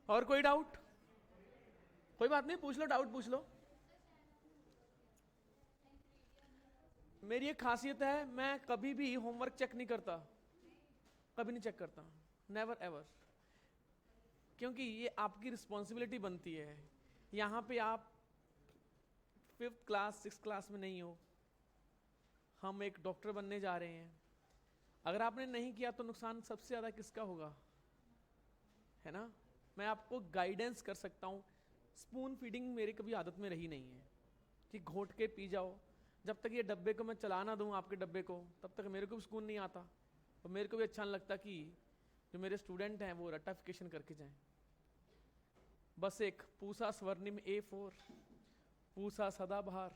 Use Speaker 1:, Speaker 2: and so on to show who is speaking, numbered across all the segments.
Speaker 1: और कोई डाउट? कोई बात नहीं, पूछ लो, डाउट पूछ लो। मेरी एक खासियत है, मैं कभी भी होमवर्क चेक नहीं करता, कभी नहीं चेक करता, नेवर एवर। क्योंकि ये आपकी रिस्पॉन्सिबिलिटी बनती है। यहाँ पे आप 5th क्लास 6th क्लास में नहीं हो, हम एक डॉक्टर बनने जा रहे हैं। अगर आपने नहीं किया तो नुकसान सबसे ज़्यादा किसका होगा, है ना? मैं आपको गाइडेंस कर सकता हूँ। स्पून फीडिंग मेरी कभी आदत में रही नहीं है कि घोट के पी जाओ। जब तक ये डब्बे को मैं चला ना दूँ, आपके डब्बे को, तब तक मेरे को भी सुकून नहीं आता, और मेरे को भी अच्छा नहीं लगता कि जो मेरे स्टूडेंट हैं वो रट्टाफिकेशन करके जाएं। बस एक पूसा स्वर्णिम A4, पूसा सदाबहार,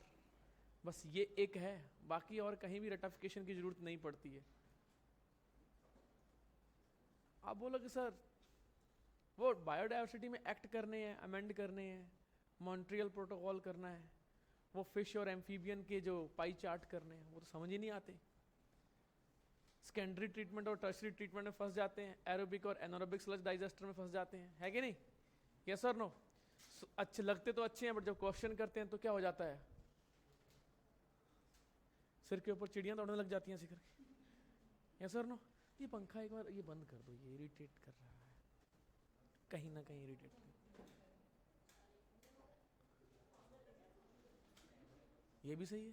Speaker 1: बस ये एक है, बाकी और कहीं भी रट्टाफिकेशन की जरूरत नहीं पड़ती है। आप बोलो कि सर वो बायोडाइवर्सिटी में एक्ट करने हैं, अमेंड करने हैं, मॉन्ट्रियल प्रोटोकॉल करना है, वो फिश और एम्फीबियन के जो पाई चार्ट करने हैं, वो तो समझ ही नहीं आते। सेकेंडरी ट्रीटमेंट और टर्शरी ट्रीटमेंट में फंस जाते हैं, एरोबिक और एनारोबिक स्लज डाइजेस्टर में फंस जाते हैं, है कि नहीं? यस और नो? अच्छे लगते तो अच्छे हैं, बट जब क्वेश्चन करते हैं तो क्या हो जाता है, सिर के ऊपर चिड़ियां दौड़ने लग जाती हैं ऐसे करके। यस और नो? ये पंखा एक बार ये बंद कर दो, ये इरिटेट कर रहा है, कहीं ना कहीं इरिटेट। ये भी सही है।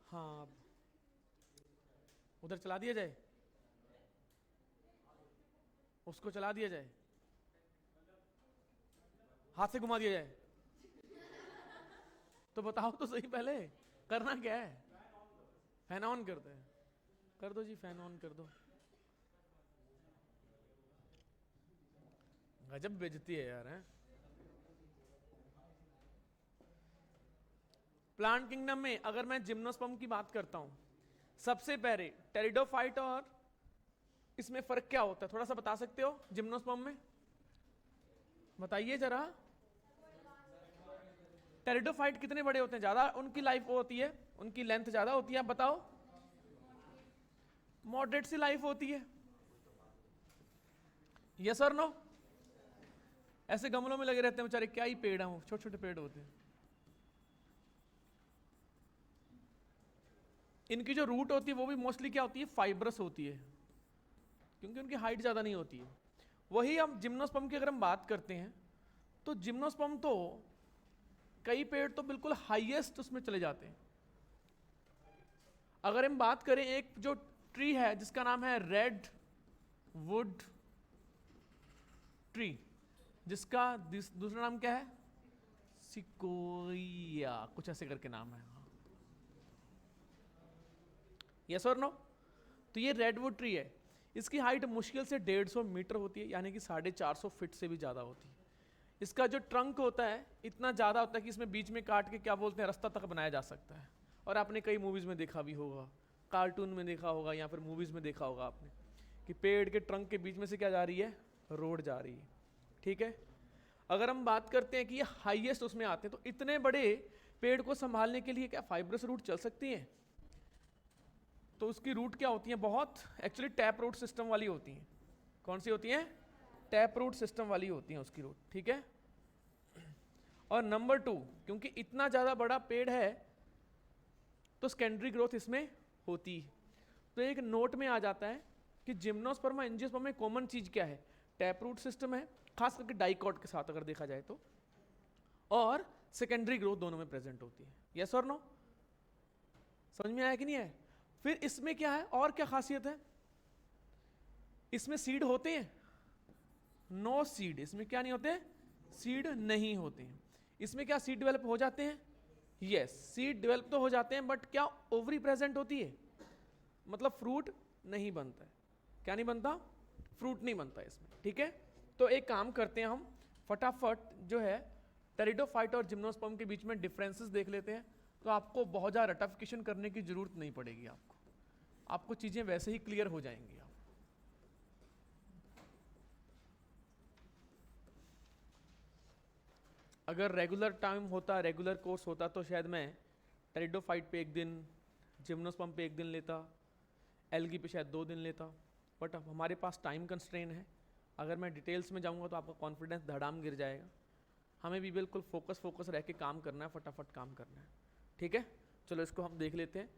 Speaker 1: हाँ, अब उधर चला दिया जाए, उसको चला दिया जाए, हाथ से घुमा दिया जाए, तो बताओ तो सही पहले करना क्या है? फैन ऑन करते हैं, कर दो जी, फैन ऑन कर दो। गजब बेइज्जती है यार, है? प्लांट किंगडम में अगर मैं जिम्नोस्पर्म की बात करता हूं, सबसे पहले टेरिडोफाइट और इसमें फर्क क्या होता है, थोड़ा सा बता सकते हो? जिम्नोस्पर्म में बताइए जरा। टेरिडोफाइट कितने बड़े होते हैं, ज्यादा उनकी लाइफ होती है, उनकी लेंथ ज्यादा होती है, आप बताओ। मॉडरेट सी लाइफ होती है, यस और नो? ऐसे गमलों में लगे रहते हैं बेचारे, क्या ही पेड़ हैं वो, छोटे छोटे पेड़ होते हैं। इनकी जो रूट होती है वो भी मोस्टली क्या होती है, फाइब्रस होती है, क्योंकि उनकी हाइट ज़्यादा नहीं होती है। वही हम जिम्नोस्पर्म की अगर हम बात करते हैं, तो जिम्नोस्पर्म तो कई पेड़ तो बिल्कुल हाईएस्ट उसमें चले जाते हैं। अगर हम बात करें, एक जो ट्री है जिसका नाम है रेड वुड ट्री, जिसका दूसरा नाम क्या है, सिकोया, कुछ ऐसे करके नाम है। यस और नो? तो ये रेडवुड ट्री है, इसकी हाइट मुश्किल से 150 मीटर होती है, यानी कि 450 फीट से भी ज़्यादा होती है। इसका जो ट्रंक होता है इतना ज़्यादा होता है कि इसमें बीच में काट के क्या बोलते हैं, रास्ता तक बनाया जा सकता है। और आपने कई मूवीज़ में देखा भी होगा, कार्टून में देखा होगा या फिर मूवीज़ में देखा होगा आपने, कि पेड़ के ट्रंक के बीच में से क्या जा रही है, रोड जा रही है। ठीक है? अगर हम बात करते हैं कि ये हाईएस्ट उसमें आते हैं, तो इतने बड़े पेड़ को संभालने के लिए क्या फाइब्रस रूट चल सकती हैं? तो उसकी रूट क्या होती है, बहुत एक्चुअली टैप रूट सिस्टम वाली होती हैं। कौन सी होती हैं? टैप रूट सिस्टम वाली होती हैं उसकी रूट। ठीक है? और नंबर 2, क्योंकि इतना ज़्यादा बड़ा पेड़ है तो सेकेंडरी ग्रोथ इसमें होती है। तो एक नोट में आ जाता है कि जिम्नोस्पर्म और एंजियोस्पर्म में कॉमन चीज़ क्या है, टैप रूट सिस्टम है, खास करके डाइकॉट के साथ अगर देखा जाए तो, और सेकेंडरी ग्रोथ दोनों में प्रेजेंट होती है। यस और नो? समझ में आया कि नहीं है? फिर इसमें क्या है और क्या खासियत है, इसमें सीड होते हैं? नो सीड, इसमें क्या नहीं होते, सीड नहीं होते हैं। इसमें क्या सीड डेवलप हो जाते हैं? यस, सीड डेवलप तो हो जाते हैं, बट क्या ओवरी प्रेजेंट होती है? मतलब फ्रूट नहीं बनता है। क्या नहीं बनता? फ्रूट नहीं बनता है इसमें। ठीक है? तो एक काम करते हैं, हम फटाफट जो है टेरिडोफाइट और जिम्नोस्पर्म के बीच में डिफरेंसेस देख लेते हैं, तो आपको बहुत ज़्यादा रटिफिकेशन करने की जरूरत नहीं पड़ेगी। आपको चीज़ें वैसे ही क्लियर हो जाएंगी। अगर रेगुलर टाइम होता, रेगुलर कोर्स होता, तो शायद मैं टेरिडोफाइट पे एक दिन, जिम्नोस्पर्म पे एक दिन लेता, एल्गी पे शायद 2 दिन लेता, बट अब हमारे पास टाइम कंस्ट्रेन है। अगर मैं डिटेल्स में जाऊंगा तो आपका कॉन्फिडेंस धड़ाम गिर जाएगा। हमें भी बिल्कुल फोकस रह के काम करना है, फटाफट काम करना है, ठीक है। चलो इसको हम देख लेते हैं।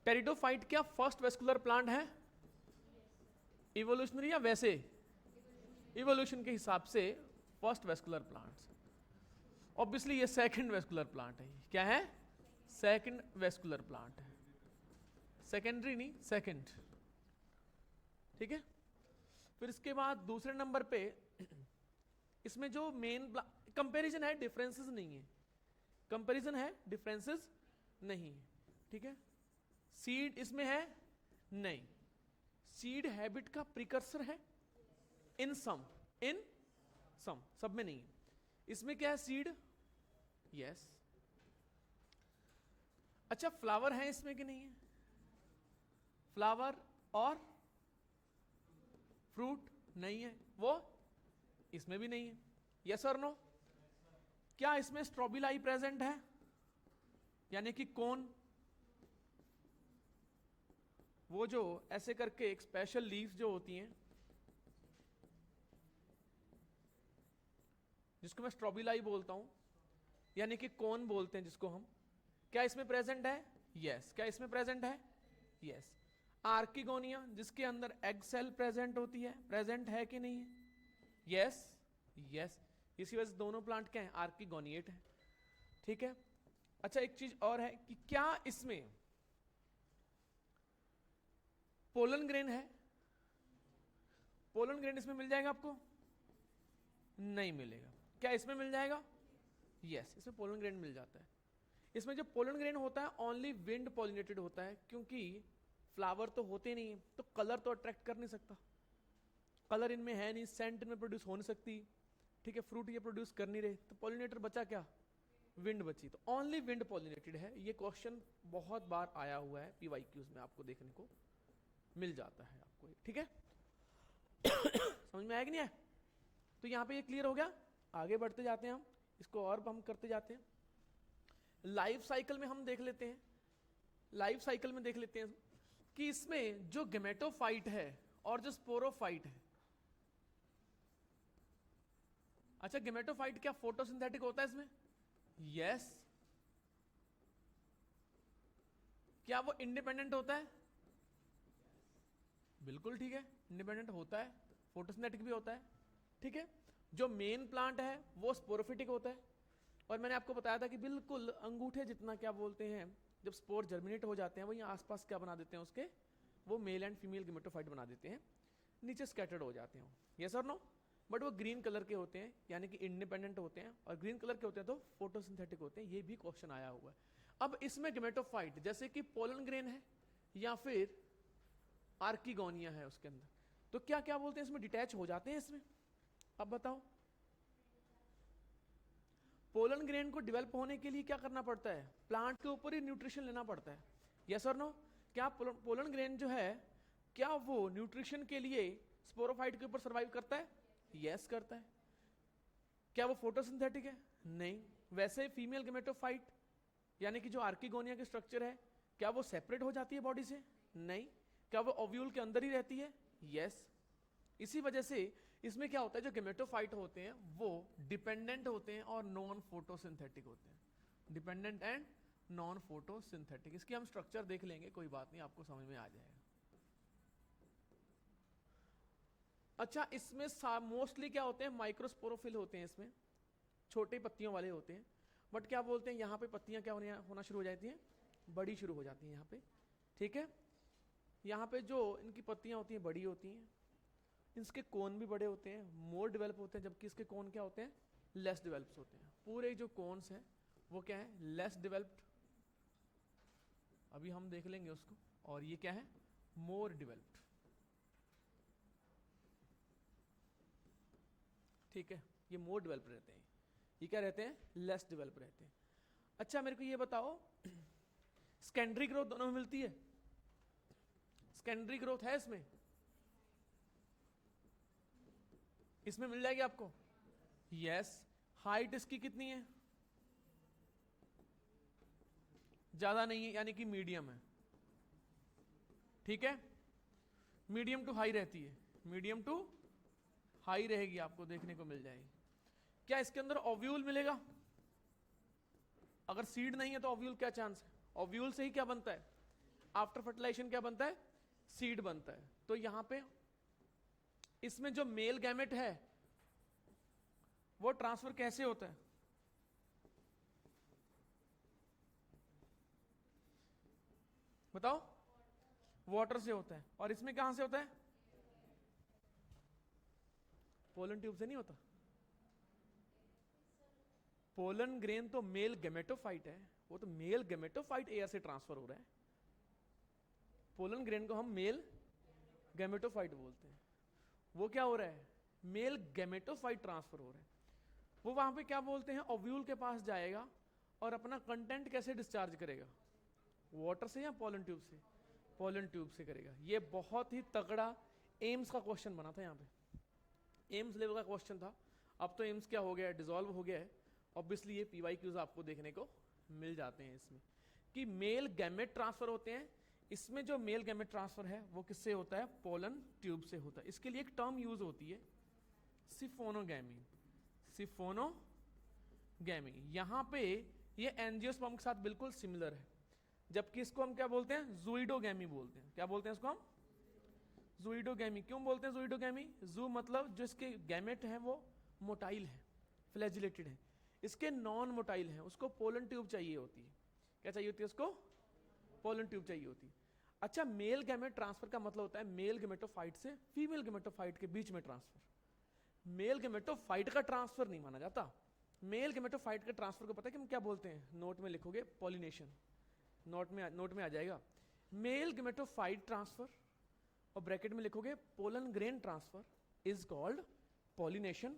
Speaker 1: टेरिडोफाइट क्या फर्स्ट वेस्कुलर प्लांट है इवोल्यूशनरी या वैसे? इवोल्यूशन के हिसाब से फर्स्ट वेस्कुलर प्लांट। ऑब्वियसली ये सेकंड वेस्कुलर प्लांट है। क्या है? सेकंड वेस्कुलर प्लांट है, सेकेंडरी नहीं, सेकंड, ठीक है। फिर इसके बाद दूसरे नंबर पे इसमें जो मेन कंपैरिजन है, डिफरेंसेस नहीं है, कंपैरिजन है, डिफरेंसेस नहीं है, ठीक है। सीड इसमें है नहीं, सीड हैबिट का प्रिकर्सर है इन सम, सब में नहीं है। इसमें क्या है? Seed, yes. अच्छा, फ्लावर है इसमें कि नहीं है? फ्लावर और फ्रूट नहीं है, वो इसमें भी नहीं है। यस और नो? क्या इसमें स्ट्रोबिलाई प्रेजेंट है, यानी कि कोन? वो जो ऐसे करके एक स्पेशल लीव्स जो होती हैं, जिसको मैं स्ट्रोबिलाई बोलता हूं, यानी कि कोन बोलते हैं जिसको हम, क्या इसमें प्रेजेंट है? यस। क्या इसमें प्रेजेंट है? यस। आर्किगोनिया जिसके अंदर एग सेल प्रेजेंट होती है, प्रेजेंट है कि नहीं है? Yes, yes. इसी वजह से दोनों प्लांट क्या है? आर्किगोनिएट है, ठीक है। अच्छा, एक चीज और है कि क्या इसमें पोलन ग्रेन है? पोलन ग्रेन इसमें मिल जाएगा आपको? नहीं मिलेगा। क्या इसमें मिल जाएगा? यस, इसमें पोलन ग्रेन मिल जाता है। इसमें जो पोलन ग्रेन होता है ओनली विंड पॉलिनेटेड होता है, क्योंकि फ्लावर तो होते नहीं है, तो कलर तो अट्रैक्ट कर नहीं सकता, कलर इनमें है नहीं, सेंट इनमें प्रोड्यूस हो नहीं सकती, ठीक है। फ्रूट ये प्रोड्यूस कर नहीं रहे, तो पॉलिनेटर बचा क्या? विंड बची। तो ओनली विंड पॉलिनेटेड है। ये क्वेश्चन बहुत बार आया हुआ है पीवाईक्यूज में, आपको देखने को मिल जाता है आपको, ठीक है। समझ में आया कि नहीं आया? तो यहां पे ये क्लियर हो गया। आगे बढ़ते जाते हैं हम, इसको और हम करते जाते हैं। लाइफ साइकिल में हम देख लेते हैं, लाइफ साइकिल में देख लेते हैं कि इसमें जो गेमेटोफाइट है और जो स्पोरोफाइट है। अच्छा, गेमेटोफाइट क्या फोटोसिंथेटिक होता है इसमें? यस। क्या वो इंडिपेंडेंट होता है? बिल्कुल ठीक है, इंडिपेंडेंट होता है, फोटोसिंथेटिक भी होता है, ठीक है। जो मेन प्लांट है वो स्पोरोफिटिक होता है। और मैंने आपको बताया था कि बिल्कुल अंगूठे जितना, क्या बोलते हैं, जब स्पोर जर्मिनेट हो जाते हैं वहीं आसपास क्या बना देते हैं उसके, वो मेल एंड फीमेल गेमेटोफाइट बना देते हैं, नीचे स्कैटर्ड हो जाते हैं। यस और नो? बट वो ग्रीन कलर के होते हैं, यानी कि इंडिपेंडेंट होते हैं, और ग्रीन कलर के होते हैं तो फोटोसिंथेटिक होते हैं। ये भी क्वेश्चन आया हुआ है। अब इसमें गेमेटोफाइट जैसे कि पोलन ग्रेन है या फिर आर्किगोनिया है उसके अंदर, तो क्या क्या बोलते हैं, इसमें डिटैच हो जाते हैं इसमें। अब बताओ, पोलन ग्रेन को डेवलप होने के लिए क्या करना पड़ता है? प्लांट के ऊपर ही न्यूट्रिशन लेना पड़ता है। यस और नो? क्या पोलन ग्रेन जो है, क्या वो न्यूट्रिशन के लिए स्पोरोफाइट के ऊपर सर्वाइव करता है? यस करता है। क्या वो फोटोसिंथेटिक है? नहीं। वैसे फीमेल गेमेटोफाइट यानी कि जो आर्किगोनिया के स्ट्रक्चर है, क्या वो सेपरेट हो जाती है बॉडी से? नहीं। क्या वो ओव्यूल के अंदर ही रहती है? यस। इसी वजह से इसमें क्या होता है, जो गेमेटोफाइट होते हैं वो डिपेंडेंट होते हैं और नॉन फोटोसिंथेटिक होते हैं। डिपेंडेंट एंड नॉन फोटोसिंथेटिक, इसकी हम स्ट्रक्चर देख लेंगे, कोई बात नहीं, आपको समझ में आ जाएगा। अच्छा, इसमें मोस्टली क्या होते हैं, माइक्रोस्पोरोफिल होते हैं, इसमें छोटे पत्तियों वाले होते हैं। बट क्या बोलते हैं, यहाँ पे पत्तियां क्या होना शुरू हो जाती हैं, बड़ी शुरू हो जाती हैं यहाँ पे, ठीक है। यहाँ पे जो इनकी पत्तियां होती हैं बड़ी होती हैं, इसके कोन भी बड़े होते हैं, मोर डेवलप होते हैं, जबकि इसके कोन क्या होते हैं, लेस डेवलप्ड होते हैं। पूरे जो कोन्स हैं वो क्या है, लेस डेवलप्ड, अभी हम देख लेंगे उसको। और ये क्या है, मोर डेवलप्ड, ठीक है। ये मोर डेवलप रहते हैं, ये क्या रहते हैं, लेस डेवलप रहते हैं। अच्छा, मेरे को ये बताओ, सेकेंडरी ग्रोथ दोनों में मिलती है? सेकेंडरी ग्रोथ है इसमें? इसमें मिल जाएगी आपको? यस। हाइट इसकी कितनी है? ज्यादा नहीं है, यानी कि मीडियम है, ठीक है। मीडियम टू हाई रहती है, मीडियम टू हाई रहेगी, आपको देखने को मिल जाएगी। क्या इसके अंदर ओव्यूल मिलेगा? अगर सीड नहीं है तो ओव्यूल क्या चांस है? ओव्यूल से ही क्या बनता है? आफ्टर फर्टिलाइजेशन क्या बनता है? सीड बनता है। तो यहां पे इसमें जो मेल गैमेट है वो ट्रांसफर कैसे होता है? बताओ। वाटर से होता है। और इसमें कहां से होता है? पोलन ट्यूब से नहीं होता। पोलन ग्रेन तो मेल गैमेटोफाइट है, वो तो मेल गैमेटोफाइट एयर से ट्रांसफर हो रहा है। पोलन ग्रेन को हम मेल गैमेटोफाइट बोलते हैं। वो क्या हो रहा है? मेल गैमेटोफाइट ट्रांसफर हो रहा है। वो वहां पे क्या बोलते हैं, ओव्यूल के पास जाएगा और अपना कंटेंट कैसे डिस्चार्ज करेगा? वाटर से या पोलन ट्यूब से? पोलन ट्यूब से करेगा। ये बहुत ही तगड़ा एम्स का क्वेश्चन बना था यहाँ पे, एम्स लेवल का क्वेश्चन था। अब तो एम्स क्या हो गया है, डिसॉल्व हो गया है। ऑब्वियसली ये पीवाईक्यूज आपको देखने को मिल जाते हैं इसमें कि मेल गैमेट ट्रांसफर होते हैं। इसमें जो मेल गैमेट ट्रांसफर है वो किससे होता है? पोलन ट्यूब से होता है। इसके लिए एक टर्म यूज होती है सिफोनोगैमी। सिफोनोगैमी यहां पे ये एंजियोस्पर्म के साथ बिल्कुल सिमिलर है, जबकि इसको हम क्या बोलते हैं? ज़ूइडोगैमी बोलते हैं। क्या बोलते हैं इसको हम? ज़ूइडोगैमी। क्यों बोलते हैं ज़ूइडोगैमी? ज़ू मतलब जो इसके गैमेट है वो मोटाइल है, फ्लैजिलेटेड है। इसके नॉन मोटाइल है, उसको पोलन ट्यूब चाहिए होती है। क्या चाहिए होती है उसको? पोलन ट्यूब चाहिए होती है। अच्छा, मेल गैमेट ट्रांसफर का मतलब होता है मेल गैमेटोफाइट से फीमेल गैमेटोफाइट के बीच में ट्रांसफर। मेल गैमेटोफाइट का ट्रांसफर नहीं माना जाता। मेल गैमेटोफाइट के ट्रांसफर को पता है कि हम क्या बोलते हैं? नोट में लिखोगे पॉलिनेशन, नोट में आ जाएगा मेल गैमेटोफाइट ट्रांसफर, और ब्रैकेट में लिखोगे pollen grain transfer is called pollination,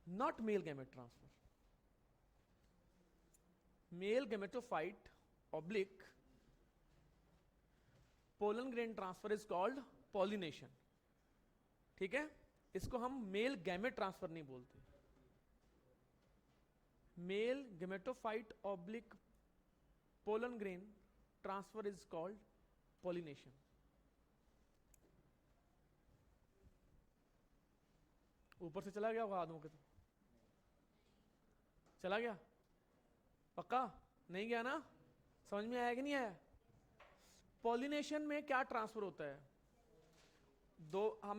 Speaker 1: not male gamete transfer. Male gametophyte oblique pollen grain transfer is called pollination. ठीक है, इसको हम मेल गैमेट ट्रांसफर नहीं बोलते। Male gametophyte oblique pollen grain transfer is called pollination. ऊपर से चला गया होगा आदमों के, तो चला गया? पक्का नहीं गया ना? समझ में आया कि नहीं आया? पॉलिनेशन में क्या ट्रांसफर होता है?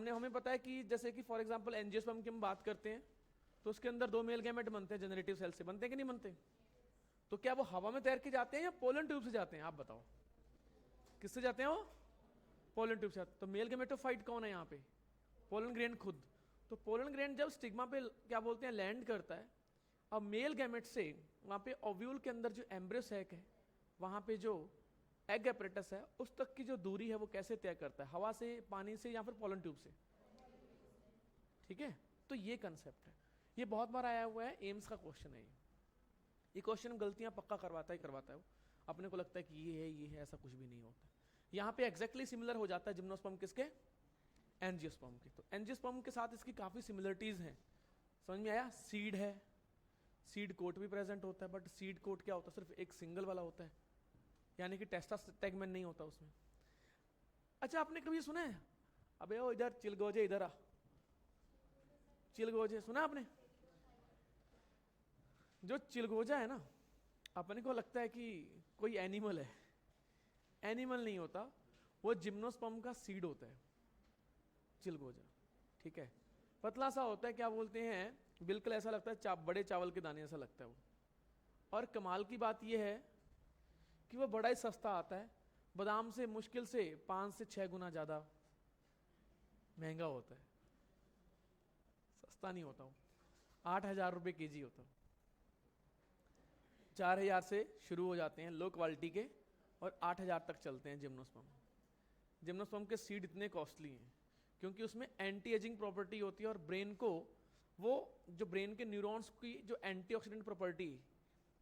Speaker 1: हमें पता है कि जैसे कि फॉर एग्जांपल एंजियोस्पर्म की हम बात करते हैं तो उसके अंदर 2 मेल गैमेट बनते हैं, जनरेटिव सेल से बनते हैं कि नहीं बनते? तो क्या वो हवा में तैर के जाते हैं या पोलन ट्यूब से जाते हैं? आप बताओ, किससे जाते हैं वो? पोलन ट्यूब से। तो मेल गैमेटोफाइट कौन है यहाँ पे? पोलन ग्रेन खुद। तो पोलन ग्रेन जब स्टिग्मा पे क्या बोलते हैं, लैंड करता है, अब मेल गैमेट से वहां पे ओव्यूल के अंदर जो एम्ब्रियो सैक है, वहां पे जो एग एपरेटस है, उस तक की जो दूरी है वो कैसे तय करता है? हवा से, पानी से, या फिर पोलन ट्यूब से? ठीक है, तो ये कंसेप्ट है। ये बहुत बार आया हुआ है, एम्स का क्वेश्चन है ये क्वेश्चन गलतियां पक्का करवाता है वो। अपने को लगता है कि ये है, ऐसा कुछ भी नहीं होता। यहाँ पे एग्जैक्टली सिमिलर हो जाता है जिम्नोस्पर्म किसके? एंजियोस्पर्म के। तो एंजियोस्पर्म के साथ इसकी काफी सिमिलरिटीज हैं। समझ में आया? सीड है, सीड कोट भी प्रेजेंट होता है, बट सीड कोट क्या होता है? सिर्फ एक सिंगल वाला होता है, यानी कि टेस्टा टेगमेंट नहीं होता उसमें। अच्छा, आपने कभी सुना है, अबे ओ इधर चिलगोजे, इधर आ, चिलगोजे सुना आपने? जो चिलगोजा है ना, अपने को लगता है कि कोई एनिमल है, एनिमल नहीं होता, वो जिम्नोस्पर्म का सीड होता है चिलगोजा। ठीक है, पतला सा होता है, क्या बोलते हैं, बिल्कुल ऐसा लगता है बड़े चावल के दाने ऐसा लगता है वो। और कमाल की बात यह है कि वो बड़ा ही सस्ता आता है, बादाम से मुश्किल से 5 से 6 गुना ज्यादा महंगा होता है, सस्ता नहीं होता वो। 8,000 रुपये केजी होता है। 4,000 से शुरू हो जाते हैं लो क्वालिटी के, और 8,000 तक चलते हैं जिम्नोस्पर्म। जिम्नोस्पर्म के सीड इतने कॉस्टली हैं क्योंकि उसमें एंटी एजिंग प्रॉपर्टी होती है, और ब्रेन को, वो जो ब्रेन के न्यूरॉन्स की जो एंटीऑक्सीडेंट प्रॉपर्टी,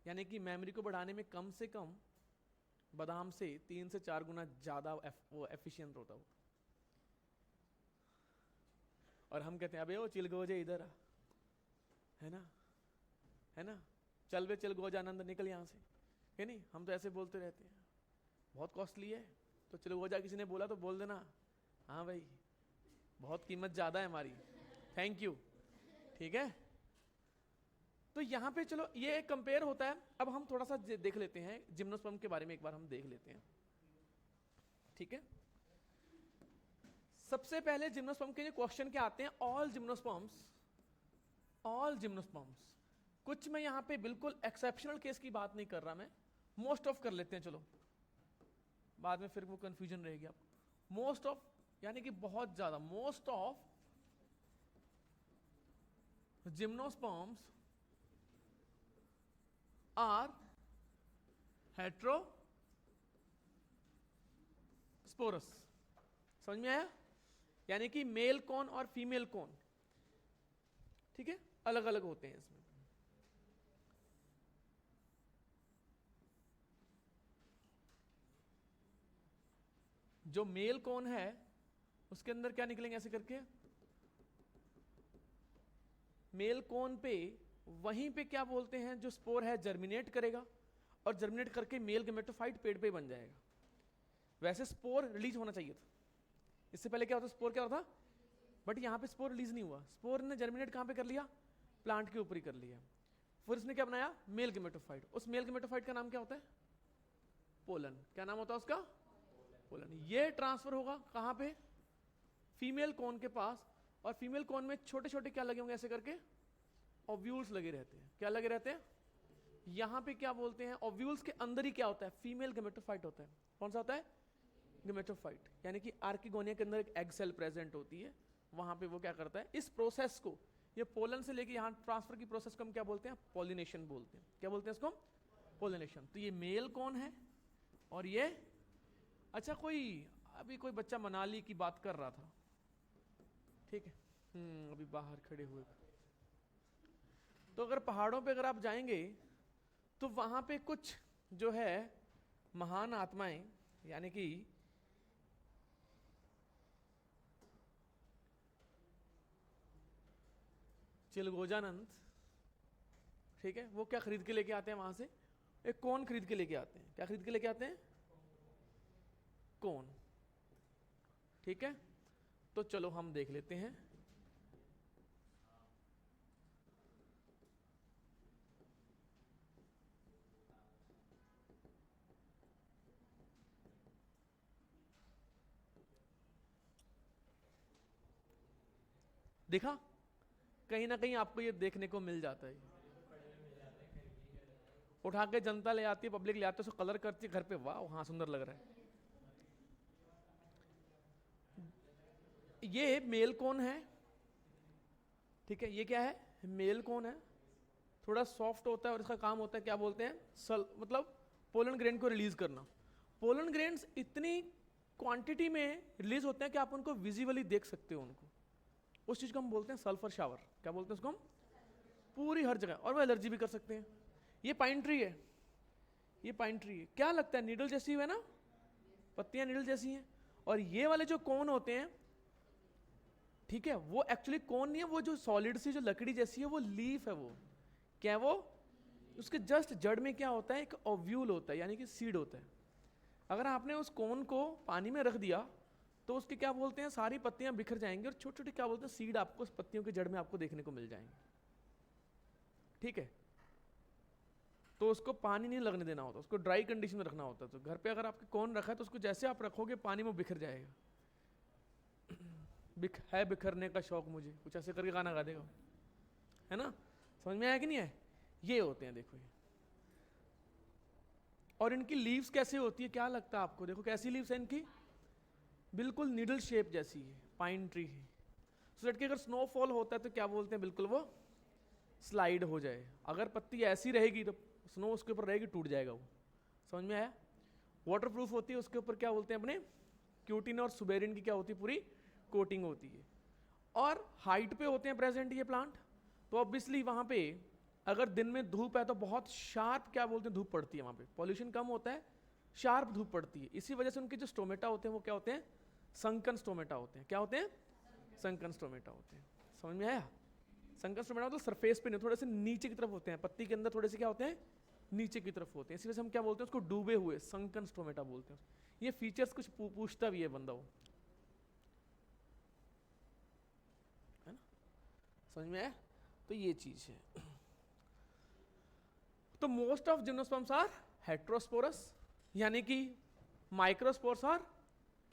Speaker 1: यानी कि मेमोरी को बढ़ाने में कम से कम बादाम से 3 से 4 गुना ज्यादा वो एफिशिएंट होता है। और हम कहते हैं अबे वो चिलगोजे इधर आ, है ना, है ना, चल बे चिलगोजा आनंद, निकल यहाँ से, है नहीं? हम तो ऐसे बोलते रहते हैं, बहुत कॉस्टली है। तो चिलगोजा किसी ने बोला तो बोल देना हाँ भाई, बहुत कीमत ज्यादा है हमारी, थैंक यू। ठीक है, तो यहाँ पे चलो ये कंपेयर होता है। अब हम थोड़ा सा देख लेते हैं जिम्नोस्पर्म के बारे में, एक बार हम देख लेते हैं। ठीक है, सबसे पहले जिम्नोस्पर्म के जो क्वेश्चन क्या आते हैं, ऑल जिम्नोस्पर्म्स, ऑल जिम्नोस्पर्म्स, कुछ मैं यहाँ पे बिल्कुल एक्सेप्शनल केस की बात नहीं कर रहा, मैं मोस्ट ऑफ कर लेते हैं, चलो बाद में फिर वो कंफ्यूजन रहेगी आप। मोस्ट ऑफ यानी कि बहुत ज्यादा, most of gymnosperms are heterosporous. समझ में आया? यानी कि मेल कौन और फीमेल कौन, ठीक है, अलग अलग होते हैं इसमें। जो मेल कौन है उसके अंदर क्या निकलेंगे ऐसे करके, मेल कौन पे वहीं पे क्या बोलते हैं, जो स्पोर है जर्मिनेट करेगा और जर्मिनेट करके मेल गेमेटोफाइट पेड़ पे बन जाएगा। वैसे स्पोर रिलीज होना चाहिए था, इससे पहले क्या होता, स्पोर क्या होता, बट यहां पे स्पोर रिलीज नहीं हुआ। स्पोर ने जर्मिनेट कहां पे कर लिया, प्लांट के ऊपर ही कर लिया। फिर इसने क्या बनाया, मेल गेमेटोफाइट। उस मेल गेमेटोफाइट का नाम क्या होता है, पोलन। क्या नाम होता है उसका, पोलन। ये ट्रांसफर होगा कहां पे, फीमेल कोन के पास, और फीमेल कोन में छोटे छोटे क्या लगे होंगे ऐसे करके, ओव्यूल्स लगे रहते हैं। क्या लगे रहते हैं, यहां पे क्या बोलते हैं, ओव्यूल्स के अंदर ही क्या होता है, फीमेल गेमेटोफाइट होता है। कौन सा होता है, गेमेटोफाइट, यानी कि आर्किगोनिया के अंदर एक एग सेल प्रेजेंट होती है, वहां पे वो क्या करता है, इस प्रोसेस को, ये पोलन से लेके यहां ट्रांसफर की प्रोसेस को हम क्या बोलते हैं, पॉलिनेशन बोलते हैं। क्या बोलते हैं इसको, पॉलिनेशन। तो ये मेल कौन है और ये, अच्छा कोई अभी कोई बच्चा मनाली की बात कर रहा था, ठीक है, अभी बाहर खड़े हुए, तो अगर पहाड़ों पे अगर आप जाएंगे तो वहां पे कुछ जो है महान आत्माएं, यानी कि चिलगोजानंद, ठीक है, वो क्या खरीद के लेके आते हैं वहां से, एक कोन खरीद के लेके आते हैं। क्या खरीद के लेके आते हैं, कोन। ठीक है, तो चलो हम देख लेते हैं। देखा, कहीं ना कहीं आपको ये देखने को मिल जाता है। उठा के जनता ले आती है, पब्लिक ले आती है, उसको कलर करती है घर पे, वाह हाँ सुंदर लग रहा है। ये मेल कौन है, ठीक है, ये क्या है, मेल कौन है, थोड़ा सॉफ्ट होता है और इसका काम होता है क्या बोलते हैं, मतलब पोलन ग्रेन को रिलीज करना। पोलन ग्रेन्स इतनी क्वांटिटी में रिलीज होते हैं कि आप उनको विजिबली देख सकते हो उनको, उस चीज को हम बोलते हैं सल्फर शावर। क्या बोलते हैं उसको हम, पूरी हर जगह, और वो एलर्जी भी कर सकते हैं। ये पाइन ट्री है, ये पाइन ट्री है, क्या लगता है नीडल जैसी है ना, पत्तियां नीडल जैसी हैं। और ये वाले जो कोन होते हैं, ठीक है, वो एक्चुअली कोन नहीं है, वो जो सॉलिड सी जो लकड़ी जैसी है वो लीफ है। वो क्या है, वो उसके जस्ट जड़ में क्या होता है, एक ओव्यूल होता है, यानी कि सीड होता है। अगर आपने उस कोन को पानी में रख दिया तो उसके क्या बोलते हैं, सारी पत्तियां बिखर जाएंगी और छोटे छोटे क्या बोलते हैं सीड आपको उस पत्तियों की जड़ में आपको देखने को मिल जाएंगे। ठीक है, तो उसको पानी नहीं लगने देना होता, उसको ड्राई कंडीशन में रखना होता है। तो घर पे अगर आपके कोन रखा है तो उसको जैसे आप रखोगे पानी में बिखर जाएगा। है बिखरने का शौक मुझे, कुछ ऐसे करके गाना गा देगा, है ना, समझ में आया कि नहीं है। ये होते हैं, देखो ये, और इनकी लीव्स कैसे होती है, क्या लगता है आपको, देखो कैसी लीव्स है इनकी, बिल्कुल नीडल शेप जैसी है, पाइन ट्री है। सो दैट कि अगर स्नोफॉल होता है तो क्या बोलते हैं, बिल्कुल वो स्लाइड हो जाए। अगर पत्ती ऐसी रहेगी तो स्नो उसके ऊपर रहेगी, टूट जाएगा वो। समझ में आया। वाटर प्रूफ होती है, उसके ऊपर क्या बोलते हैं अपने, क्यूटिन और सुबेरिन की क्या होती है, पूरी कोटिंग होती है। और हाइट पे होते हैं प्रेजेंट ये प्लांट, तो ऑब्वियसली वहां पे अगर दिन में धूप है तो बहुत शार्प क्या बोलते हैं धूप पड़ती है, वहां पे पॉल्यूशन कम होता है, शार्प धूप पड़ती है। इसी वजह से उनके जो स्टोमेटा होते हैं वो क्या होते हैं, संकन स्टोमेटा होते हैं। क्या होते हैं, संकन स्टोमेटा होते हैं। समझ में आया। संकन स्टोमेटा मतलब सरफेस पे नहीं, थोड़े से नीचे की तरफ होते हैं, पत्ती के अंदर थोड़े से क्या होते हैं, नीचे की तरफ होते हैं। इसी वजह से हम क्या बोलते हैं उसको, डूबे हुए, संकन स्टोमेटा बोलते हैं। ये फीचर्स कुछ पूछता भी है बंदा वो। समझ में आया? तो ये चीज है। तो most of gymnosperms are heterosporous, यानी कि माइक्रोस्पोर्स और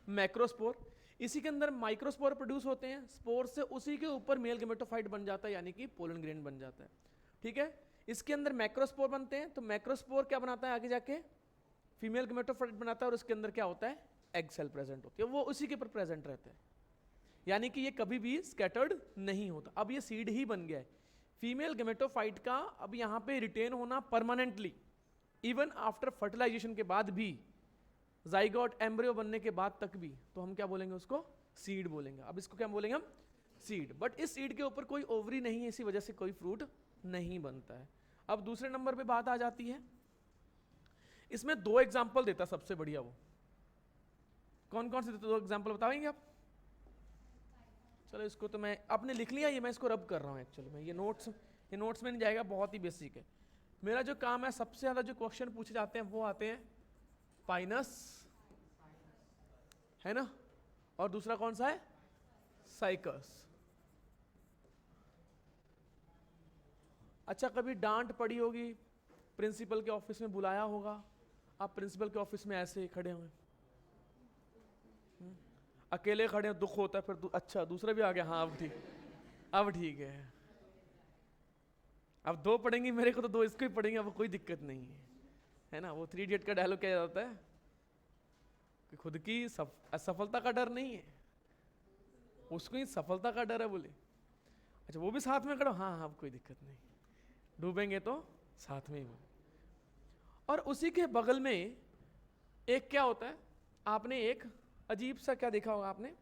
Speaker 1: मैक्रोस्पोर। इसी के अंदर माइक्रोस्पोर प्रोड्यूस होते हैं, स्पोर से उसी के ऊपर मेल गेमेटोफाइट बन जाता है, यानी कि पोलन ग्रेन बन जाता है। ठीक है, इसके अंदर मैक्रोस्पोर बनते हैं, तो मैक्रोस्पोर क्या बनाता है आगे जाके, फीमेल गेमेटोफाइट बनाता है, और उसके अंदर क्या होता है, एग सेल प्रेजेंट होती है, वो उसी के ऊपर प्रेजेंट रहता है, यानी कि ये कभी भी स्कैटर्ड नहीं होता। अब ये सीड ही बन गया है फीमेल गेमेटोफाइट का, अब यहाँ पे रिटेन होना परमानेंटली, इवन आफ्टर फर्टिलाइजेशन के बाद भी, जाइगोट एम्ब्रियो बनने के बाद तक भी, तो हम क्या बोलेंगे उसको, सीड बोलेंगे। अब इसको क्या बोलेंगे हम, सीड। बट इस सीड के ऊपर कोई ओवरी नहीं है, इसी वजह से कोई फ्रूट नहीं बनता है। अब दूसरे नंबर पे बात आ जाती है, इसमें 2 एग्जाम्पल देता सबसे बढ़िया, वो कौन कौन से देते, 2 एग्जाम्पल बताएंगे आप? चलो इसको तो मैं, आपने लिख लिया, ये मैं इसको रब कर रहा हूँ एक्चुअली में, ये नोट्स में नहीं जाएगा, बहुत ही बेसिक है। मेरा जो काम है, सबसे ज्यादा जो क्वेश्चन पूछे जाते हैं वो आते हैं पाइनस, है ना, और दूसरा कौन सा है, साइकस। अच्छा, कभी डांट पड़ी होगी, प्रिंसिपल के ऑफिस में बुलाया होगा, आप प्रिंसिपल के ऑफिस में ऐसे खड़े हुए, अकेले खड़े हैं, दुख होता है, फिर अच्छा दूसरा भी आ गया, हाँ अब ठीक है, अब 2 पढ़ेंगी मेरे को तो 2 इसको ही पढ़ेंगे, अब कोई दिक्कत नहीं है ना। वो 3 इडियट का डायलॉग क्या जाता है कि खुद की असफलता का डर नहीं है, उसको ही सफलता का डर है, बोले अच्छा वो भी साथ में खड़ो, हाँ अब कोई दिक्कत नहीं, डूबेंगे तो साथ में ही। और उसी के बगल में एक क्या होता है, आपने एक अजीब सा क्या देखा होगा, आपने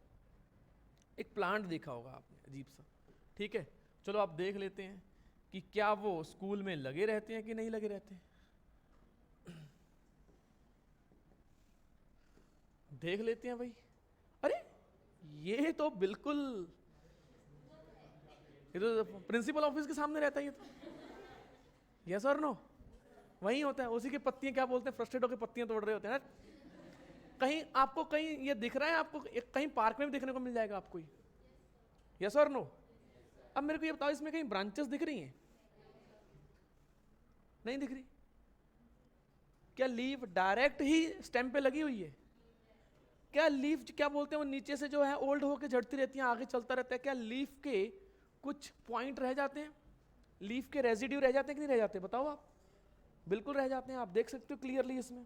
Speaker 1: एक प्लांट देखा होगा आपने अजीब सा, ठीक है, चलो आप देख लेते हैं कि क्या वो स्कूल में लगे रहते हैं कि नहीं लगे रहते हैं। देख लेते हैं भाई, अरे ये तो बिल्कुल, ये तो प्रिंसिपल ऑफिस के सामने रहता है, ये तो यस और नो वही होता है, उसी की पत्तियां क्या बोलते हैं, फ्रस्ट्रेट होकर पत्तियां तोड़ रहे होते हैं। कहीं आपको कहीं ये दिख रहा है, आपको कहीं पार्क में भी देखने को मिल जाएगा आपको, यस और नो। अब मेरे को ये बताओ, इसमें कहीं ब्रांचेस दिख रही हैं, नहीं दिख रही? क्या लीफ डायरेक्ट ही स्टेम पे लगी हुई है? क्या लीफ क्या बोलते हैं, वो नीचे से जो है ओल्ड होकर झड़ती रहती है, आगे चलता रहता है, क्या लीफ के कुछ पॉइंट रह जाते हैं, लीफ के रेजिड्यू रह जाते हैं कि नहीं रह जाते, बताओ आप? बिल्कुल रह जाते हैं, आप देख सकते हो क्लियरली इसमें।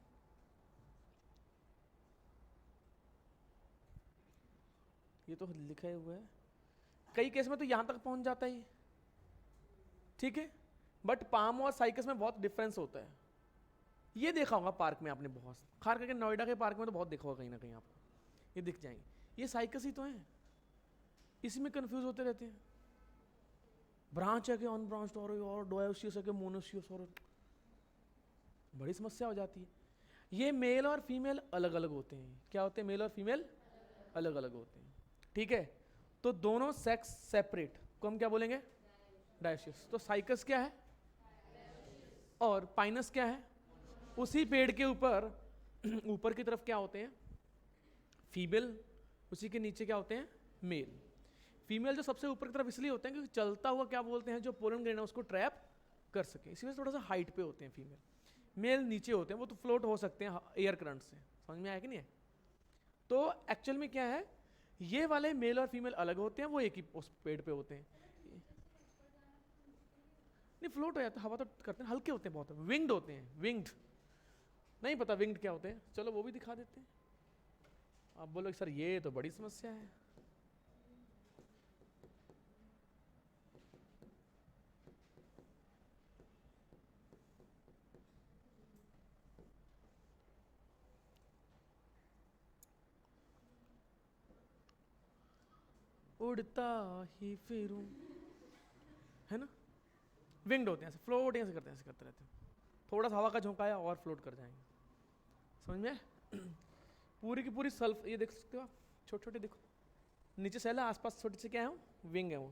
Speaker 1: ये तो लिखा हुआ है, कई केस में तो यहां तक पहुंच जाता है, ठीक है, बट पाम और साइकस में बहुत डिफरेंस होता है। ये देखा होगा पार्क में आपने, बहुत खास करके नोएडा के पार्क में तो बहुत देखा होगा कहीं ना कहीं आपको, ये दिख जाएंगे, ये साइकस ही तो है, इसी में कंफ्यूज होते रहते हैं, ब्रांच है कि अनब्रांच्ड और डोयोसियस है कि मोनोसियस, और बड़ी समस्या हो जाती है। ये मेल और फीमेल अलग अलग होते हैं, क्या होते हैं, मेल और फीमेल अलग अलग होते हैं, ठीक है, तो दोनों सेक्स सेपरेट को हम क्या बोलेंगे, डायोसियस। तो साइकस क्या है और पाइनस क्या है, उसी पेड़ के ऊपर ऊपर की तरफ क्या होते हैं, फीमेल, उसी के नीचे क्या होते हैं, मेल। फीमेल जो सबसे ऊपर की तरफ इसलिए होते हैं क्योंकि चलता हुआ क्या बोलते हैं, जो पोलन ग्रेन है उसको ट्रैप कर सके, इसी वजह से थोड़ा सा हाइट पे होते हैं फीमेल, मेल नीचे होते हैं, वो तो फ्लोट हो सकते हैं एयर करंट से, समझ में आया कि नहीं है? तो एक्चुअल में क्या है, ये वाले मेल और फीमेल अलग होते हैं, वो एक ही उस पेड़ पे होते हैं, नहीं फ्लोट हो जाता, हवा तो करते हैं, हल्के होते हैं बहुत, विंग्ड होते हैं, विंग्ड, नहीं पता विंग्ड क्या होते हैं, चलो वो भी दिखा देते हैं। आप बोलो सर ये तो बड़ी समस्या है, उड़ता ही फिरूं, है ना, विंग्ड होते हैं, ऐसे फ्लोट ऐसे करते हैं, ऐसे करते रहते हैं, थोड़ा सा हवा का झोंका आया और फ्लोट कर जाएंगे, समझ में? पूरी की पूरी सल्फ, ये देख सकते हो आप, छोटे छोटे देखो, नीचे सेल है, आसपास छोटे से क्या है, विंग है वो।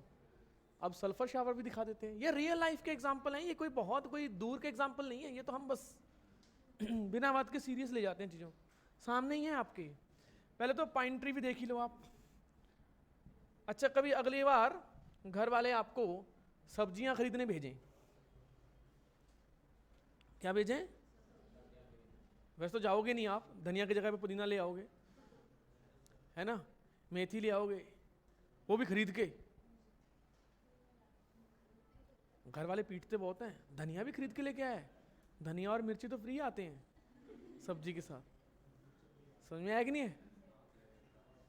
Speaker 1: अब सल्फर शावर भी दिखा देते हैं, ये रियल लाइफ के एग्जाम्पल हैं, ये कोई बहुत कोई दूर के एग्जाम्पल नहीं है, ये तो हम बस बिना बात के सीरियस ले जाते हैं चीज़ों, सामने ही है आपके। पहले तो पाइन ट्री भी देख ही लो आप। अच्छा, कभी अगली बार घर वाले आपको सब्जियां खरीदने भेजें, क्या भेजें? वैसे तो जाओगे नहीं आप, धनिया की जगह पे पुदीना ले आओगे, है ना, मेथी ले आओगे, वो भी खरीद के। घर वाले पीटते बहुत हैं, धनिया भी खरीद के लेके आए, धनिया और मिर्ची तो फ्री आते हैं सब्जी के साथ। समझ में आया कि नहीं है?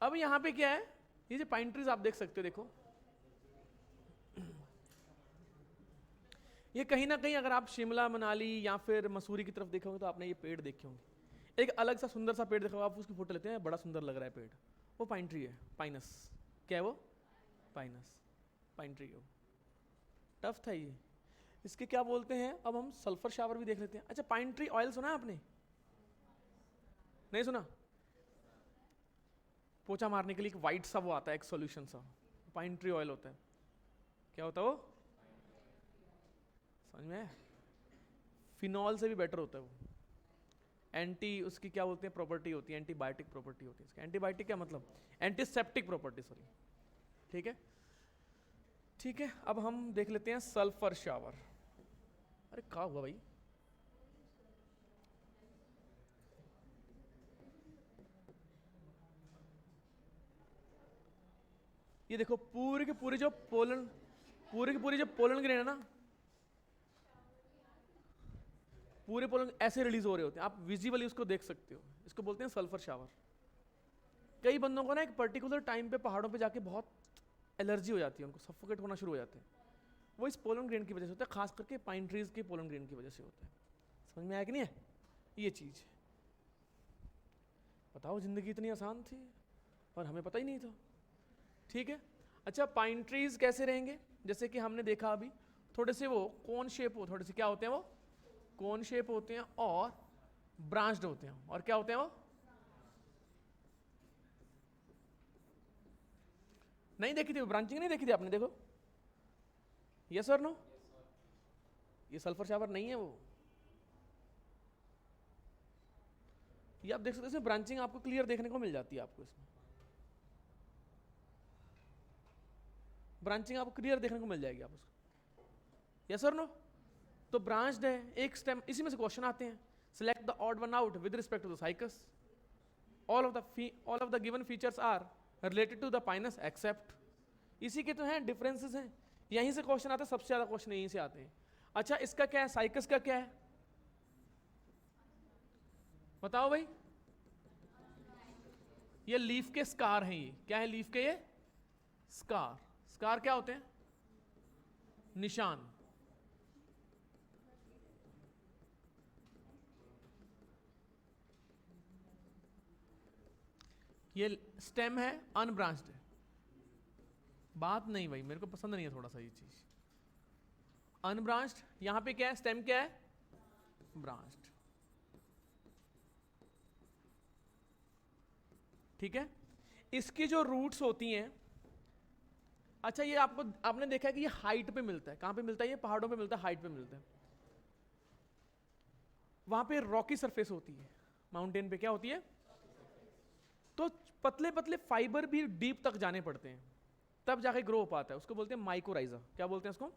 Speaker 1: अब यहाँ पे क्या है, ये जो पाइन ट्रीज आप देख सकते हो, देखो ये कहीं ना कहीं अगर आप शिमला मनाली या फिर मसूरी की तरफ देखोगे तो आपने ये पेड़ देखे होंगे। एक अलग सा सुंदर सा पेड़ देखो, आप उसकी फोटो लेते हैं, बड़ा सुंदर लग रहा है पेड़, वो पाइन ट्री है, पाइनस। क्या है वो? पाइनस, पाइन ट्री है वो। टफ था ये। इसके क्या बोलते हैं, अब हम सल्फर शावर भी देख लेते हैं। अच्छा, पाइन ट्री ऑयल सुना है आपने? नहीं सुना? पोछा मारने के लिए एक वाइट सा वो आता है, एक सॉल्यूशन सा, पाइन ट्री ऑयल होता है। क्या होता है वो? समझ में है? फिनॉल से भी बेटर होता है वो। एंटी, उसकी क्या बोलते हैं प्रॉपर्टी होती है, एंटीबायोटिक प्रॉपर्टी होती है इसकी। एंटीबायोटिक क्या मतलब? Antiseptic property, sorry. ठीक है, ठीक है। अब हम देख लेते हैं सल्फर शावर। अरे क्या हुआ भाई? ये देखो पूरे के पूरे जो पोलन, पूरे के पूरे जो पोलन ग्रेन है ना, पूरे पोलन ऐसे रिलीज हो रहे होते हैं, आप विजिबली उसको देख सकते हो। इसको बोलते हैं सल्फर शावर। कई बंदों को ना एक पर्टिकुलर टाइम पे पहाड़ों पे जाके बहुत एलर्जी हो जाती है, उनको सफोकेट होना शुरू हो जाते हैं, वो इस पोलन ग्रेन की वजह से होता है, खास करके पाइन ट्रीज के पोलन ग्रेन की वजह से होता है। समझ में आया कि नहीं है? ये चीज बताओ, जिंदगी इतनी आसान थी और हमें पता ही नहीं था। ठीक है, अच्छा पाइन ट्रीज कैसे रहेंगे? जैसे कि हमने देखा अभी, थोड़े से वो कोन शेप हो, थोड़े से क्या होते हैं वो, कोन शेप होते हैं और ब्रांच्ड होते हैं। और क्या होते हैं वो? नहीं देखी थी ब्रांचिंग? नहीं देखी थी आपने? देखो, यस और नो? ये सल्फर शावर नहीं है वो। ये आप देख सकते हैं, ब्रांचिंग आपको क्लियर देखने को मिल जाती है। आपको इसमें ब्रांचिंग आपको क्लियर देखने को मिल जाएगी आप उसको। यस और नो? तो ब्रांच्ड है, एक स्टेम। इसी में से क्वेश्चन आते हैं, select the odd one out with respect to the Cycas. All of the given features are related to the Pinus except. इसी के तो हैं डिफरेंसेस हैं, यहीं से क्वेश्चन आते हैं, सबसे ज्यादा क्वेश्चन यहीं से आते हैं। अच्छा, इसका क्या है, साइकस का क्या है बताओ भाई? ये लीफ के स्कार हैं। ये क्या है? लीफ के ये स्कार। स्कार क्या होते हैं? निशान। ये स्टेम है, अनब्रांच्ड है। बात नहीं भाई, मेरे को पसंद नहीं है थोड़ा सा ये चीज। अनब्रांच्ड, यहां पे क्या है, स्टेम क्या है, ब्रांच्ड। ठीक है, इसकी जो रूट्स होती हैं, अच्छा ये आपने देखा है कि ये हाइट पे मिलता है। कहां पे मिलता है? ये पहाड़ों पे मिलता है, हाइट पे मिलता है। वहां पे रॉकी सरफेस होती है, माउंटेन पे क्या होती है, तो पतले पतले फाइबर भी डीप तक जाने पड़ते हैं, तब जाके ग्रो हो पाता है। उसको बोलते हैं माइकोराइजा। क्या बोलते हैं उसको?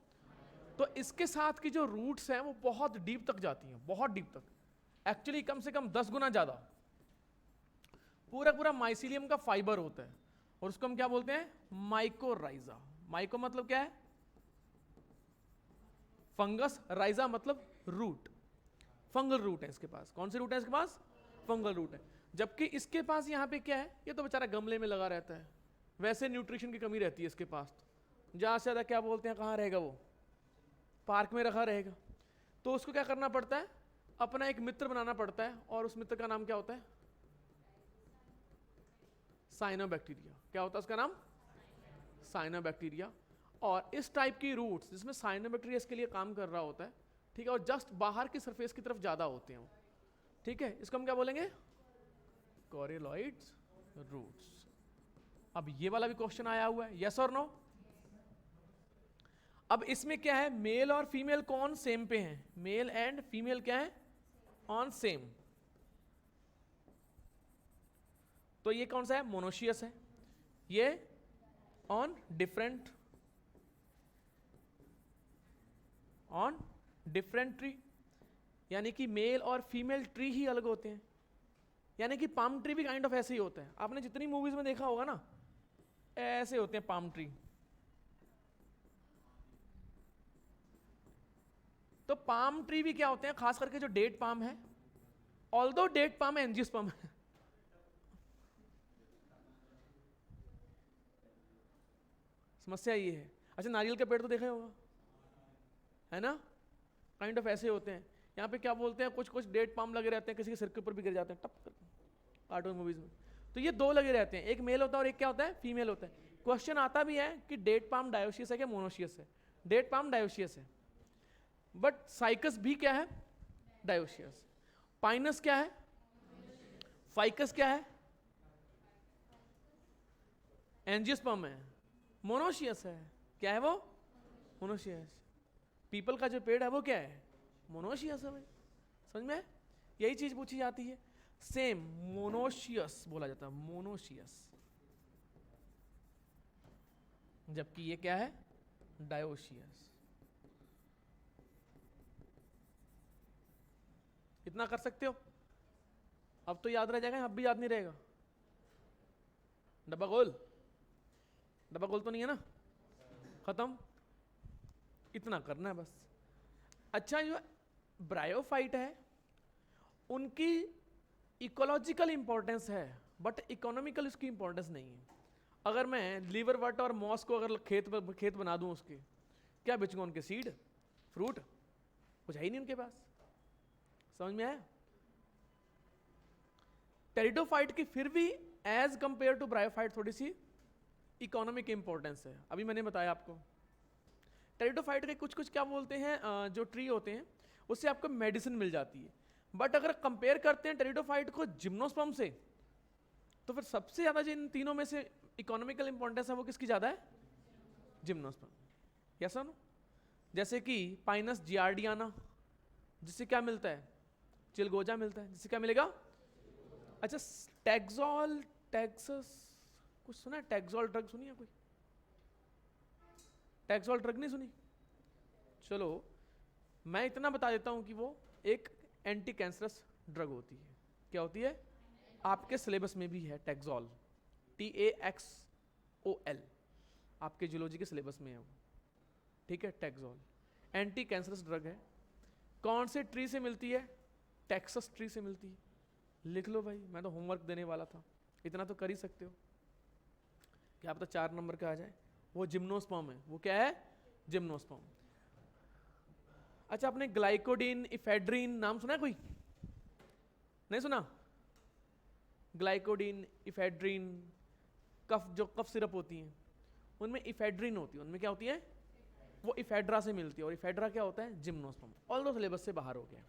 Speaker 1: तो इसके साथ की जो रूट्स हैं वो बहुत डीप तक जाती हैं, बहुत डीप तक, एक्चुअली कम से कम 10 गुना ज्यादा। पूरा पूरा माइसिलियम का फाइबर होता है और उसको हम क्या बोलते हैं, माइकोराइजा। माइको मतलब क्या है, फंगस, राइजा मतलब रूट, फंगल रूट है इसके पास। कौन सी रूट है इसके पास? फंगल रूट है। जबकि इसके पास यहाँ पे क्या है, ये तो बेचारा गमले में लगा रहता है, वैसे न्यूट्रिशन की कमी रहती है इसके पास। ज्यादा से ज्यादा क्या बोलते हैं, कहाँ रहेगा वो, पार्क में रखा रहेगा। तो उसको क्या करना पड़ता है, अपना एक मित्र बनाना पड़ता है, और उस मित्र का नाम क्या होता है, साइनोबैक्टीरिया। क्या होता है उसका नाम? साइनोबैक्टीरिया। और इस टाइप की रूट्स जिसमें साइनोबैक्टीरिया इसके लिए काम कर रहा होता है, ठीक है, और जस्ट बाहर की सरफेस की तरफ ज्यादा होते हैं वो, ठीक है, इसको हम क्या बोलेंगे, कोरियोलॉइड्स रूट्स। अब ये वाला भी क्वेश्चन आया हुआ है, यस और नो? अब इसमें क्या है, मेल और फीमेल कौन सेम पे हैं, मेल एंड फीमेल क्या है, ऑन सेम। तो ये कौन सा है, मोनोशियस है, ये on different on different tree, यानी कि मेल और फीमेल ट्री ही अलग होते हैं। यानी कि पाम ट्री भी काइंड ऑफ ऐसे ही होता है, आपने जितनी मूवीज में देखा होगा ना, ऐसे होते हैं पाम ट्री। तो पाम ट्री भी क्या होते हैं, खास करके जो डेट पाम है, ऑल्दो डेट पाम एंजियोस्पर्म है। समस्या ये है। अच्छा, नारियल का पेड़ तो देखा ही होगा, है ना, काइंड ऑफ ऐसे होते हैं। यहाँ पे क्या बोलते हैं, कुछ कुछ डेट पाम लगे रहते हैं, किसी के सिर के ऊपर भी गिर जाते हैं टप करके कार्टून मूवीज में। तो ये दो लगे रहते हैं, एक मेल होता है और एक क्या होता है, फीमेल होता है। क्वेश्चन आता भी है कि डेट पाम डायोशियस है क्या मोनोशियस है। डेट पाम डायोशियस है, बट साइकस भी क्या है, डायोशियस। पाइनस क्या है, फाइकस क्या है, एंजियोस्पर्म है, मोनोशियस है। क्या है वो, मोनोशियस। पीपल का जो पेड़ है वो क्या है, मोनोशियस है भाई। समझ में, यही चीज पूछी जाती है। सेम मोनोशियस बोला जाता है, मोनोशियस, जबकि ये क्या है, डायोशियस। इतना कर सकते हो, अब तो याद रह जाएगा, अब भी याद नहीं रहेगा। डब्बा गोल, डब्बा गोल तो नहीं है ना, खत्म, इतना करना है बस। अच्छा, जो ब्रायोफाइट है उनकी इकोलॉजिकल इंपॉर्टेंस है, बट इकोनॉमिकल उसकी इंपॉर्टेंस नहीं है। अगर मैं लीवर वट और मॉस को अगर खेत बना दूं, उसके क्या बेचूंगा, उनके सीड, फ्रूट, कुछ है ही नहीं उनके पास। समझ में आया। टेरिडोफाइट की फिर भी एज कंपेयर टू ब्रायोफाइट थोड़ी सी इकोनॉमिक इंपॉर्टेंस है। अभी मैंने बताया आपको, टेरिडोफाइट के कुछ कुछ क्या बोलते हैं, जो ट्री होते हैं उससे आपको मेडिसिन मिल जाती है। बट अगर कंपेयर करते हैं टेरिडोफाइट को जिम्नोस्पर्म से, तो फिर सबसे ज्यादा जो इन तीनों में से इकोनॉमिकल इंपॉर्टेंस है वो किसकी ज्यादा है, जिम्नोस्पर्म। यस और नो। जैसे कि पाइनस जियार्डियाना, जिससे क्या मिलता है, चिलगोजा मिलता है, जिससे क्या मिलेगा। अच्छा, टैक्सोल, टैक्सस कुछ सुना है, टैक्सोल ड्रग सुनी है कोई, टैक्सोल ड्रग नहीं सुनी। चलो मैं इतना बता देता हूं कि वो एक एंटी कैंसरस ड्रग होती है। क्या होती है, आपके सिलेबस में भी है टैक्सोल, TAXOL, आपके जियोलॉजी के सिलेबस में है वो, ठीक है। टैक्सोल एंटी कैंसरस ड्रग है। कौन से ट्री से मिलती है, टेक्सास ट्री से मिलती है। लिख लो भाई, मैं तो होमवर्क देने वाला था, इतना तो कर ही सकते हो, क्या पता 4 नंबर का आ जाए। वो जिम्नोस्पर्म है, वो क्या है, जिम्नोस्पर्म। अच्छा, आपने ग्लाइकोडीन, इफेड्रीन नाम सुना है कोई, नहीं सुना। ग्लाइकोडीन, इफेड्रीन, जो कफ सिरप होती हैं उनमें इफेड्रीन होती है, उनमें क्या होती है, वो इफेड्रा से मिलती है, और इफेड्रा क्या होता है, जिम्नोस्पर्म। ऑल दो सिलेबस से बाहर हो गया।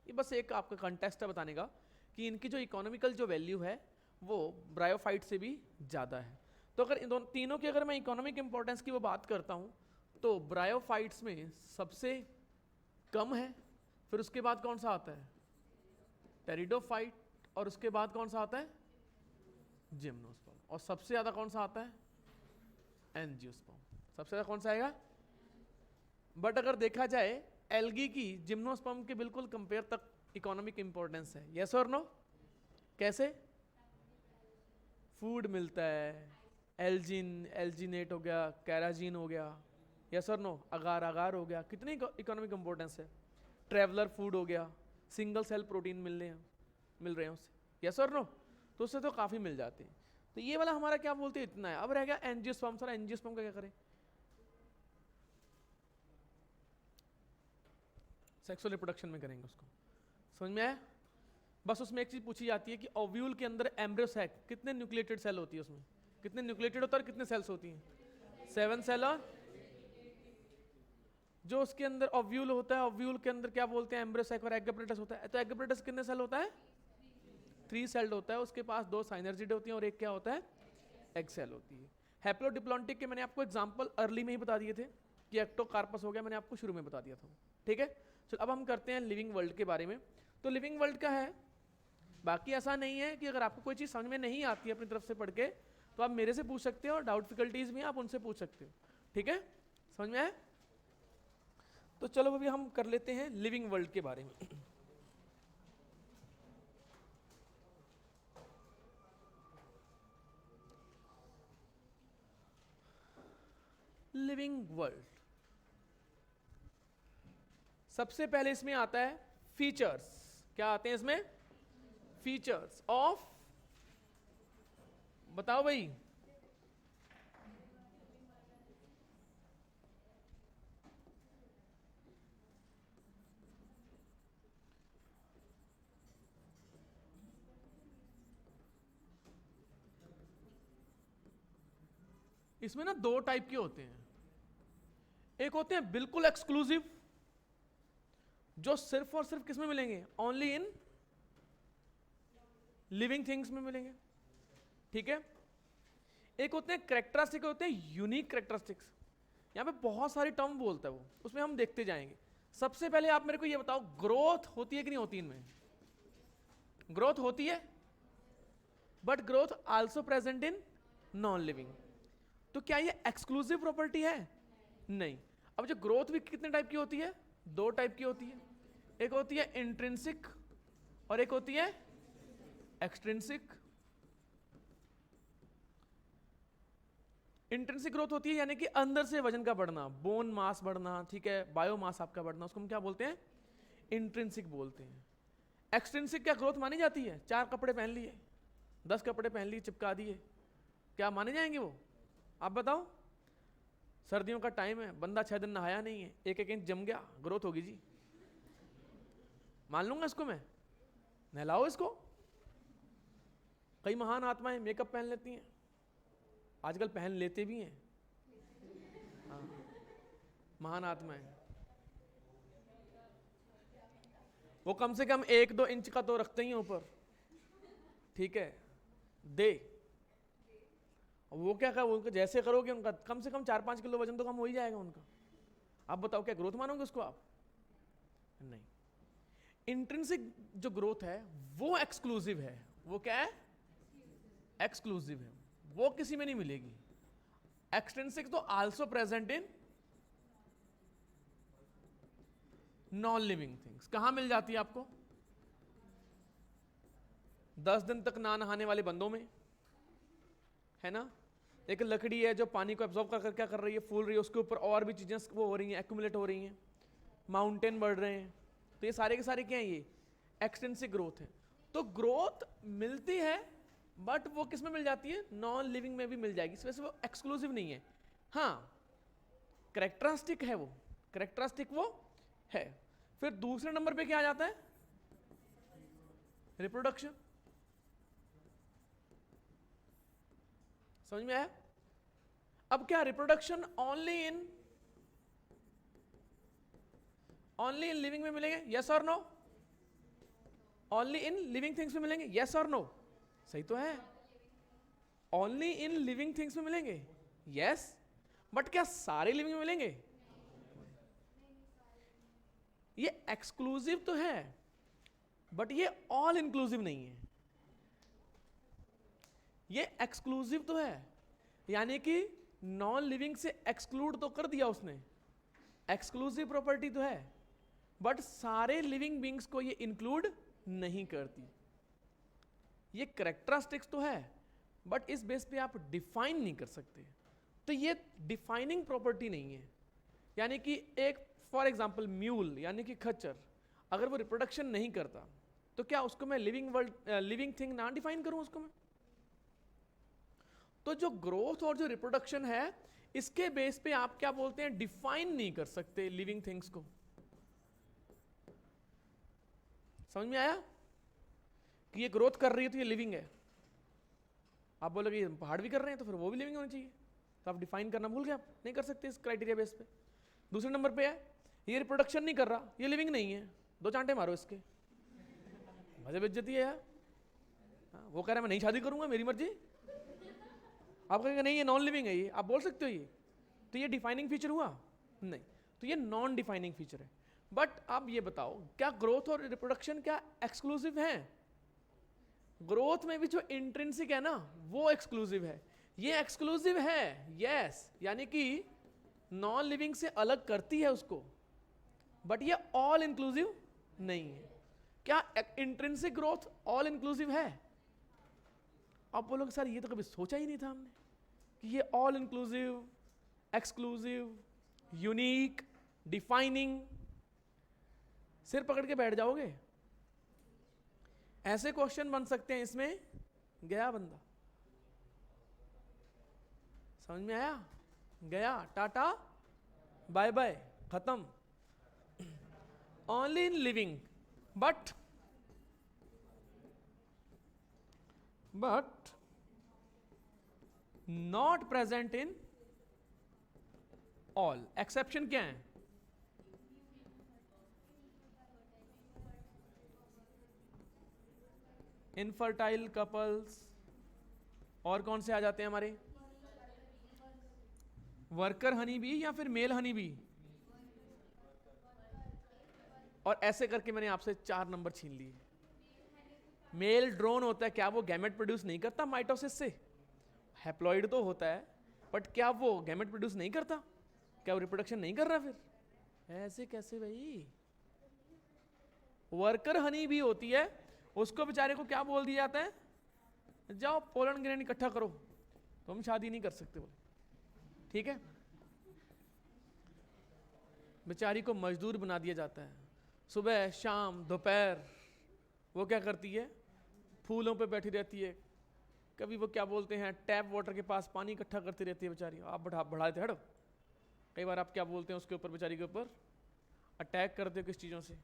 Speaker 1: ये बस एक आपका कंटेस्ट है बताने का कि इनकी जो इकोनॉमिकल जो वैल्यू है वो ब्रायोफाइट से भी ज़्यादा है। तो अगर इन दोनों तीनों की अगर मैं इकोनॉमिक इंपॉर्टेंस की वो बात करता हूँ, तो ब्रायोफाइट्स में सबसे कम है, फिर उसके बाद कौन सा आता है, टेरिडोफाइट, और उसके बाद कौन सा आता है, जिम्नोस्पर्म, और सबसे ज़्यादा कौन सा आता है, एंजियोस्पर्म। सबसे ज़्यादा कौन सा आएगा। बट अगर देखा जाए एल्गी की जिम्नोस्पर्म के बिल्कुल कंपेयर तक इकोनॉमिक इंपॉर्टेंस है। यस और नो। कैसे, फूड मिलता है, एल्जिन, एल्जिनेट हो गया, कैराजीन हो गया, यस और नो, अगार अगार हो गया, कितनी इकोनॉमिक इंपॉर्टेंस है। ट्रेवलर फूड हो गया, सिंगल सेल प्रोटीन मिल रहे हैं उससे, यस और नो, तो उससे तो काफ़ी मिल जाते हैं। तो ये वाला हमारा क्या बोलते हैं, इतना है। अब रह गया एंजियोस्पर्म। सर एंजियोस्पर्म का क्या करें, सेक्सुअल रिप्रोडक्शन में करेंगे उसको, समझ में आया। बस उसमें एक चीज पूछी जाती है कि ओव्यूल के अंदर एम्ब्रियो सैक कितने न्यूक्लिएटेड सेल होती है, उसमें कितने न्यूक्लिएटेड होता है और कितने सेल्स होती हैं, 7 सेल। और जो उसके अंदर ओव्यूल होता है, ओव्यूल के अंदर क्या बोलते हैं, एम्ब्रियो सैक और एग apparatus होता है। तो एग apparatus कितने सेल होता है, 3 सेल्ड होता है। उसके पास 2 साइनर्जिड होती हैं और एक क्या होता है, एग सेल होती है। हैप्लोडिप्लॉन्टिक के मैंने आपको एग्जांपल अर्ली में ही बता दिए थे कि एक्टोकार्पस हो गया, मैंने आपको शुरू में बता दिया था, ठीक है। चलो अब हम करते हैं लिविंग वर्ल्ड के बारे में। तो लिविंग वर्ल्ड का है, बाकी ऐसा नहीं है कि अगर आपको कोई चीज़ समझ में नहीं आती है अपनी तरफ से पढ़ के तो आप मेरे से पूछ सकते हो, और डाउट डिफिकल्टीज भी आप उनसे पूछ सकते हो, ठीक है। समझ में आया। तो चलो अभी हम कर लेते हैं लिविंग वर्ल्ड के बारे में। लिविंग वर्ल्ड, सबसे पहले इसमें आता है फीचर्स। क्या आते हैं इसमें? फीचर्स ऑफ, बताओ भाई। इसमें ना दो टाइप के होते हैं। एक होते हैं बिल्कुल एक्सक्लूसिव, जो सिर्फ और सिर्फ किस में मिलेंगे? ओनली इन लिविंग थिंग्स में मिलेंगे, ठीक है। एक होते हैं कैरेक्टरिस्टिक, होते हैं यूनिक कैरेक्टरिस्टिक्स। यहां पे बहुत सारी टर्म बोलता है वो, उसमें हम देखते जाएंगे। सबसे पहले आप मेरे को ये बताओ, ग्रोथ होती है कि नहीं होती इनमें? ग्रोथ होती है, but growth also present in non living. तो क्या ये एक्सक्लूसिव प्रॉपर्टी है? नहीं। अब जो ग्रोथ भी कितने टाइप की होती है? दो टाइप की होती है। एक होती है इंट्रिंसिक और एक होती है एक्सट्रिंसिक। इंट्रिंसिक ग्रोथ होती है यानी कि अंदर से वजन का बढ़ना, बोन मास बढ़ना, ठीक है, बायो मास आपका बढ़ना, उसको हम क्या बोलते हैं? इंट्रिंसिक बोलते हैं। एक्सट्रिंसिक क्या ग्रोथ मानी जाती है? 4 कपड़े पहन लिए, 10 कपड़े पहन लिए, चिपका दिए, क्या माने जाएंगे वो? आप बताओ। सर्दियों का टाइम है, बंदा 6 दिन नहाया नहीं है, 1-1 इंच जम गया, ग्रोथ होगी जी? मान लूंगा इसको मैं? नहलाओ इसको। कई महान आत्माएं मेकअप पहन लेती हैं, आजकल पहन लेते भी हैं। हाँ, महान आत्माएं, वो कम से कम 1-2 इंच का तो रखते ही हैं ऊपर, ठीक है, दे। वो क्या कर, उनका जैसे करोगे उनका कम से कम 4-5 किलो वजन तो कम हो ही जाएगा उनका। आप बताओ क्या ग्रोथ मानोगे उसको आप? नहीं। इंट्रिंसिक जो ग्रोथ है वो एक्सक्लूसिव है। वो क्या है? एक्सक्लूसिव है, वो किसी में नहीं मिलेगी। एक्सट्रिंसिक तो also present in non living things. कहां मिल जाती है आपको? 10 दिन तक ना नहाने वाले बंदों में, है ना। एक लकड़ी है जो पानी को एब्जॉर्ब कर क्या कर रही है? फूल रही है, उसके ऊपर और भी चीजें वो हो रही हैं, एक्यूमुलेट हो रही हैं, माउंटेन बढ़ रहे हैं। तो ये सारे के सारे क्या है? ये एक्सटेंसिव ग्रोथ है। तो ग्रोथ मिलती है, बट वो किस में मिल जाती है? नॉन लिविंग में भी मिल जाएगी, इस वजह से वो एक्सक्लूसिव नहीं है। हाँ, कैरेक्टरिस्टिक है, वो कैरेक्टरिस्टिक वो है। फिर दूसरे नंबर पे क्या आ जाता है? रिप्रोडक्शन। समझ में आया? अब क्या रिप्रोडक्शन ओनली इन लिविंग में मिलेंगे? यस और no? Only in living things में मिलेंगे? यस और नो? सही तो है, ओनली इन लिविंग थिंग्स में मिलेंगे, यस। बट क्या सारे लिविंग में मिलेंगे? ये एक्सक्लूसिव तो है, बट ये ऑल इंक्लूसिव नहीं है। ये एक्सक्लूसिव तो है, यानी कि नॉन लिविंग से एक्सक्लूड तो कर दिया उसने, एक्सक्लूसिव प्रॉपर्टी तो है, बट सारे लिविंग बींग्स को ये इंक्लूड नहीं करती। ये कैरेक्टरिस्टिक्स तो है, बट इस बेस पे आप डिफाइन नहीं कर सकते। तो ये डिफाइनिंग प्रॉपर्टी नहीं है। यानी कि एक फॉर एग्जांपल म्यूल यानी कि खच्चर, अगर वो रिप्रोडक्शन नहीं करता तो क्या उसको मैं लिविंग थिंग ना डिफाइन करूं उसको मैं? तो जो ग्रोथ और जो रिप्रोडक्शन है, इसके बेस पे आप क्या बोलते हैं? डिफाइन नहीं कर सकते लिविंग थिंग्स को। समझ में आया कि ये ग्रोथ कर रही है तो ये लिविंग है? आप बोलोगे ये पहाड़ भी कर रहे हैं तो फिर वो भी लिविंग होनी चाहिए, तो आप डिफाइन करना भूल गए, आप नहीं कर सकते इस क्राइटेरिया बेस पे। दूसरे नंबर पे है ये रिप्रोडक्शन नहीं कर रहा, ये लिविंग नहीं है, 2 चांटे मारो इसके, मजे बेइज्जती है यार। वो कह रहा है मैं नहीं शादी करूंगा, मेरी मर्जी। आप कहेंगे नहीं ये नॉन लिविंग है, ये आप बोल सकते हो ये, तो ये डिफाइनिंग फीचर हुआ? नहीं, तो ये नॉन डिफाइनिंग फीचर है। बट आप ये बताओ, क्या ग्रोथ और रिप्रोडक्शन क्या एक्सक्लूसिव है? ग्रोथ में भी जो इंट्रिंसिक है ना, वो एक्सक्लूसिव है, ये एक्सक्लूसिव है, यस। यानी कि नॉन लिविंग से अलग करती है उसको, बट ये ऑल इंक्लूसिव नहीं है। क्या इंट्रिंसिक ग्रोथ ऑल इंक्लूसिव है? आप बोलोगे सर ये तो कभी सोचा ही नहीं था हमने कि ये all inclusive, exclusive, unique, defining. सिर पकड़ के बैठ जाओगे। ऐसे क्वेश्चन बन सकते हैं इसमें, गया बंदा। समझ में आया? गया, टाटा बाय बाय, खत्म। Only in living but not present in all. Exception क्या है? इनफर्टाइल कपल्स, और कौन से आ जाते हैं हमारे? वर्कर हनी बी या फिर मेल हनी बी। और ऐसे करके मैंने आपसे 4 नंबर छीन लिए। मेल ड्रोन होता है, क्या वो गैमेट प्रोड्यूस नहीं करता माइटोसिस से? हैप्लॉइड तो होता है, बट क्या वो गैमेट प्रोड्यूस नहीं करता? क्या वो रिप्रोडक्शन नहीं कर रहा? फिर ऐसे कैसे भाई? वर्कर हनी भी होती है, उसको बेचारे को क्या बोल दिया जाता है? जाओ पोलन ग्रेन इकट्ठा करो, तुम शादी नहीं कर सकते बोले। ठीक है, बेचारी को मजदूर बना दिया जाता है। सुबह शाम दोपहर वो क्या करती है? फूलों पे बैठी रहती है। कभी वो क्या बोलते हैं, टैप वाटर के पास पानी इकट्ठा करती रहती है बेचारी। आप बढ़ाते हटो। कई बार आप क्या बोलते हैं उसके ऊपर, बेचारी के ऊपर अटैक करते हो किस चीज़ों से।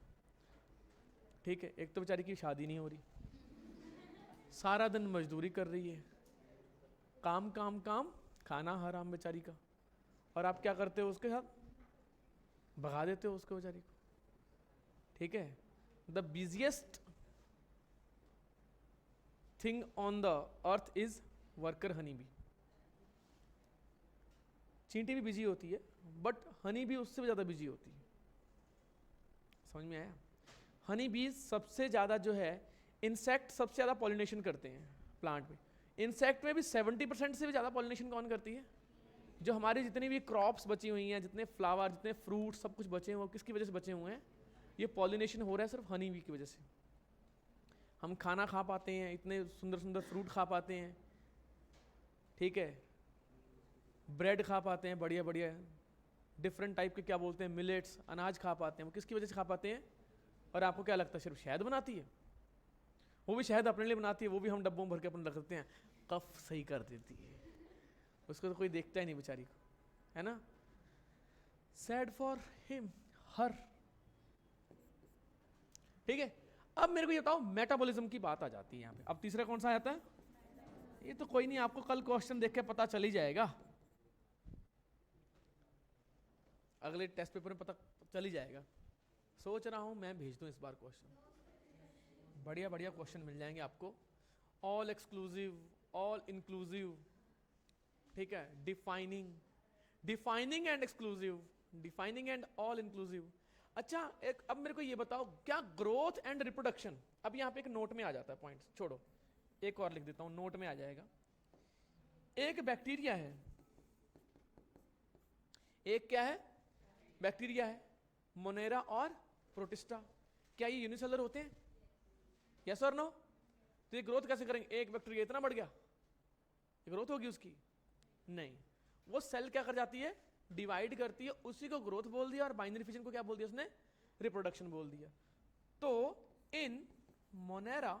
Speaker 1: ठीक है, एक तो बेचारी की शादी नहीं हो रही, सारा दिन मजदूरी कर रही है, काम काम काम, खाना हराम बेचारी का। और आप क्या करते हो उसके साथ? भगा देते हो उसको बेचारी को। ठीक है, the busiest thing on the earth is worker honey bee. चींटी भी बिजी होती है, बट हनी बी उससे भी ज्यादा बिजी होती है। समझ में आया? हनी बी सबसे ज्यादा जो है, इंसेक्ट सबसे ज्यादा पॉलिनेशन करते हैं प्लांट में। इंसेक्ट में भी 70% से भी ज्यादा पॉलिनेशन कौन करती है? जो हमारी जितनी भी क्रॉप्स बची हुई हैं, जितने फ्लावर, जितने फ्रूट, सब कुछ बचे हुए, किसकी वजह से बचे हुए हैं? ये पॉलिनेशन हो रहा है सिर्फ हनी बी की वजह से। हम खाना खा पाते हैं, इतने सुंदर सुंदर फ्रूट खा पाते हैं, ठीक है, ब्रेड खा पाते हैं, बढ़िया बढ़िया डिफरेंट टाइप के क्या बोलते हैं, मिलेट्स, अनाज खा पाते हैं। वो किसकी वजह से खा पाते हैं? और आपको क्या लगता है सिर्फ शहद बनाती है? वो भी शहद अपने लिए बनाती है, वो भी हम डब्बों में भर के अपन रख देते हैं, कफ सही कर देती है। उसको तो कोई देखता ही नहीं बेचारी को, है ना? सैड फॉर हिम, हर। ठीक है, अब मेरे को ये बताओ, मेटाबॉलिज्म की बात आ जाती है यहाँ पे। अब तीसरा कौन सा आता है? ये तो कोई नहीं, आपको कल क्वेश्चन देख के पता चल ही जाएगा, अगले टेस्ट पेपर में पता चल ही जाएगा। सोच रहा हूं मैं भेज दूं इस बार क्वेश्चन, बढ़िया बढ़िया क्वेश्चन मिल जाएंगे आपको। ऑल एक्सक्लूसिव, ऑल इंक्लूसिव, ठीक है, defining and exclusive, defining and all inclusive. अच्छा, एक अब मेरे को ये बताओ, क्या ग्रोथ एंड रिप्रोडक्शन, अब यहाँ पे एक नोट में आ जाता है पॉइंट, छोड़ो एक और लिख देता हूं, नोट में आ जाएगा। एक बैक्टीरिया है, एक क्या है? बैक्टीरिया है, मोनेरा और प्रोटिस्टा। क्या ये यूनिसेलर होते हैं? यस और नो? तो ये ग्रोथ कैसे करेंगे? एक बैक्टीरिया इतना बढ़ गया, ग्रोथ होगी उसकी? नहीं, वो सेल क्या कर जाती है? डिवाइड करती है, उसी को ग्रोथ बोल दिया, और बाइनरी फिजन को क्या बोल दिया उसने? रिप्रोडक्शन बोल दिया। तो in Monera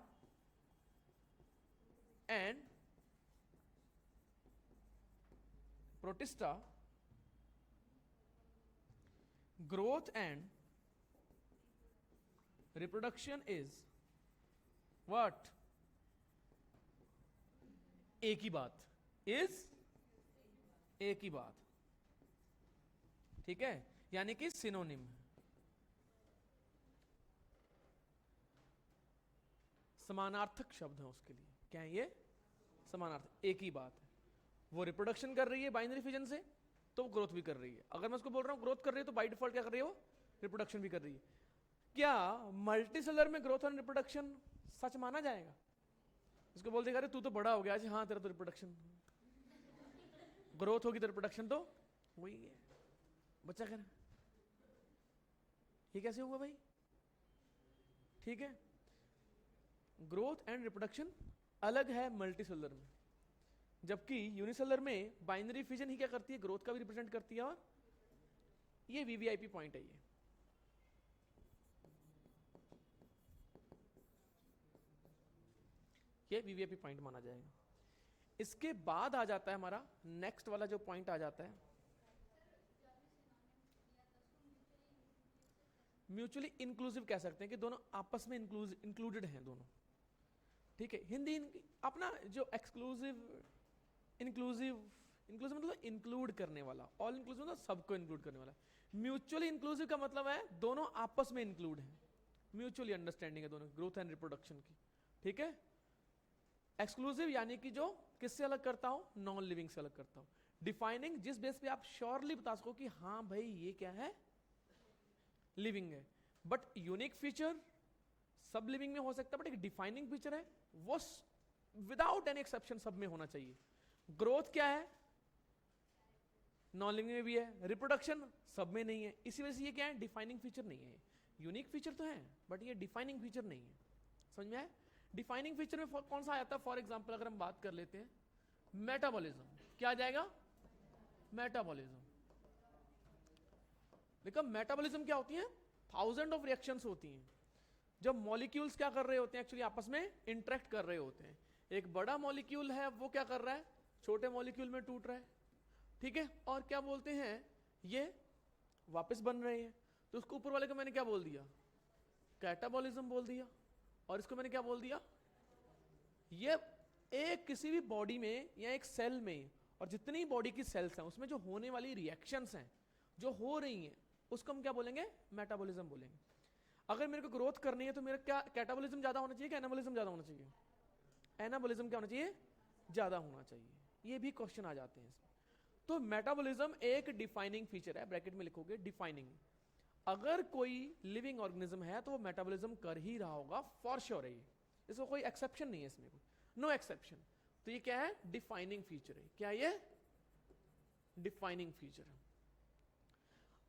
Speaker 1: and Protista, growth and reproduction is what? एक ही बात, is एक ही बात, ठीक है, यानी कि सिनोनिम, समानार्थक शब्द है उसके लिए। क्या है ये? समानार्थक, एक ही बात है। वो रिप्रोडक्शन कर रही है बाइनरी फिजन से, तो ग्रोथ भी कर रही है। अगर मैं उसको बोल रहा हूं ग्रोथ कर रही है, तो बाय डिफॉल्ट क्या कर रही है? वो रिप्रोडक्शन भी कर रही है। क्या मल्टीसेलर में ग्रोथ और रिप्रोडक्शन सच माना जाएगा? उसको बोल देगा, अरे तू तो बड़ा हो गया, हाँ तेरा तो रिप्रोडक्शन, ग्रोथ होगी तो रिप्रोडक्शन तो वही है, बच्चा कहना। ये कैसे होगा भाई? ठीक है, ग्रोथ एंड रिप्रोडक्शन अलग है मल्टीसेलुलर में, जबकि यूनिसेलुलर में बाइनरी फिजन ही क्या करती है, ग्रोथ का भी रिप्रेजेंट करती है। और ये वीवीआईपी पॉइंट है, ये वीवीआईपी पॉइंट माना जाएगा। इसके बाद आ जाता है हमारा नेक्स्ट वाला जो पॉइंट आ जाता है, म्यूचुअली इंक्लूसिव कह सकते हैं कि दोनों आपस में इंक्लूडेड हैं दोनों। ठीक है, हिंदी अपना जो एक्सक्लूसिव, इंक्लूसिव, इंक्लूसिव मतलब इंक्लूड करने वाला, ऑल इंक्लूसिव मतलब सबको इंक्लूड करने वाला। म्यूचुअली इंक्लूसिव का मतलब है दोनों आपस में इंक्लूड हैं, म्यूचुअली अंडरस्टैंडिंग है दोनों ग्रोथ एंड रिप्रोडक्शन की। ठीक है, एक्सक्लूसिव यानी कि जो किससे अलग करता हूं, नॉन लिविंग से अलग करता हूं। डिफाइनिंग जिस बेस पे आप श्योरली बता सको कि हाँ भाई ये क्या है, लिविंग है। बट यूनिक फीचर सब लिविंग में हो सकता है, बट एक डिफाइनिंग फीचर है वो विदाउट एनी एक्सेप्शन सब में होना चाहिए। ग्रोथ क्या है, नॉन लिविंग में भी है, रिप्रोडक्शन सब में नहीं है, इसी वजह से ये क्या है, डिफाइनिंग फीचर नहीं है। यूनिक फीचर तो है बट ये डिफाइनिंग फीचर नहीं है। समझ में आया? डिफाइनिंग फीचर में कौन सा आता है? फॉर एग्जांपल अगर हम बात कर लेते हैं मेटाबॉलिज्म, क्या आ जाएगा, मेटाबॉलिज्म। देखो मेटाबॉलिज्म क्या होती है, थाउजेंड ऑफ रिएक्शंस होती हैं जब मॉलिक्यूल्स क्या कर रहे होते हैं, एक्चुअली आपस में इंटरेक्ट कर रहे होते हैं। एक बड़ा मॉलिक्यूल है वो क्या कर रहा है, छोटे मॉलिक्यूल में टूट रहा है। ठीक है, और क्या बोलते हैं, ये वापस बन रहे हैं। तो उसको ऊपर वाले को मैंने क्या बोल दिया, कैटाबॉलिज्म बोल दिया, और इसको मैंने क्या बोल दिया, ये एक किसी भी बॉडी में या एक सेल में, और जितनी बॉडी की सेल्स हैं उसमें जो होने वाली रिएक्शंस हैं जो हो रही हैं उसको हम क्या बोलेंगे, मेटाबॉलिज्म बोलेंगे। अगर मेरे को ग्रोथ करनी है तो मेरा क्या कैटाबॉलिज्म ज्यादा होना चाहिए कि एनाबॉलिज्म ज्यादा होना चाहिए, एनाबॉलिज्म क्या होना चाहिए, ज्यादा होना चाहिए। ये भी क्वेश्चन आ जाते हैं इसमें। तो मेटाबॉलिज्म एक डिफाइनिंग फीचर है, ब्रैकेट में लिखोगे डिफाइनिंग। अगर कोई लिविंग ऑर्गेनिज्म है तो वो मेटाबॉलिज्म कर ही रहा होगा, फॉर श्योर है ये, इसको कोई एक्सेप्शन नहीं है इसमें, नो एक्सेप्शन। तो ये क्या है, डिफाइनिंग फीचर है। क्या ये डिफाइनिंग फीचर है।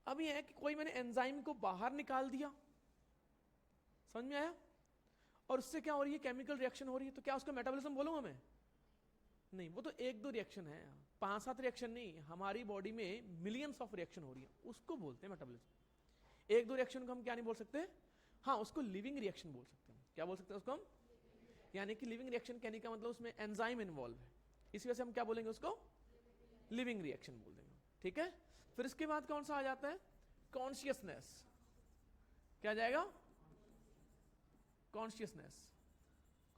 Speaker 1: अब ये है कि कोई मैंने एंजाइम को बाहर निकाल दिया, समझ में आया, और उससे क्या हो रही है, केमिकल रिएक्शन हो रही है, तो क्या उसको मेटाबॉलिज्म बोलूंगा मैं, नहीं, वो तो एक दो रिएक्शन है, 5-7 रिएक्शन नहीं, हमारी बॉडी में मिलियंस ऑफ रिएक्शन हो रही है, उसको बोलते हैं मेटाबॉलिज्म। एक दो रिएक्शन को हम क्या नहीं बोल सकते, हाँ उसको लिविंग रिएक्शन बोल सकते हैं। क्या बोल सकते हैं उसको हम, यानी कि लिविंग रिएक्शन कहने का मतलब उसमें एंजाइम इन्वॉल्व है, इसी वजह से हम क्या बोलेंगे उसको, लिविंग रिएक्शन बोल देंगे। ठीक है, फिर इसके बाद कौन सा आ जाता है, कॉन्शियसनेस। क्या आ जाएगा, कॉन्शियसनेस।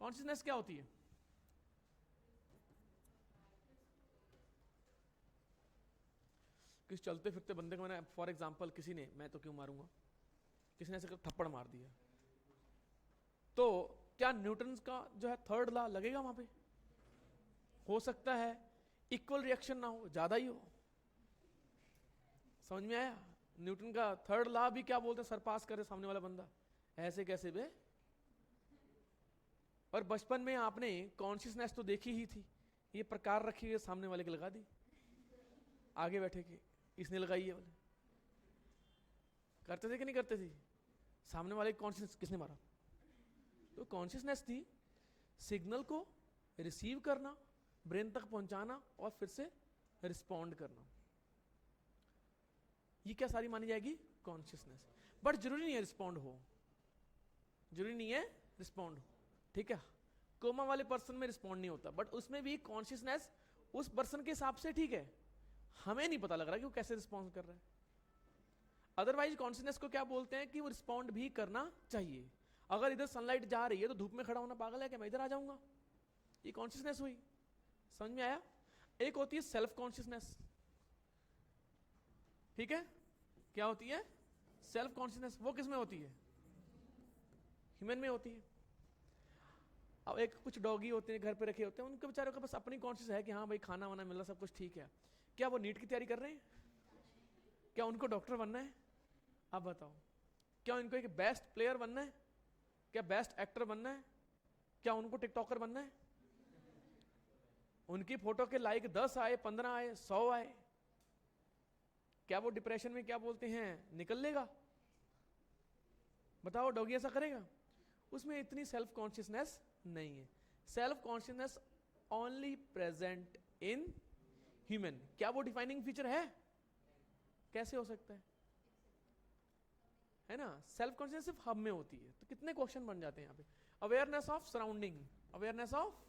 Speaker 1: कॉन्शियसनेस क्या होती है, किसी चलते फिरते बंदे को मैंने फॉर एग्जांपल किसी ने, मैं तो क्यों मारूंगा, किसी ने ऐसे थप्पड़ मार दिया, तो क्या न्यूटन का जो है थर्ड लॉ लगेगा वहां पे, हो सकता है इक्वल रिएक्शन ना हो, ज्यादा ही हो। समझ में आया, न्यूटन का थर्ड लॉ भी क्या बोलते हैं, सरपास करे सामने वाला बंदा, ऐसे कैसे बे। और बचपन में आपने कॉन्शियसनेस तो देखी ही थी, ये प्रकार रखी हुई सामने वाले की लगा दी, आगे बैठे के इसने लगाई है बोले, करते थे कि नहीं करते थे, सामने वाले कॉन्शियसनेस किसने मारा, तो कॉन्शियसनेस थी सिग्नल को रिसीव करना, ब्रेन तक पहुंचाना और फिर से रिस्पॉन्ड करना, ये क्या सारी मानी जाएगी कॉन्शियसनेस। बट जरूरी नहीं है रिस्पॉन्ड हो, जरूरी नहीं है रिस्पॉन्ड हो। ठीक है, कोमा वाले पर्सन में रिस्पॉन्ड नहीं होता, बट उसमें भी कॉन्शियसनेस उस पर्सन के हिसाब से ठीक है, हमें नहीं पता लग रहा कि वो कैसे रिस्पॉन्ड कर रहा है। अदरवाइज कॉन्शियसनेस को क्या बोलते हैं कि वो रिस्पॉन्ड भी करना चाहिए। अगर इधर सनलाइट जा रही है तो धूप में खड़ा होना पागल है क्या, मैं इधर आ जाऊंगा, ये कॉन्शियसनेस हुई। समझ में आया। एक होती है सेल्फ कॉन्शियसनेस, ठीक है, क्या होती है सेल्फ कॉन्शियसनेस, वो किस में होती है, ह्यूमन में होती है। अब एक कुछ डॉगी होते हैं घर पे रखे होते हैं, उनके बेचारों का बस अपनी कॉन्शियस है कि हाँ भाई खाना वाना मिल रहा, सब कुछ ठीक है। क्या वो नीट की तैयारी कर रहे हैं, क्या उनको डॉक्टर बनना है, अब बताओ, क्या उनको एक बेस्ट प्लेयर बनना है, क्या बेस्ट एक्टर बनना है, क्या उनको टिकटॉकर बनना है, उनकी फोटो के लाइक 10 आए, 15 आए, 100 आए, क्या वो डिप्रेशन में क्या बोलते हैं निकल लेगा, बताओ डॉगी ऐसा करेगा? उसमें इतनी सेल्फ कॉन्शियसनेस नहीं है। Self consciousness only present in human. क्या वो डिफाइनिंग फीचर है? कैसे हो सकता है ना? सेल्फ कॉन्शियसनेस सिर्फ हम में होती है। तो कितने क्वेश्चन बन जाते हैं यहाँ पे। Awareness of surrounding, awareness of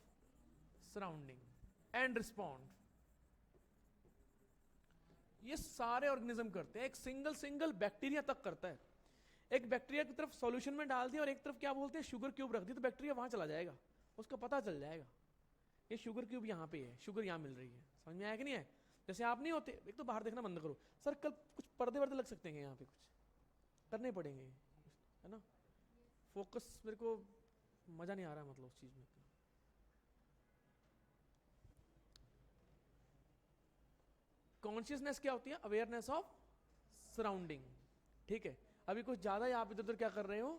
Speaker 1: surrounding and respond, ये सारे ऑर्गेनिज्म करते हैं। एक सिंगल बैक्टीरिया तक करता है। एक बैक्टीरिया की तरफ सॉल्यूशन में डाल दिया और एक तरफ क्या बोलते हैं शुगर क्यूब रख दी, तो बैक्टीरिया वहां चला जाएगा, उसको पता चल जाएगा ये शुगर क्यूब यहाँ पे है, शुगर यहाँ मिल रही है। समझ में आया कि नहीं है? जैसे आप नहीं होते, एक तो बाहर देखना बंद करो सर, कल कुछ पर्दे वर्दे लग सकते हैं यहाँ पे, कुछ करने पड़ेंगे, है ना? फोकस मेरे को मजा नहीं आ रहा, मतलब उस चीज में। कॉन्शियसनेस क्या होती है? Awareness of surrounding. ठीक है, अभी कुछ ज्यादा ही आप इधर उधर क्या कर रहे हो,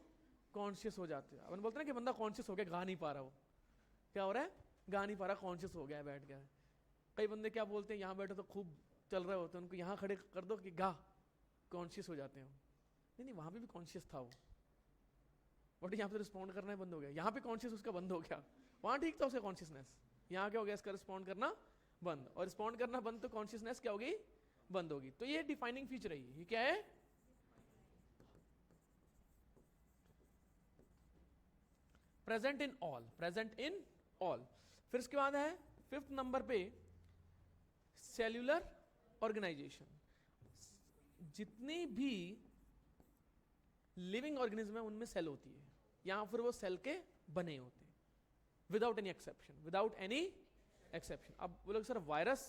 Speaker 1: कॉन्शियस हो जाते हो। अपन बोलते हैं कि बंदा कॉन्शियस हो गया, गा नहीं पा रहा, वो क्या हो रहा है, गा नहीं पा रहा, कॉन्शियस हो गया है, बैठ गया है। कई बंदे क्या बोलते हैं, यहाँ बैठे तो खूब चल रहे होते हैं, उनको यहाँ खड़े कर दो कि गा, कॉन्शियस हो जाते हैं। नहीं, वहां पे भी कॉन्शियस था वो, बट यहाँ पे रिस्पॉन्ड करना बंद हो गया। यहाँ पे कॉन्शियस उसका बंद हो गया, वहां ठीक था उसका कॉन्शियसनेस, यहाँ क्या हो गया, इसका रिस्पॉन्ड करना बंद। और रिस्पॉन्ड करना बंद तो कॉन्शियसनेस क्या होगी, बंद होगी। तो ये डिफाइनिंग फीचर है, ये क्या है, present in all, present in all. फिर इसके बाद है 5th नंबर पे सेल्यूलर ऑर्गेनाइजेशन। जितनी भी लिविंग ऑर्गेनिज्म है उनमें सेल होती है, या फिर वो सेल के बने होते हैं, without any exception, without any exception. अब वो लोग सर वायरस,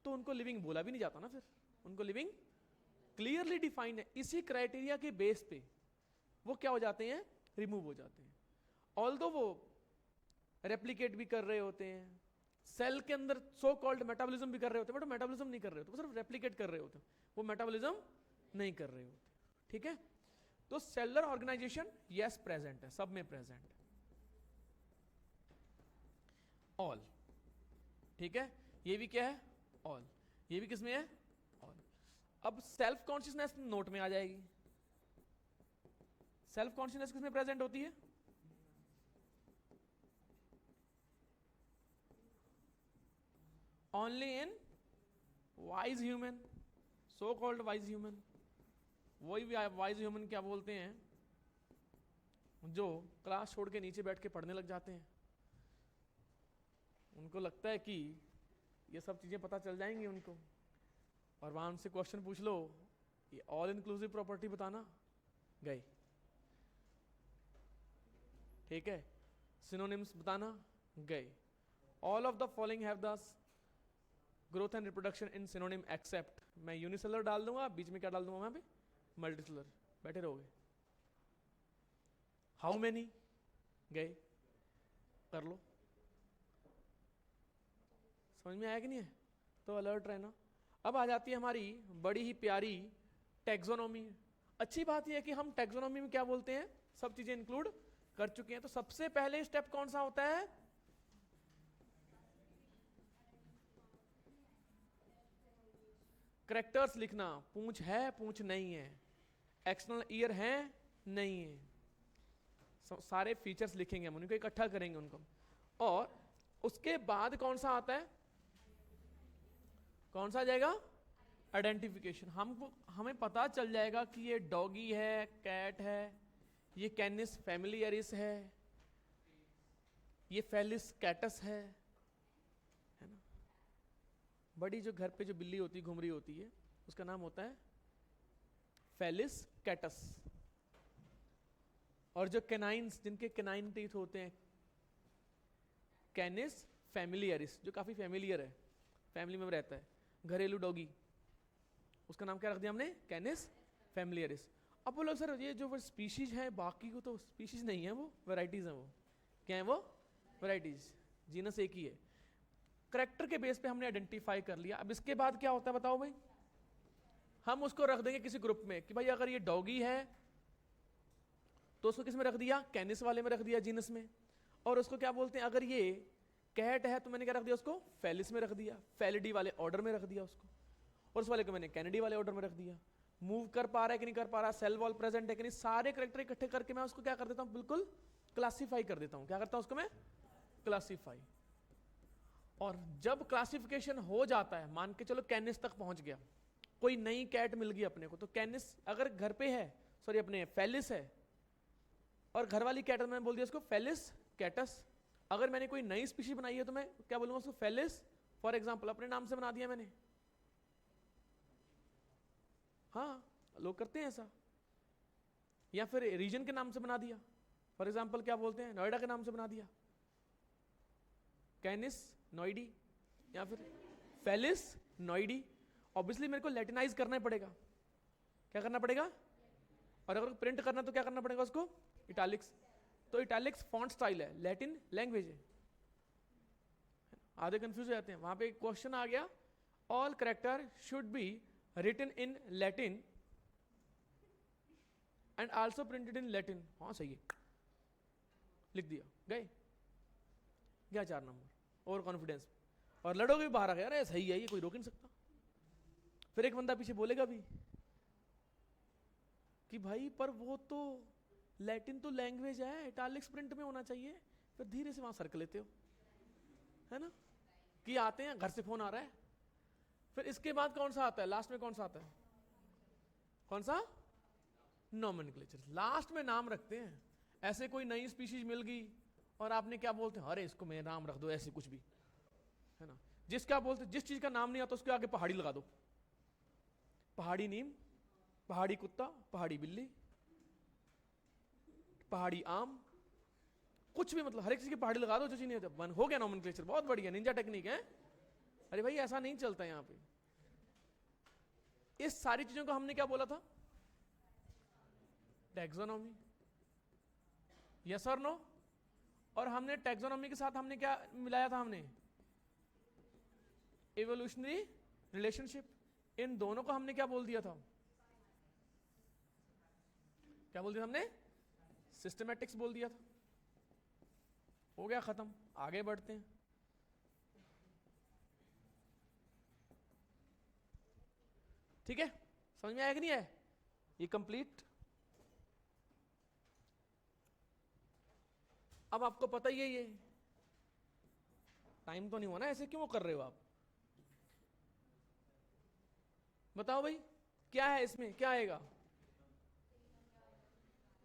Speaker 1: तो उनको लिविंग बोला भी नहीं जाता ना, फिर उनको लिविंग क्लियरली डिफाइंड है। इसी क्राइटेरिया के बेस पे वो क्या हो जाते हैं, रिमूव हो जाते हैं। ऑल्दो वो रेप्लिकेट भी कर रहे होते हैं, सेल के अंदर सो कॉल्ड मेटाबॉलिज्म भी कर रहे होते हैं, बट मेटाबॉलिज्म नहीं कर रहे होते, वो सिर्फ रेप्लिकेट कर रहे होते हैं, वो मेटाबॉलिज्म नहीं कर रहे होते। ठीक है, तो सेलुलर ऑर्गेनाइजेशन यस प्रेजेंट है, सब में प्रेजेंट है, ऑल। ठीक है, ये भी क्या है, ऑल। ये भी किसमें है, ऑल। अब सेल्फ कॉन्शियसनेस नोट में आ जाएगी। सेल्फ कॉन्शियसनेस किसमें प्रेजेंट होती है, only in wise human, so called wise human. वही वाइज ह्यूमन क्या बोलते हैं, जो क्लास छोड़ के नीचे बैठ के पढ़ने लग जाते हैं। उनको लगता है कि ये सब चीजें पता चल जाएंगी उनको, और वहां उनसे क्वेश्चन पूछ लो, ये ऑल इंक्लूसिव प्रॉपर्टी बताना, गए। ठीक है, सिनोनिम्स बताना, गए। All of the following have the growth and reproduction in synonym except, मैं यूनिसेलर डाल दूंगा, बीच में क्या डाल दूंगा वहां पे, मल्टीसेलर, बैठे रहोगे। हाउ मेनी, गए, कर लो। समझ में आया कि नहीं है? तो अलर्ट रहना। अब आ जाती है हमारी बड़ी ही प्यारी टैक्सोनॉमी। अच्छी बात यह है कि हम टैक्सोनॉमी में क्या बोलते हैं, सब चीजें इंक्लूड कर चुके हैं। तो सबसे पहले स्टेप कौन सा होता है, करेक्टर्स लिखना, पूंछ है पूंछ नहीं है, एक्सटर्नल ईयर है नहीं है, सारे फीचर्स लिखेंगे हम, उनको इकट्ठा करेंगे उनको। और उसके बाद कौन सा आता है, कौन सा आ जाएगा, आइडेंटिफिकेशन। हमको हमें पता चल जाएगा कि ये डॉगी है, कैट है, ये कैनिस फैमिलियरिस है, ये फेलिस कैटस है ना। बड़ी जो घर पे जो बिल्ली होती है, घूम रही होती है, उसका नाम होता है फेलिस कैटस। और जो कैनाइन्स, जिनके कैनाइन टीथ होते हैं, कैनिस फैमिलियरिस, जो काफी फैमिलियर है, फैमिली में रहता है, घरेलू डॉगी, उसका नाम क्या रख दिया हमने, कैनिस फैमिलियरिस। अब बोलो सर ये जो वो स्पीशीज है, बाकी को तो स्पीशीज नहीं है, वो वैराइटीज हैं। वो क्या है, वो वैराइटीज, जीनस एक ही है। करेक्टर के बेस पे हमने आइडेंटिफाई कर लिया। अब इसके बाद क्या होता है बताओ भाई, हम उसको रख देंगे किसी ग्रुप में कि भाई अगर ये डॉगी है तो उसको किस में रख दिया, कैनिस वाले में रख दिया, जीनस में। और उसको क्या बोलते हैं, अगर ये कैट है तो मैंने क्या रख दिया, उसको फेलिस में रख दिया, फेलिडी वाले ऑर्डर में रख दिया उसको। और उस वाले को मैंने कैनेडी वाले ऑर्डर में रख दिया। मूव कर पा रहा है कि नहीं कर पा रहा, सेल वॉल प्रेजेंट है कि नहीं, सारे करेक्टर इकट्ठे करके मैं उसको क्या कर देता हूँ, बिल्कुल क्लासीफाई कर देता हूँ। क्या करता हूँ उसको मैं, क्लासीफाई। और जब क्लासिफिकेशन हो जाता है, मान के चलो कैनिस तक पहुंच गया, कोई नई कैट मिल गई अपने को, तो कैनिस अगर घर पे है, सॉरी अपने फेलिस है, और घर वाली कैट मैंने बोल दिया उसको फेलिस कैटस। अगर मैंने कोई नई स्पीशीज बनाई है तो मैं क्या बोलूंगा उसको, फेलिस फॉर एग्जांपल, अपने नाम से बना दिया मैंने। हाँ, लोग करते हैं ऐसा। या फिर रीजन के नाम से बना दिया, फॉर एग्जांपल क्या बोलते हैं, नोएडा के नाम से बना दिया, कैनिस नोइडी, या फिर फेलिस नोइडी। ऑब्वियसली मेरे को लैटिनाइज करना पड़ेगा। क्या करना पड़ेगा? और अगर प्रिंट करना तो क्या करना पड़ेगा उसको, इटैलिक्स। तो इटैलिक्स फॉन्ट स्टाइल है, लैटिन लैंग्वेज है। आधे कंफ्यूज हो जाते हैं। वहां पे एक क्वेश्चन आ गया, all character should be written in Latin and also printed in Latin. हाँ सही है, लिख दिया, गए क्या 4 नंबर और कॉन्फिडेंस। और लड़ोगे भी बाहर आ गया, अरे सही है ये, कोई रोक नहीं सकता। फिर एक बंदा पीछे बोलेगा भी कि भाई पर वो तो लैटिन तो लैंग्वेज है, इटैलिक्स प्रिंट में होना चाहिए। फिर धीरे से वहां सर्क लेते हो, है ना, कि आते हैं घर से फोन आ रहा है। फिर इसके बाद कौन सा आता है, लास्ट में कौन सा आता है, कौन सा, नॉमेनक्लेचर। लास्ट में नाम रखते हैं। ऐसे कोई नई स्पीशीज मिल गई और आपने क्या बोलते हैं, अरे इसको मैं नाम रख दो ऐसे कुछ भी, है ना। जिसका बोलते, जिस चीज का नाम नहीं आता उसके आगे पहाड़ी लगा दो, पहाड़ी नीम, पहाड़ी कुत्ता, पहाड़ी बिल्ली, पहाड़ी आम, कुछ भी, मतलब हर एक चीज की पहाड़ी लगा दो जो चीज नहीं होता, बन हो गया नॉमेनक्लेचर। बहुत बढ़िया, निंजा टेक्निक है। अरे भाई ऐसा नहीं चलता यहां पे। इस सारी चीजों को हमने क्या बोला था, टैक्सोनॉमी, यस और नो। और हमने टैक्सोनॉमी के साथ हमने क्या मिलाया था, हमने इवोल्यूशनरी रिलेशनशिप। इन दोनों को हमने क्या बोल दिया था, क्या बोल दिया हमने, सिस्टमैटिक्स बोल दिया था। हो गया खत्म, आगे बढ़ते हैं। ठीक है, समझ में आया कि नहीं है, ये कंप्लीट। अब आपको पता ही है, ये टाइम तो नहीं हुआ ना, ऐसे क्यों कर रहे हो आप, बताओ भाई क्या है इसमें, क्या आएगा,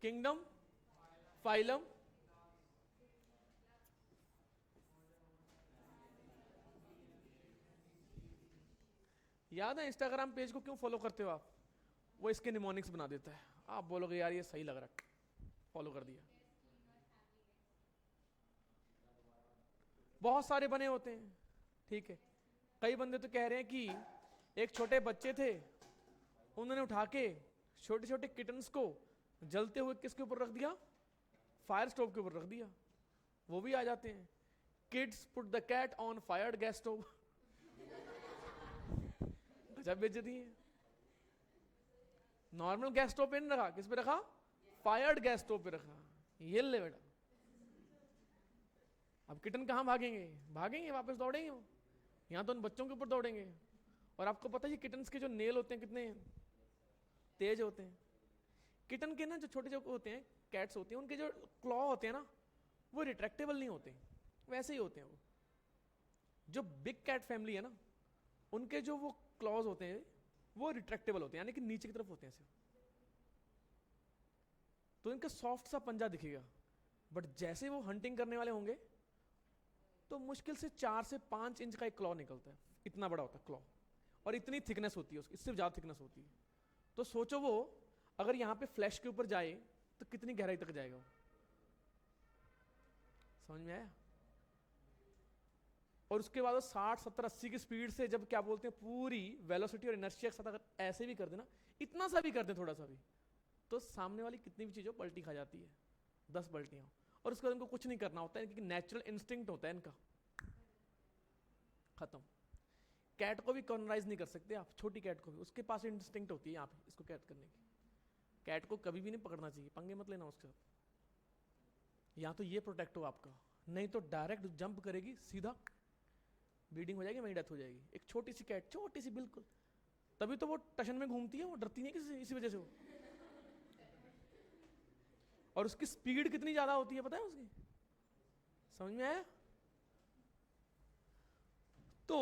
Speaker 1: किंगडम, फाइलम, याद है इंस्टाग्राम पेज को क्यों फॉलो करते हो आप, वो इसके निमोनिक्स बना देता है। आप बोलोगे यार ये सही लग रहा है, फॉलो कर दिया। बहुत सारे बने होते हैं, ठीक है। कई बंदे तो कह रहे हैं कि एक छोटे बच्चे थे, उन्होंने उठा के छोटे छोटे किटन्स को जलते हुए किसके ऊपर रख दिया, फायर स्टोव के ऊपर रख दिया, वो भी आ जाते हैं। Kids put the cat on fired gas stove. गजब बेइज्जती है। नॉर्मल गैस स्टोव पे नहीं रखा, किस पे रखा, फायर्ड गैस स्टोव पे रखा। ये ले बेटा, अब किटन कहां भागेंगे, भागेंगे वापस दौड़ेंगे वो, यहां तो उन बच्चों के ऊपर दौड़ेंगे। और आपको पता है किटन्स के जो नेल होते हैं कितने तेज होते हैं। किटन के ना जो छोटे जो होते हैं, कैट्स होते हैं, उनके जो क्लॉ होते हैं ना, वो रिट्रैक्टेबल नहीं होते, वैसे ही होते हैं वो। जो बिग कैट फैमिली है ना, उनके जो वो क्लॉज होते हैं वो रिट्रैक्टेबल होते हैं, यानी कि नीचे की तरफ होते हैं ऐसे, तो इनका सॉफ्ट सा पंजा दिखेगा। बट जैसे वो हंटिंग करने वाले होंगे तो मुश्किल से 4 से 5 इंच का एक क्लॉ निकलता है, इतना बड़ा होता है क्लॉ, और इतनी थिकनेस होती है उसकी, इससे ज्यादा थिकनेस होती है। तो सोचो वो अगर यहां पे फ्लैश के ऊपर जाए तो कितनी गहराई तक जाएगा वो, समझ में आया। और उसके बाद 60 70 80 की स्पीड से जब क्या बोलते हैं पूरी वेलोसिटी और इनर्शिया के साथ अगर ऐसे भी कर देना, इतना सा भी कर दे थोड़ा सा भी, तो सामने वाली कितनी भी चीजों पलटी खा जाती है, 10 पलटियां। और उसके बाद इनको कुछ नहीं करना होता है, क्योंकि नेचुरल इंस्टिंक्ट होता है इनका, खत्म। कैट को भी कॉर्नराइज नहीं कर सकते आप, छोटी कैट को भी, उसके पास इंस्टिंक्ट होती है यहाँ पे इसको कैद करने की। कैट को कभी भी नहीं पकड़ना चाहिए, पंगे मत लेना उसके साथ। या तो ये प्रोटेक्ट हो आपका, नहीं तो डायरेक्ट जंप करेगी सीधा, ब्लीडिंग हो जाएगी, वहीं डेथ हो जाएगी। एक छोटी सी कैट, छोटी सी बिल्कुल, तभी तो वो टशन में घूमती है, वो डरती नहीं किसी इसी वजह से वो। और उसकी स्पीड कितनी ज्यादा होती है पता है उसकी, समझ में आया? तो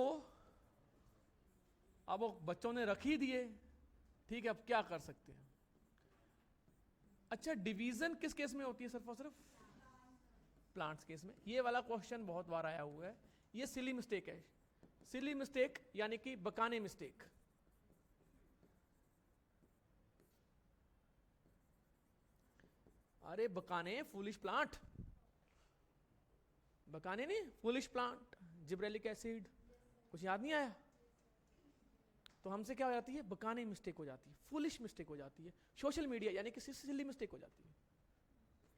Speaker 1: अब वो बच्चों ने रख ही दिए, ठीक है, अब क्या कर सकते हैं? अच्छा, डिवीजन किस केस में होती है सिर्फ और सिर्फ? प्लांट्स केस में। ये वाला क्वेश्चन बहुत बार आया हुआ है, ये सिली मिस्टेक है। सिली मिस्टेक यानी कि बकाने मिस्टेक। अरे बकाने, फूलिश प्लांट, बकाने नहीं, फूलिश प्लांट, जिब्रेलिक एसिड, कुछ याद नहीं आया? तो हमसे क्या हो जाती है? बकाने मिस्टेक हो जाती है, फूलिश मिस्टेक हो जाती है, सोशल मीडिया यानी कि सिली मिस्टेक हो जाती है,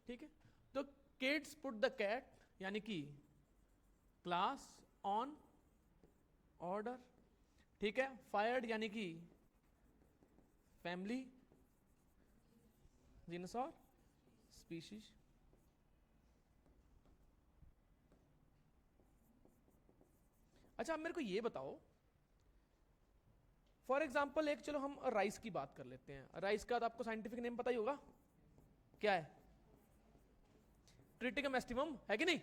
Speaker 1: ठीक है? तो किड्स पुट द कैट यानी कि क्लास ऑन ऑर्डर, ठीक है? फायर्ड यानी कि फैमिली, जीनस और स्पीशीज। अच्छा, अब मेरे को ये बताओ, फॉर एग्जाम्पल एक, चलो हम राइस की बात कर लेते हैं। राइस का तो आपको साइंटिफिक नेम पता ही होगा, क्या है? ट्रिटिकम एस्टिवम, है कि नहीं?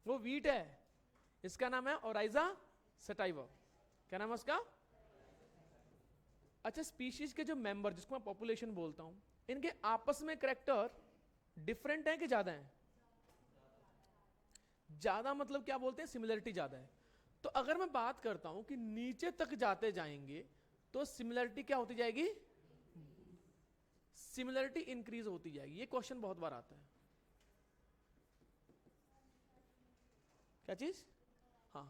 Speaker 1: वो वीट है, इसका नाम है ओराइजा सटाइवा। क्या नाम है उसका? अच्छा, स्पीशीज के जो मेंबर, जिसको मैं पॉपुलेशन बोलता हूं, इनके आपस में करेक्टर डिफरेंट है कि ज्यादा है? ज्यादा मतलब क्या बोलते हैं? सिमिलरिटी ज्यादा है। तो अगर मैं बात करता हूं कि नीचे तक जाते जाएंगे तो सिमिलरिटी क्या होती जाएगी? सिमिलरिटी इंक्रीज होती जाएगी। ये क्वेश्चन बहुत बार आता है। क्या चीज? हाँ,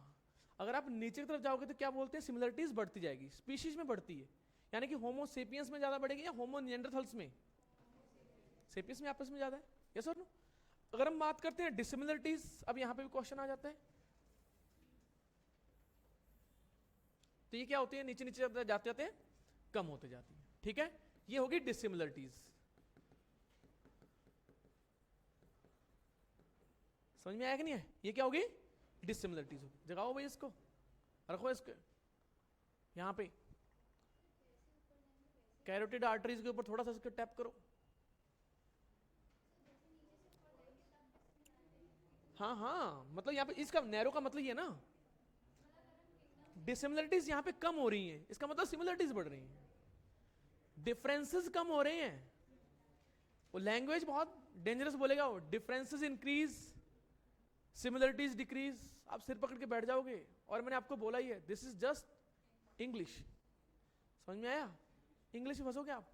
Speaker 1: अगर आप नीचे की तरफ जाओगे तो क्या बोलते हैं? सिमिलरिटीज बढ़ती जाएगी, स्पीशीज में बढ़ती है, यानी कि होमो सेपियंस में ज्यादा बढ़ेगी या होमो निएंडरथल्स में? सेपियंस में आपस में ज्यादा है, यस और नो? अगर हम बात करते हैं डिसिमिलरिटीज, अब यहां पे भी क्वेश्चन आ जाता है, तो ये क्या होती है? नीचे नीचे जाते जाते कम होते जाती है, ठीक है? ये होगी डिसिमिलरिटीज। समझ में आया कि नहीं है? ये क्या होगी? डिसिमिलरिटीज होगी। जगाओ भाई इसको, रखो इसको यहां पे, कैरोटिड आर्टरीज के ऊपर थोड़ा सा इसको टैप करो। हाँ हाँ, मतलब यहाँ पे इसका नैरो का मतलब ये ना, डिसिमिलरिटीज यहाँ पे कम हो रही हैं, इसका मतलब सिमिलरिटीज बढ़ रही हैं, डिफरेंसेस कम हो रहे हैं। वो लैंग्वेज बहुत डेंजरस बोलेगा वो, डिफरेंसेस इंक्रीज, सिमिलरिटीज डिक्रीज। आप सिर पकड़ के बैठ जाओगे, और मैंने आपको बोला ही है, दिस इज जस्ट इंग्लिश। समझ में आया? इंग्लिश में फंसोगे आप।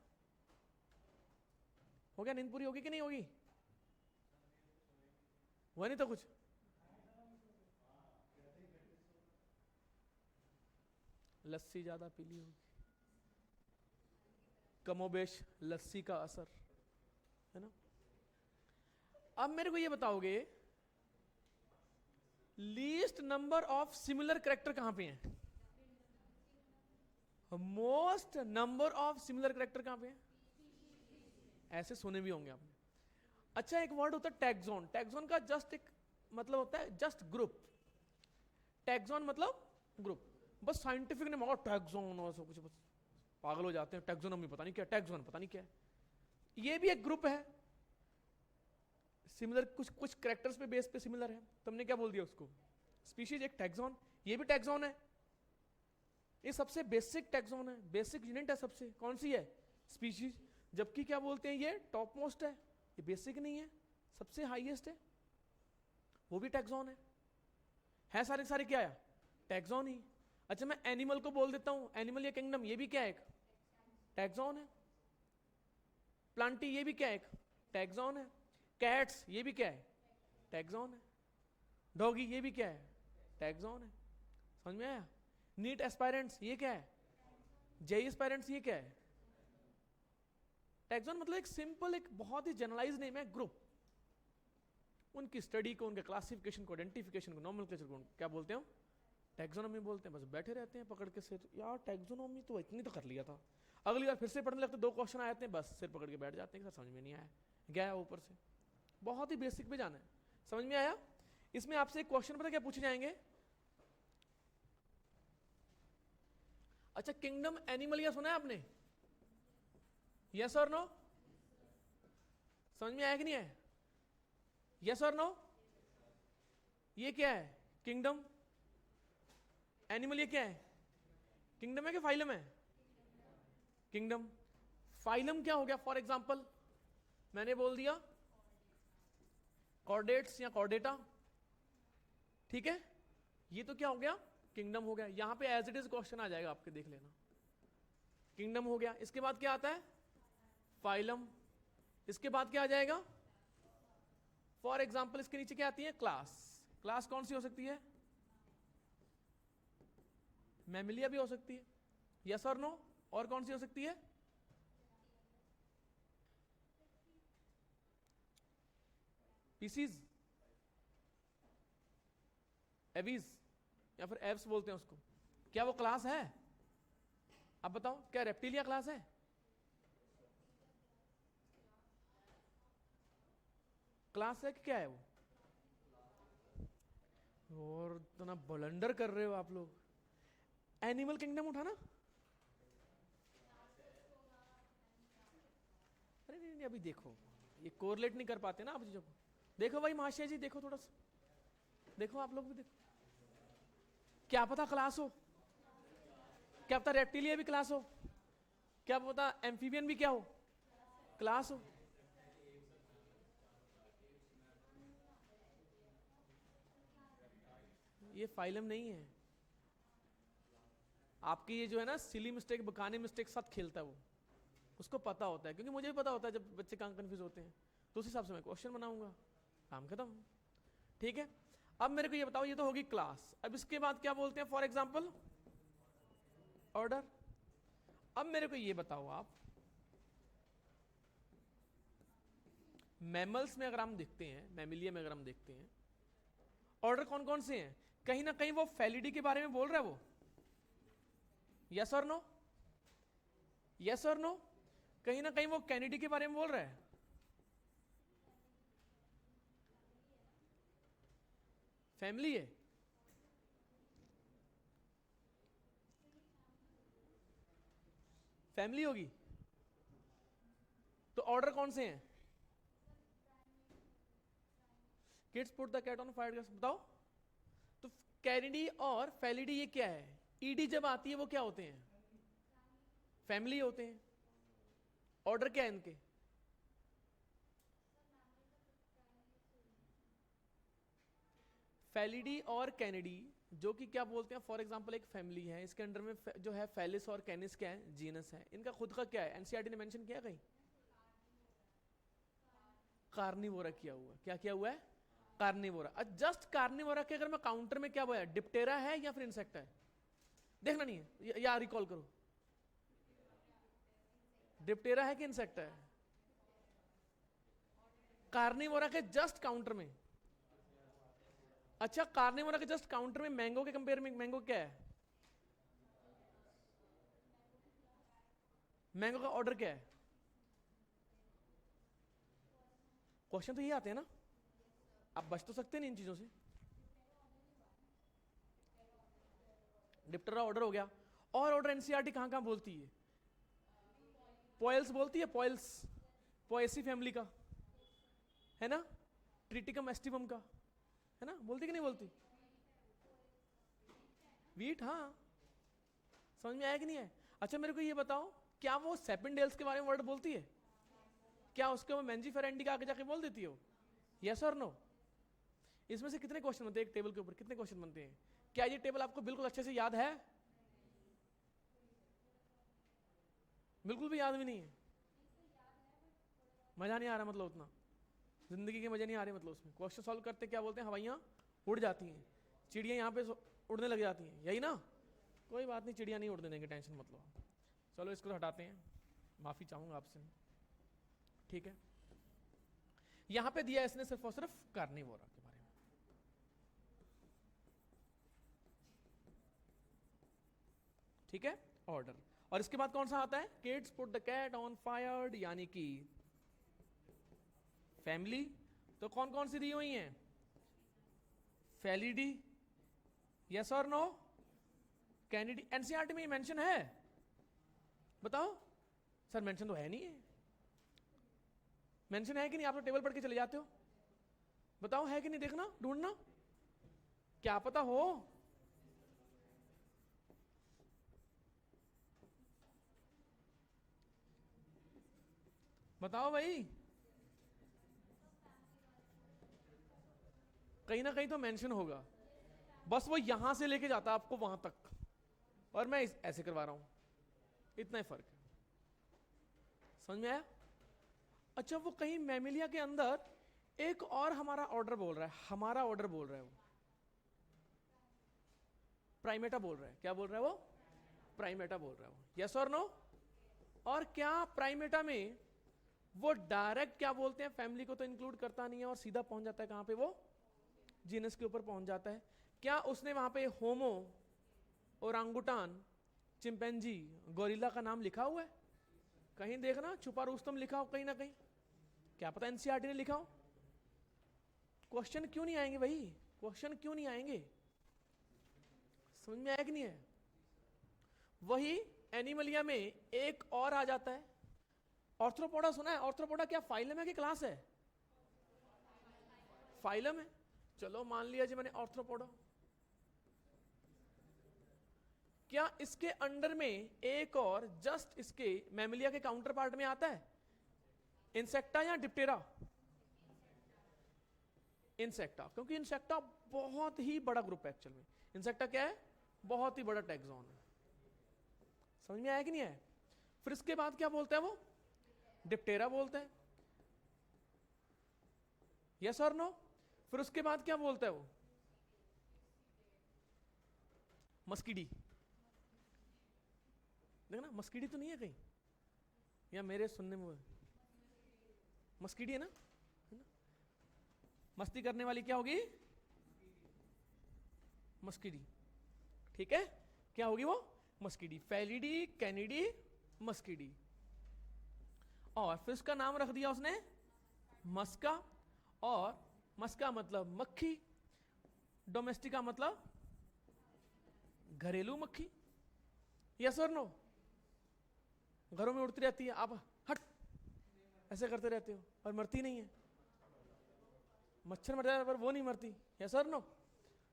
Speaker 1: हो गया? नींद पूरी होगी कि नहीं होगी? हुआ नहीं तो कुछ? लस्सी ज्यादा पी ली होगी, कमोबेश लस्सी का असर है ना। अब मेरे को ये बताओगे, least number of similar character कहां पे हैं? Most number of similar character कहां पे हैं? ऐसे सुने भी होंगे आपने। अच्छा, एक वर्ड होता है टैक्सॉन। टैक्सॉन का जस्ट एक मतलब होता है जस्ट ग्रुप। टैक्सॉन मतलब ग्रुप, बस साइंटिफिक नेम होगा टैक्सॉन और सब कुछ, बस पागल हो जाते हैं। टैक्सोनॉमी पता नहीं क्या, टैक्सॉन पता नहीं क्या है। ये भी एक ग्रुप है, सिमिलर कुछ कुछ कैरेक्टर्स पे बेस पे सिमिलर है। तुमने क्या बोल दिया उसको? स्पीशीज। एक टैक्सॉन, ये भी टैक्सॉन है। ये सबसे बेसिक टैक्सॉन है, बेसिक यूनिट है सबसे। कौन सी है? स्पीशीज। जबकि क्या बोलते हैं, ये टॉप मोस्ट है, ये बेसिक नहीं है, सबसे हाईएस्ट है, वो भी टैक्सॉन है सारे सारे क्या है? टैक्सॉन ही। अच्छा, मैं एनिमल को बोल देता हूं, एनिमल या किंगडम, ये भी क्या है? एक टैक्सॉन है। प्लांटी, ये भी क्या है? एक टैक्सॉन है। कैट्स, ये भी क्या है? टैक्सॉन है। डॉगी, ये भी क्या है? टैक्सॉन है। समझ में आया? नीट एस्पायरेंट्स, ये क्या है? जेई एस्पायरेंट्स, ये क्या है? टैक्सॉन मतलब एक सिंपल, एक बहुत ही जनरलाइज नेम है, ग्रुप। उनकी स्टडी को, उनके क्लासिफिकेशन को, आइडेंटिफिकेशन को, नॉमेनक्लेचर को क्या बोलते हैं? टैक्सोनॉमी बोलते हैं। बस बैठे रहते हैं पकड़ के सिर, यार टैक्सोनॉमी तो इतनी तो कर लिया था, अगली बार फिर से पढ़ने लगते, 2 क्वेश्चन आ जाते हैं, बस सिर पकड़ के बैठ जाते हैं कि सर समझ में नहीं आया, गया ऊपर से। बहुत ही बेसिक पे जाना है। समझ में आया? इसमें आपसे एक क्वेश्चन पता क्या पूछे जाएंगे? अच्छा, किंगडम एनिमल या सुना है आपने? यस और नो? समझ में आया कि नहीं है? यस और नो? ये क्या है? Kingdom animal. ये क्या है? किंगडम है कि फाइलम है? किंगडम। फाइलम क्या हो गया? फॉर एग्जांपल मैंने बोल दिया कॉर्डेट्स या कॉर्डेटा, ठीक है, ये तो क्या हो गया? किंगडम हो गया। यहां पे एज इट इज क्वेश्चन आ जाएगा आपके, देख लेना। किंगडम हो गया, इसके बाद क्या आता है? फाइलम। इसके बाद क्या आ जाएगा? फॉर एग्जाम्पल इसके नीचे क्या आती है? क्लास। क्लास कौन सी हो सकती है? मैमिलिया भी हो सकती है, यस और नो? और कौन सी हो सकती है? पीसीज, एवीज, या फिर एव्स बोलते हैं उसको। क्या वो क्लास है? अब बताओ, क्या रेप्टिलिया क्लास है? क्लास है कि क्या है वो? और इतना बलंडर कर रहे हो आप लोग। एनिमल किंगडम उठाना। अरे नहीं, नहीं, अभी देखो, ये कोरिलेट नहीं कर पाते ना आप चीजों को। देखो भाई महाशय जी, देखो थोड़ा सा, देखो आप लोग भी देखो। क्या पता क्लास हो, क्या पता रेप्टिलिया भी क्लास हो, क्या पता एम्फीबियन भी क्या हो? क्लास हो। ये फाइलम नहीं है। आपकी ये जो है ना सिली मिस्टेक, बकाने मिस्टेक साथ खेलता है वो, उसको पता होता है, क्योंकि मुझे भी पता होता है जब बच्चे कहाँ कंफ्यूज होते हैं, तो उस हिसाब से मैं क्वेश्चन बनाऊंगा, काम खत्म। ठीक है, अब मेरे को ये बताओ, ये तो होगी क्लास। अब इसके बाद क्या बोलते हैं? For example order. अब मेरे को ये बताओ आप, मैमल्स में अगर हम देखते हैं, मैमिलिया में अगर हम देखते हैं, ऑर्डर कौन कौन से हैं? कहीं ना कहीं वो फैलिडी के बारे में बोल रहा है वो, यस और नो? यस और नो? कहीं ना कहीं वो कैनिडी के बारे में बोल रहा है? फैमिली है? फैमिली होगी तो ऑर्डर कौन से हैं? Kids put the cat on fire. बताओ तो, कैनिडी और फैलिडी ये क्या है? ईडी जब आती है वो क्या होते हैं? फैमिली होते हैं। ऑर्डर क्या है इनके? फैलिडी और कैनिडी, जो कि क्या बोलते हैं, फॉर एग्जांपल एक फैमिली है, इसके अंडर में जो है फेलिस और कैनिस क्या है? जीनस है। इनका खुद का क्या है? एनसीईआरटी ने मेंशन किया कहीं? कार्निवोरा किया हुआ। क्या किया हुआ है? कार्निवोरा। जस्ट कार्निवोरा के अगर मैं काउंटर में क्या बोला, डिप्टेरा है या फिर इंसेक्ट है? देखना नहीं है या रिकॉल करो, डिप्टेरा है कि इंसेक्ट है? कार्निवोरा के जस्ट काउंटर में। अच्छा, कार्निवोरा के जस्ट काउंटर में मैंगो के कंपेयर में मैंगो क्या है? मैंगो का ऑर्डर क्या है? क्वेश्चन तो ये आते हैं ना, आप बच तो सकते नहीं इन चीजों से। डिप्टेरा ऑर्डर हो गया। और ऑर्डर एनसीईआरटी कहां कहां बोलती है? पॉयल्स बोलती है, पॉयल्स, पॉयसी फैमिली का है ना, ट्रिटिकम एस्टिवम का है ना, बोलती कि नहीं बोलती? वीट, हाँ। समझ में आया कि नहीं है? अच्छा मेरे को ये बताओ, क्या वो सेपेंडेल्स के बारे में वर्ड बोलती है? क्या उसके वो मैंजी फेरेंडी का आगे जाके बोल देती है वो? यस और नो? इसमें से कितने क्वेश्चन बनते हैं एक टेबल के ऊपर? कितने क्वेश्चन बनते हैं? क्या ये टेबल आपको बिल्कुल अच्छे से याद है? बिल्कुल भी याद भी नहीं है। मजा नहीं आ रहा, मतलब उतना जिंदगी के मजे नहीं आ रहे, मतलब उसमें क्वेश्चन सॉल्व करते क्या बोलते हैं? हवाइयाँ उड़ जाती हैं, चिड़िया यहाँ पे उड़ने लग जाती हैं, यही ना? कोई बात नहीं, चिड़िया नहीं उड़ने देंगे, टेंशन मत लो। चलो इसको हटाते हैं, माफी चाहूंगा आपसे। ठीक है, यहां पे दिया इसने सिर्फ और सिर्फ कार्निवोरा के बारे में। ठीक है, ऑर्डर। और इसके बाद कौन सा आता है? Kids put the cat on fire, यानी कि फैमिली। तो कौन कौन सी दी हुई हैं? फैलिडी, यस और नो? कैनेडी एनसीईआरटी में मेंशन है? बताओ सर, मेंशन तो है नहीं है। मेंशन है कि नहीं? आप तो टेबल पढ़ के चले जाते हो। बताओ है कि नहीं, देखना, ढूंढना, क्या पता हो। बताओ भाई, कहीं ना कहीं तो मेंशन होगा, बस वो यहां से लेके जाता आपको वहां तक, और मैं ऐसे करवा रहा हूं, इतना ही फर्क है। समझ में आया? अच्छा, वो कहीं मैमिलिया के अंदर एक और हमारा ऑर्डर बोल रहा है, हमारा ऑर्डर बोल रहा है, वो प्राइमेटा बोल रहा है। क्या बोल रहा है वो? प्राइमेटा बोल रहा है वो। यस और नो? और क्या प्राइमेटा में वो डायरेक्ट क्या बोलते हैं, फैमिली को तो इंक्लूड करता नहीं है और सीधा पहुंच जाता है कहां पे? वो जीनस के ऊपर पहुंच जाता है। क्या उसने वहां पे होमो, ओरांगुटान, चिंपैंजी, गोरिल्ला का नाम लिखा हुआ है? कहीं देखना, छुपा रुस्तम लिखा हो कहीं ना कहीं, क्या पता एनसीईआरटी ने लिखा हो। क्वेश्चन क्यों नहीं आएंगे भाई? क्वेश्चन क्यों नहीं आएंगे? समझ में आया कि नहीं है? वही एनिमलिया में एक और आ जाता है, ऑर्थ्रोपोडा। सुना है? ऑर्थ्रोपोडा क्या फाइलम है कि क्लास है? फाइलम है। चलो मान लिया जी मैंने ऑर्थ्रोपोडा। क्या इसके अंडर में एक और जस्ट इसके मैमिलिया के काउंटर पार्ट में आता है? इंसेक्टा या डिप्टेरा? इंसेक्टा, क्योंकि इंसेक्टा बहुत ही बड़ा ग्रुप है एक्चुअल में। इंसेक्टा क्या है? बहुत ही बड़ा टैक्सॉन है। समझ में आया कि नहीं है? फिर इसके बाद क्या बोलते हैं वो? डिप्टेरा बोलते हैं। यस और नो? फिर उसके बाद क्या बोलता है वो? मस्कीडी। देखना, मस्कीडी तो नहीं है कहीं, या मेरे सुनने में मस्कीडी है ना? मस्ती करने वाली क्या होगी? मस्कीडी। ठीक है, क्या होगी वो? मस्कीडी। फैलिडी, कैनिडी, मस्कीडी। और फिर उसका नाम रख दिया उसने मस्का, और मस्का मतलब मक्खी, डोमेस्टिका मतलब घरेलू मक्खी। यस और नो? घरों में उड़ती रहती है, आप हट ऐसे करते रहते हो और मरती नहीं है। मच्छर मर जाए पर वो नहीं मरती। यस और नो?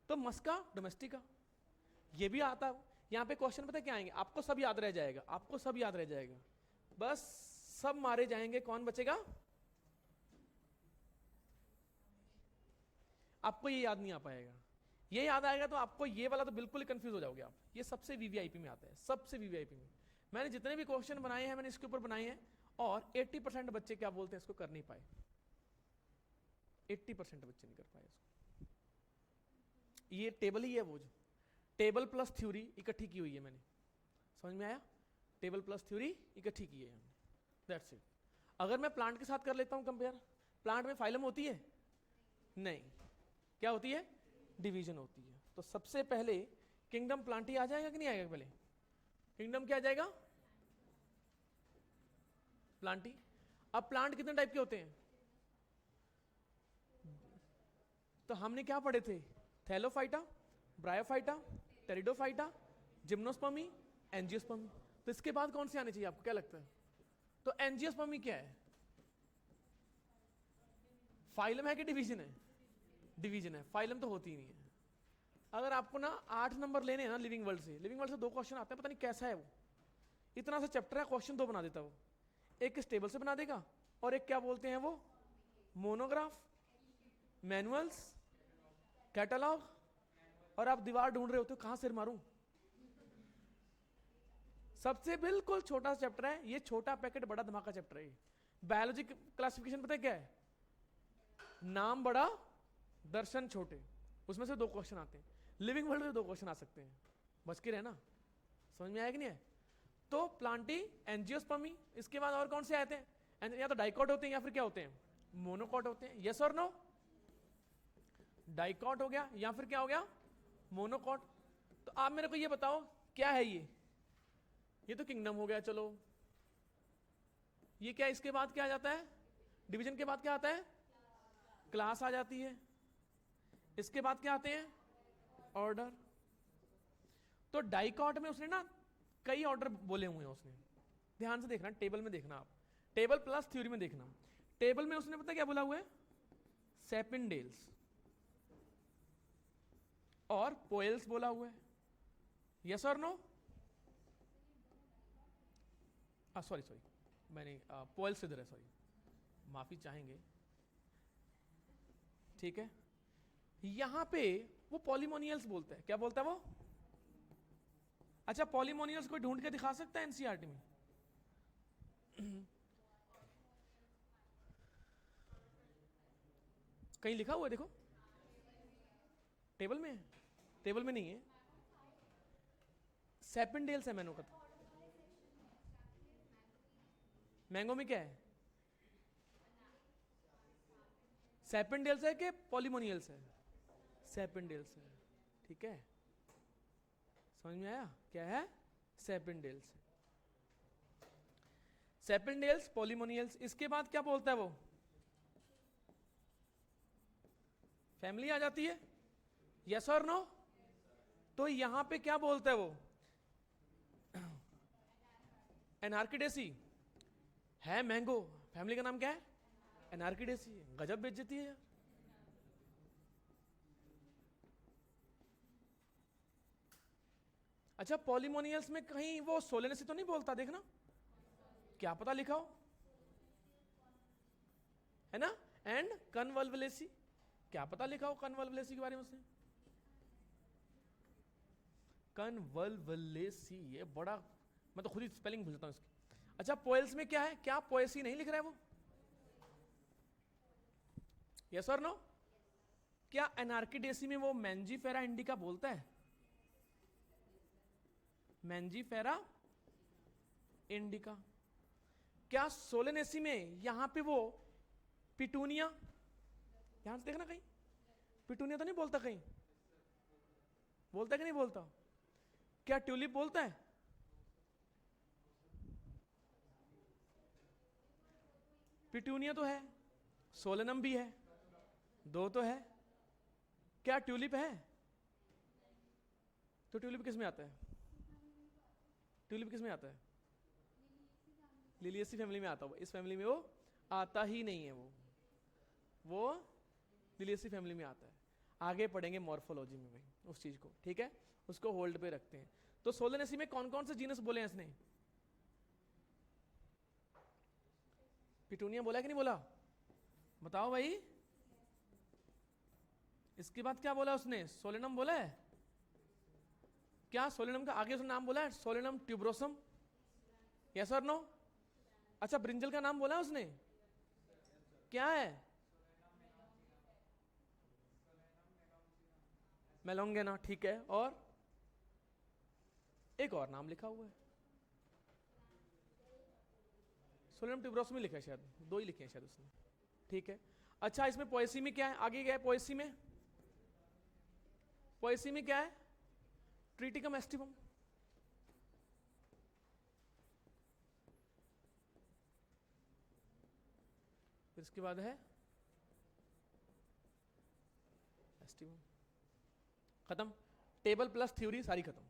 Speaker 1: तो मस्का, डोमेस्टिका, ये भी आता है। यहां पे क्वेश्चन पता है क्या आएंगे? आपको सब याद रह जाएगा, आपको सब याद रह जाएगा, बस सब मारे जाएंगे, कौन बचेगा? आपको ये याद नहीं आ पाएगा। ये याद आएगा तो आपको ये वाला तो बिल्कुल ही कंफ्यूज हो जाओगे आप। ये सबसे वीवीआईपी में आता है, सबसे वीवीआईपी में। मैंने जितने भी क्वेश्चन बनाए हैं मैंने इसके ऊपर बनाए हैं, और 80% बच्चे क्या बोलते हैं, इसको कर नहीं पाए। 80% बच्चे नहीं कर पाए इसको। ये टेबल ही है, वो जो टेबल प्लस थ्योरी इकट्ठी की हुई है मैंने। समझ में आया? टेबल प्लस थ्योरी इकट्ठी की है हमने, दैट्स इट। अगर मैं प्लांट के साथ कर लेता हूं कंपेयर, प्लांट में फाइलम होती है? नहीं। क्या होती है? डिवीजन होती है। तो सबसे पहले किंगडम प्लांटी आ जाएगा कि नहीं आएगा? पहले किंगडम क्या आ जाएगा? प्लांटी। अब प्लांट कितने टाइप के होते हैं? तो हमने क्या पढ़े थे? Thallophyta, Bryophyta, Pteridophyta, Gymnospermae, Angiospermae. तो इसके बाद कौन से आने चाहिए आपको, क्या लगता है? तो एंजियोस्पर्मी क्या है? फाइलम है कि डिवीजन है? डिवीजन है, फाइलम तो होती ही नहीं है। अगर आपको ना 8 नंबर लेने हैं ना लिविंग वर्ल्ड से, लिविंग वर्ल्ड से 2 क्वेश्चन आते हैं, पता नहीं कैसा है वो, इतना सा चैप्टर है, क्वेश्चन 2 बना देता है वो। एक इस टेबल से बना देगा, और एक क्या बोलते हैं वो, मोनोग्राफ, मैनुअल्स, कैटलॉग, और आप दीवार ढूंढ रहे होते हो कहां सिर मारूं। सबसे बिल्कुल छोटा चैप्टर है ये, छोटा पैकेट बड़ा धमाका चैप्टर है ये। बायोलॉजी क्लासिफिकेशन पता है क्या है? नाम बड़ा, दर्शन छोटे, उसमें से 2 क्वेश्चन आते हैं। लिविंग वर्ल्ड में 2 क्वेश्चन आ सकते हैं, बच के रहना। समझ में आया कि नहीं है? तो प्लांटी, एंजियोस्पर्मी, इसके बाद और कौन से आते हैं? या तो डाइकॉट होते हैं या फिर क्या होते हैं? मोनोकॉट होते हैं। यस और नो? डाइकॉट हो गया या फिर क्या हो गया? मोनोकॉट। तो आप मेरे को ये बताओ क्या है ये तो किंगडम हो गया। चलो ये क्या, इसके बाद क्या आ जाता है? डिवीजन के बाद क्या आता है? क्लास आ जाती है। इसके बाद क्या आते हैं? ऑर्डर। तो डाइकॉट में उसने ना कई ऑर्डर बोले हुए हैं उसने, ध्यान से देखना, टेबल में देखना आप, टेबल प्लस थ्योरी में देखना। टेबल में उसने पता क्या बोला हुआ है, सेपिनडेल्स और पोएल्स बोला हुआ है, यस और नो? सॉरी मैंने पोएल्स इधर है, सॉरी, माफी चाहेंगे, ठीक है। यहां पे वो पॉलीमोनियल्स बोलता है, क्या बोलता है वो? अच्छा, पॉलीमोनियल्स को ढूंढ के दिखा सकता है एनसीईआरटी में? कहीं लिखा हुआ है देखो, टेबल में है? टेबल में नहीं है, सेपिनडेल्स है मैंगो का। मैंगो में क्या है? सेपिनडेल्स है कि पॉलीमोनियल्स है? सेपिनडेल्स है, ठीक है, समझ में आया क्या है? सेपिनडेल्स, सेपिनडेल्स, पॉलीमोनियल्स। इसके बाद क्या बोलता है वो? फैमिली आ जाती है, यस और नो? तो यहां पे क्या बोलता है वो? एनार्किडेसी है, मैंगो फैमिली का नाम क्या है? एनार्किडेसी। गजब बेइज्जती है यार। अच्छा, पॉलीमोनियल्स में कहीं वो सोलेनेसी तो नहीं बोलता, देखना, क्या पता लिखा हो, है ना? एंड कन्वल्वलेसी, क्या पता लिखा हो कन्वल्वलेसी के बारे में उसने, कन्वल्वलेसी, ये बड़ा, मैं तो खुद ही स्पेलिंग भूलता हूं इसकी। अच्छा, पोएल्स में क्या है? क्या पोएसी नहीं लिख रहा है वो? यस और नो? क्या एनार्किडेसी में वो मैंजीफेरा इंडिका बोलता है? Mangifera indica. क्या सोलेनेसी में यहां पे वो पिटूनिया, ध्यान से देखना, कहीं पिटूनिया तो नहीं बोलता? कहीं बोलता है कि नहीं बोलता? क्या ट्यूलिप बोलता है? पिटूनिया तो है, सोलेनम भी है, दो तो है, क्या ट्यूलिप है? तो ट्यूलिप किस में आता है? ट्यूलिप किस में आता है? लिलियसी फैमिली में आता है। इस फैमिली में वो आता ही नहीं है, वो लिलियसी फैमिली में आता है। आगे पढ़ेंगे मॉर्फोलॉजी में भाई उस चीज को, ठीक है, उसको होल्ड पे रखते हैं। तो सोलेनेसी में कौन कौन से जीनस बोले हैं इसने? पिटूनिया बोला कि नहीं बोला? बताओ भाई। इसके बाद क्या बोला उसने? सोलेनम बोला है? क्या सोलेनम का आगे उसने नाम बोला है? सोलेनम ट्यूबरोसम, यस और नो? अच्छा, ब्रिंजल का नाम बोला उसने? क्या है? मेलोंगेना, ठीक है, और एक और नाम लिखा हुआ है, सोलेनम ट्यूबरोसम ही लिखा है शायद, दो ही लिखे हैं शायद उसने, ठीक है। अच्छा, इसमें पोएसी में क्या है? आगे क्या है पोएसी में? पोएसी में क्या है? ट्रिटिकम एस्टिवम, फिर इसके बाद है एस्टिवम। खत्म, टेबल प्लस थ्योरी सारी खत्म,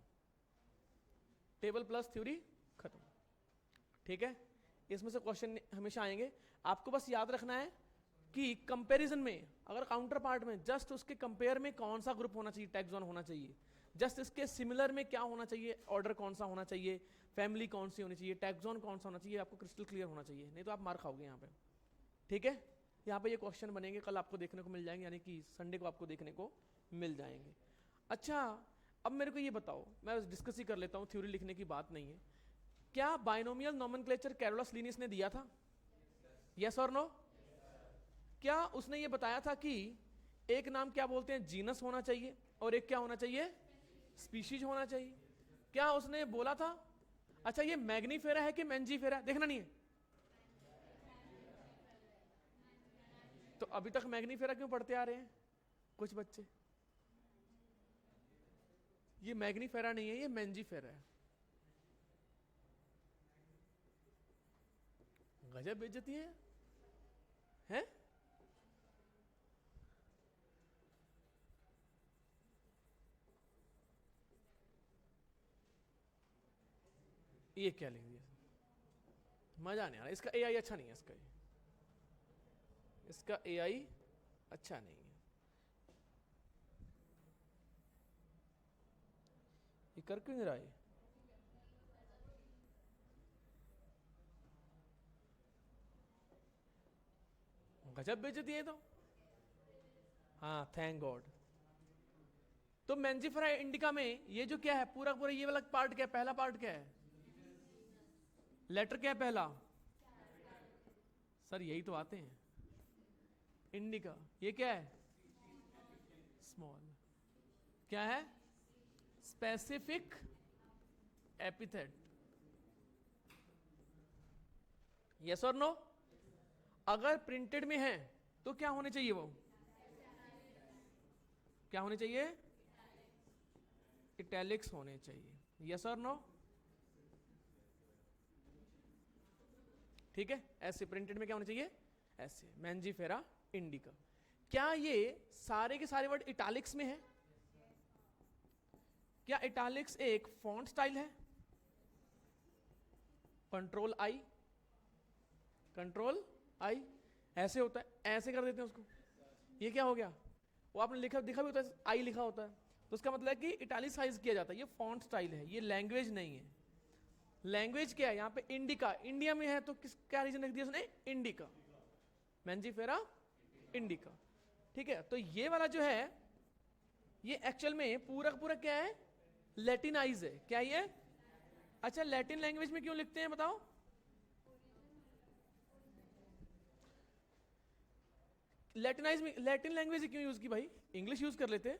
Speaker 1: टेबल प्लस थ्योरी खत्म, ठीक है। इसमें से क्वेश्चन हमेशा आएंगे, आपको बस याद रखना है कि कंपैरिजन में, अगर काउंटर पार्ट में जस्ट उसके कंपेयर में कौन सा ग्रुप होना चाहिए, टैक्सॉन होना चाहिए, जस्ट इसके सिमिलर में क्या होना चाहिए, ऑर्डर कौन सा होना चाहिए, फैमिली कौन सी होनी चाहिए, टैक्सॉन कौन सा होना चाहिए, आपको क्रिस्टल क्लियर होना चाहिए, नहीं तो आप मार खाओगे यहाँ पे, ठीक है। यहाँ पे ये क्वेश्चन बनेंगे, कल आपको देखने को मिल जाएंगे, यानी कि संडे को आपको देखने को मिल जाएंगे। अच्छा, अब मेरे को ये बताओ, मैं डिस्कस ही कर लेता हूँ, थ्योरी लिखने की बात नहीं है, क्या बाइनोमियल नोमेनक्लेचर कैरोलस लिनियस ने दिया था, यस और नो? क्या उसने ये बताया था कि एक नाम क्या बोलते हैं, जीनस होना चाहिए, और एक क्या होना चाहिए, स्पीशीज होना चाहिए? क्या उसने बोला था? अच्छा, ये मैग्नीफेरा है कि मैंजीफेरा? देखना नहीं है तो अभी तक मैग्नीफेरा क्यों पढ़ते आ रहे हैं कुछ बच्चे? ये मैग्नीफेरा नहीं है, ये मैंजीफेरा है। गजब बेइज्जती है, हैं? ये क्या लिख दिया, मजा नहीं आ रहा इसका। एआई अच्छा नहीं है इसका, इसका एआई अच्छा नहीं है। ये कर क्यों नहीं रहा है? गजब बेइज्जती है तो। हाँ थैंक गॉड। तो मैंजीफेरा इंडिका में ये जो क्या है पूरा पूरा ये वाला पार्ट क्या है, पहला पार्ट क्या है, लेटर क्या है पहला, सर यही तो आते हैं इंडिका। ये क्या है, स्मॉल, क्या है, स्पेसिफिक एपिथेट। यस और नो? अगर प्रिंटेड में है तो क्या होने चाहिए, वो क्या होने चाहिए, इटैलिक्स होने चाहिए। यस और नो? ठीक है, ऐसे प्रिंटेड में क्या होने चाहिए, ऐसे मैंजीफेरा इंडिका। क्या ये सारे के सारे वर्ड इटैलिक्स में है? क्या इटैलिक्स एक फॉन्ट स्टाइल है? कंट्रोल आई, कंट्रोल आई, ऐसे होता है, ऐसे कर देते हैं उसको, ये क्या हो गया, वो आपने लिखा दिखा भी होता है, आई लिखा होता है, तो उसका मतलब है कि इटैलिसाइज किया जाता है। ये फॉन्ट स्टाइल है, ये लैंग्वेज नहीं है। लैंग्वेज क्या है यहाँ पे, इंडिका, इंडिया में है तो किस क्या रीजन रख दिया उसने, इंडिका, मैंजीफेरा इंडिका। ठीक है, तो ये वाला जो है ये एक्चुअल में पूरा पूरा क्या है, लैटिनाइज है। क्या ये, अच्छा लैटिन लैंग्वेज में क्यों लिखते हैं बताओ, लैटिनाइज में, लैटिन लैंग्वेज क्यों यूज की भाई, इंग्लिश यूज कर लेते।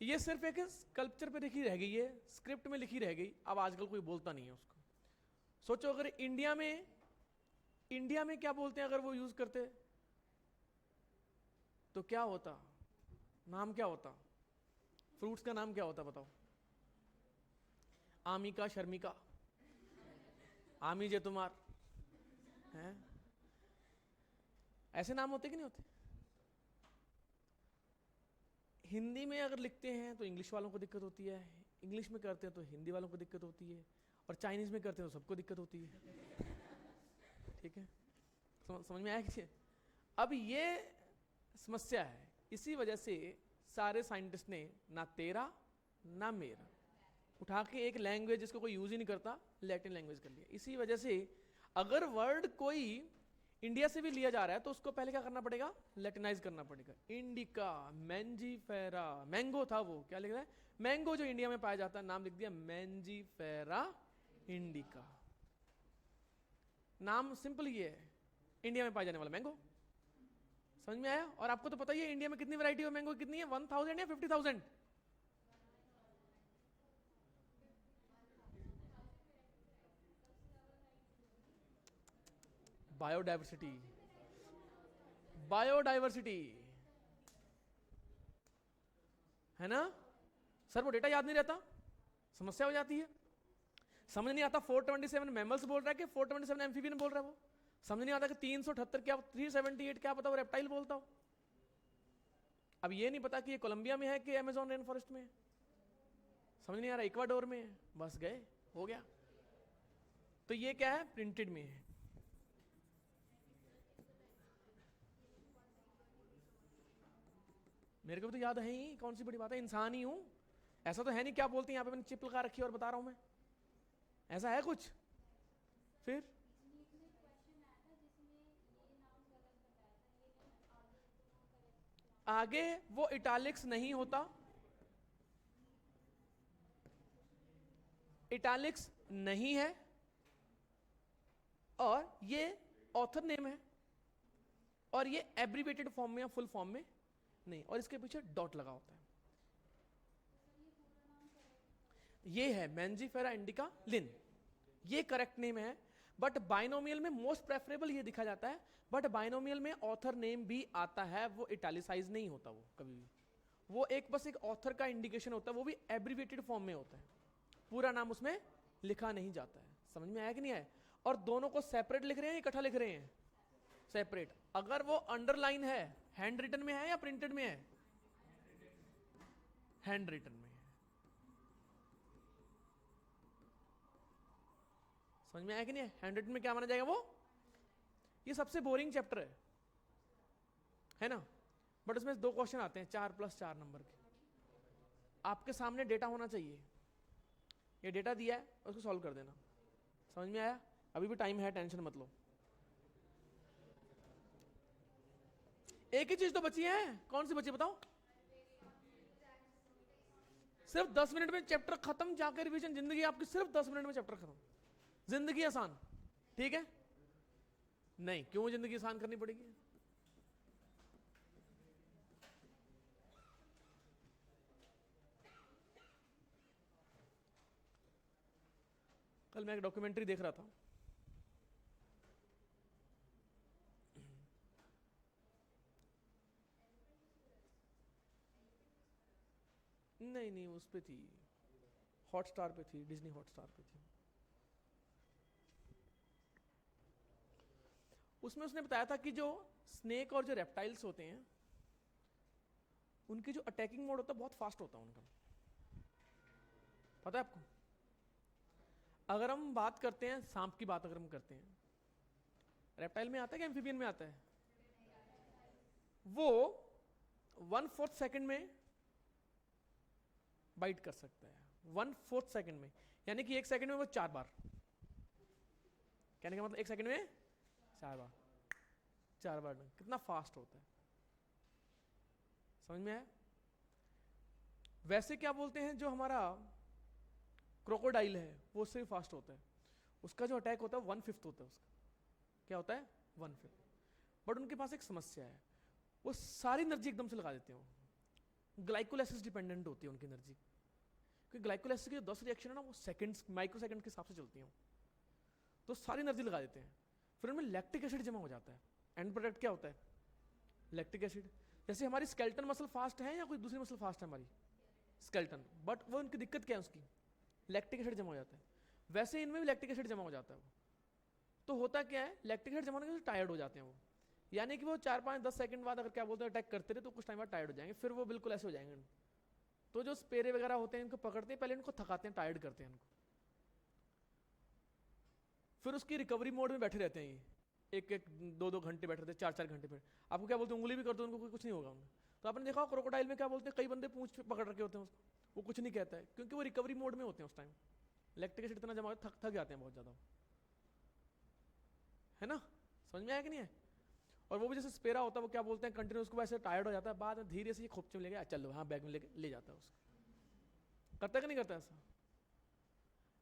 Speaker 1: ये सिर्फ एक स्कल्पचर पे लिखी रह गई है, स्क्रिप्ट में लिखी रह गई, अब आजकल कोई बोलता नहीं है उसको। सोचो अगर इंडिया में क्या बोलते हैं अगर वो यूज करते तो क्या होता, नाम क्या होता, फ्रूट्स का नाम क्या होता बताओ, आमिका, शर्मिका, आमी जे तुम्हार हैं, ऐसे नाम होते कि नहीं होते। हिंदी में अगर लिखते हैं तो इंग्लिश वालों को दिक्कत होती है, इंग्लिश में करते हैं तो हिंदी वालों को दिक्कत होती है, और चाइनीज में करते हैं तो सबको दिक्कत होती है। ठीक है, समझ में आया कि? अब ये समस्या है, इसी वजह से सारे साइंटिस्ट ने ना तेरा ना मेरा उठा के एक लैंग्वेज जिसको कोई यूज ही नहीं करता, लैटिन लैंग्वेज कर लिया। इसी वजह से अगर वर्ड कोई इंडिया से भी लिया जा रहा है तो उसको पहले क्या करना पड़ेगा, लैटिनाइज करना पड़ेगा। इंडिका, मैंजीफेरा, मैंगो था वो, क्या लिख रहा है, मैंगो जो इंडिया में पाया जाता है, नाम लिख दिया मैंजीफेरा इंडिका। नाम सिंपल ये है, इंडिया में पाया जाने वाला मैंगो। समझ में आया? और आपको तो पता ही है इंडिया में कितनी वैरायटी ऑफ मैंगो कितनी है, 1000 या 50,000? बायोडाइवर्सिटी, बायोडाइवर्सिटी है ना सर, वो डेटा याद नहीं रहता, समस्या हो जाती है। समझ नहीं आता 427 मैमल्स बोल रहा है कि 427 एम्फीबियन बोल रहा है, वो समझ नहीं आता कि 378 क्या, 378 क्या पता वो रेप्टाइल बोलता हो। अब ये नहीं पता कि ये कोलंबिया में है कि अमेज़न रेन फॉरेस्ट में है, समझ नहीं आ रहा, इक्वाडोर में है, बस गए, हो गया। तो ये क्या है, प्रिंटेड में है। मेरे को भी तो याद है ही, कौन सी बड़ी बात है, इंसान ही हूं, ऐसा तो है नहीं क्या बोलते हैं यहाँ पे मैंने चिप लगा रखी है और बता रहा हूं मैं, ऐसा है कुछ? फिर आगे वो इटैलिक्स नहीं होता, इटैलिक्स नहीं है, और ये ऑथर नेम है, और ये एब्रीवेटेड फॉर्म में या फुल फॉर्म में नहीं, और इसके पीछे डॉट लगा होता है। ये है मैंजीफेरा इंडिका लिन, ये करेक्ट नेम है। बट बाइनोमियल में मोस्ट प्रेफरेबल ये दिखा जाता है, बट बाइनोमियल में ऑथर नेम भी आता है, वो इटैलिसाइज नहीं होता वो कभी भी, वो एक बस एक ऑथर का इंडिकेशन होता है, वो भी एब्रीवेटेड फॉर्म में होता है, पूरा नाम उसमें लिखा नहीं जाता है। समझ में आया कि नहीं आया? और दोनों को सेपरेट लिख रहे हैं, इकट्ठा लिख रहे हैं, सेपरेट। अगर वो अंडरलाइन है, हैंड रिटन में है या प्रिंटेड में है, हैंड रिटन में है। समझ में आया कि नहीं? हैंड रिटन में क्या माना जाएगा वो? ये सबसे बोरिंग चैप्टर है ना, बट इसमें 2 क्वेश्चन आते हैं 4+4 नंबर के। आपके सामने डेटा होना चाहिए, ये डेटा दिया है उसको सॉल्व कर देना। समझ में आया? अभी भी टाइम है, टेंशन मत लो। एक ही चीज तो बची है, कौन सी बची बताओ? सिर्फ 10 मिनट में चैप्टर खत्म, जाकर रिवीजन, जिंदगी आपकी सिर्फ 10 मिनट में चैप्टर खत्म, जिंदगी आसान। ठीक है? नहीं, क्यों जिंदगी आसान करनी पड़ेगी? कल मैं एक डॉक्यूमेंट्री देख रहा था, नहीं उस पे थी, हॉटस्टार पे थी, डिज्नी हॉटस्टार पे थी। उसमें उसने बताया था कि जो स्नेक और जो रेप्टाइल्स होते हैं उनकी जो अटैकिंग मोड होता है बहुत फास्ट होता है उनका, पता है आपको? अगर हम बात करते हैं सांप की बात, अगर हम करते हैं, रेप्टाइल में आता है कि एम्फीबियन में आता है? वो 1/4 सेकंड में बाइट कर सकता है, 1/4 सेकंड में, यानी कि 1 सेकंड में वो 4 बार। कहने का मतलब 1 सेकंड में 4 बार, 4 बार। कितना फास्ट होता है, समझ में आया? वैसे क्या बोलते हैं, जो हमारा क्रोकोडाइल है वो उससे भी फास्ट होता है, उसका जो अटैक होता है 1/5 होता है उसका। क्या होता है? 1/5। बट उनके पास एक समस्या है, वो सारी एनर्जी एकदम से लगा देते हैं, ग्लाइकोलाइसिस डिपेंडेंट होती है उनकी एनर्जी, क्योंकि ग्लाइकोलाइसिस की जो 10 रिएक्शन है ना वो सेकंड्स, माइक्रो सेकंड के हिसाब से चलती हैं, तो सारी एनर्जी लगा देते हैं। फिर उनमें लैक्टिक एसिड जमा हो जाता है, एंड प्रोडक्ट क्या होता है? Lactic acid. जैसे हमारी स्केलेटन मसल फास्ट है या कोई दूसरी मसल फास्ट है? हमारी स्केलेटन, बट वो उनकी दिक्कत क्या है उसकी? लैक्टिक एसिड जमा हो जाता है। वैसे इनमें भी लैक्टिक एसिड जमा हो जाता है, वो तो होता क्या है, लैक्टिक एसिड जमा होने से टायर्ड हो जाते हैं वो, यानी कि वो 4, 5, 10 सेकंड बाद अगर क्या बोलते हैं अटैक करते रहे तो कुछ टाइम बाद टायर्ड हो जाएंगे, फिर वो बिल्कुल ऐसे हो जाएंगे। तो जो स्पेरे वगैरह होते हैं इनको पकड़ते हैं, पहले इनको थकाते हैं, टायर्ड करते हैं इनको, फिर उसकी रिकवरी मोड में बैठे रहते हैं ये, 1-1, 2-2 घंटे बैठे रहते हैं, 4-4 घंटे बैठे। आपको क्या बोलते हैं, उंगली भी कर दो उनको, कुछ नहीं होगा उन्हें। तो आपने देखा क्रोकोडाइल में क्या बोलते हैं, कई बंदे पूंछ पकड़ रखे होते हैं उसको, वो कुछ नहीं कहता है, क्योंकि वो रिकवरी मोड में होते हैं उस टाइम, लैक्टिक एसिड इतना जमा होता है, थक जाते हैं बहुत ज्यादा, है ना? समझ में आया कि नहीं है? और वो भी जैसे स्पेरा होता है, वो क्या बोलते हैं, कंटिन्यू उसको वैसे टायर्ड हो जाता है, बाद में धीरे से ये खोपचे में लेके चलो, हाँ बैग में लेके ले जाता है उसको। करता है कि नहीं करता ऐसा?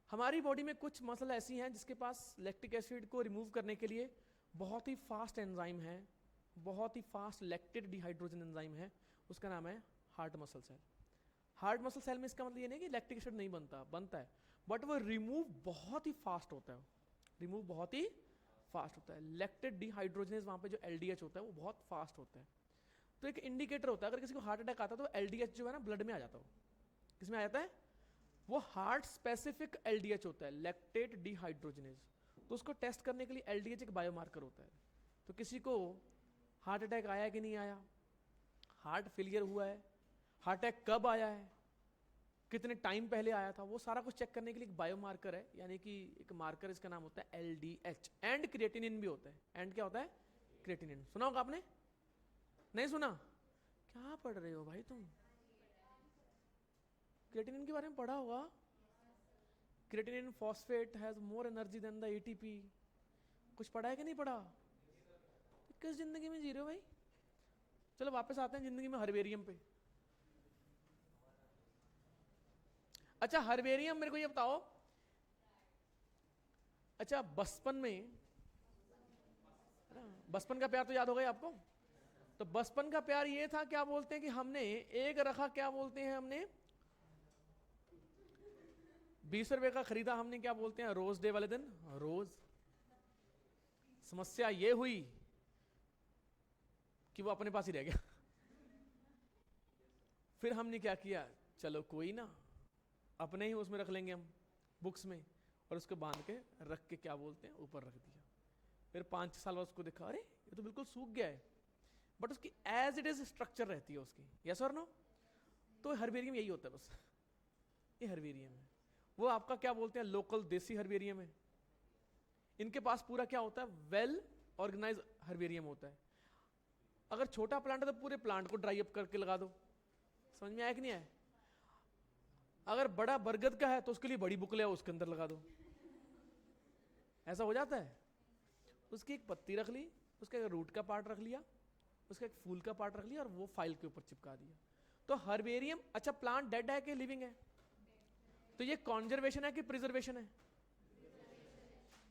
Speaker 1: हमारी बॉडी में कुछ मसल ऐसी हैं जिसके पास लैक्टिक एसिड को रिमूव करने के लिए बहुत ही फास्ट एंजाइम है, बहुत ही फास्ट लैक्टेट डिहाइड्रोजन एंजाइम है, उसका नाम है heart muscle cell. Heart muscle cell में इसका मतलब ये नहीं कि लैक्टिक एसिड नहीं बनता है, बट वो रिमूव बहुत ही फास्ट होता है, रिमूव बहुत ही फास्ट होता है। लैक्टेट डिहाइड्रोजनेज वहाँ पे जो LDH होता है वो बहुत फास्ट होता है। तो एक इंडिकेटर होता है, अगर किसी को हार्ट अटैक आता है तो LDH जो है ना ब्लड में आ जाता है, वो किसमें आ जाता है? वो हार्ट स्पेसिफिक LDH होता है, लैक्टेट डिहाइड्रोजनेज। तो उसको टेस्ट करने के लिए LDH एक बायोमार्कर होता है। तो किसी को हार्ट अटैक आया कि नहीं आया, हार्ट फेलियर हुआ है, हार्ट अटैक कब आया है, कितने टाइम पहले आया था, वो सारा कुछ चेक करने के लिए एक बायोमार्कर है, यानी कि एक मार्कर, इसका नाम होता है LDH। एंड क्रिएटिनिन भी होता है। एंड क्या होता है? क्रिएटिनिन। सुना होगा आपने? नहीं सुना? क्या पढ़ रहे हो भाई तुम? क्रिएटिनिन के बारे में पढ़ा होगा। Creatinine phosphate has more energy than the ATP। कुछ पढ़ा है कि नहीं पढ़ा? किस जिंदगी में जी रहे हो भाई? चलो वापस आते हैं जिंदगी में हर्बेरियम पे। अच्छा हर्बेरियम, मेरे को ये बताओ, अच्छा बचपन में, बचपन का प्यार तो याद हो गया आपको? तो बचपन का प्यार ये था, क्या बोलते हैं कि हमने एक रखा, क्या बोलते हैं, हमने 20 रुपए का खरीदा, हमने क्या बोलते हैं, रोज डे वाले दिन रोज। समस्या ये हुई कि वो अपने पास ही रह गया। फिर हमने क्या किया, चलो कोई ना, अपने ही उसमें रख लेंगे हम, बुक्स में, और उसको बांध के रख के क्या बोलते हैं ऊपर रख दिया। फिर 5 साल बाद उसको देखा, अरे ये तो बिल्कुल सूख गया है, बट उसकी एज इट इज स्ट्रक्चर रहती है उसकी। यस और नो? तो हर्बेरियम यही होता है बस, ये हर्बेरियम है। वो आपका क्या बोलते हैं, लोकल देसी हर्बेरियम है, इनके पास पूरा क्या होता है, वेल ऑर्गेनाइज हर्बेरियम होता है। अगर छोटा प्लांट है तो पूरे प्लांट को ड्राई अप करके लगा दो। समझ में आया कि नहीं आया? अगर बड़ा बरगद का है तो उसके लिए बड़ी बुक ले आओ, उसके अंदर लगा दो। ऐसा हो जाता है। उसकी एक पत्ती रख ली, उसका एक रूट का पार्ट रख लिया, उसका एक फूल का पार्ट रख लिया और वो फाइल के ऊपर चिपका दिया। तो हर्बेरियम, अच्छा प्लांट डेड है कि लिविंग है? तो ये कॉन्जर्वेशन है कि प्रिजर्वेशन है?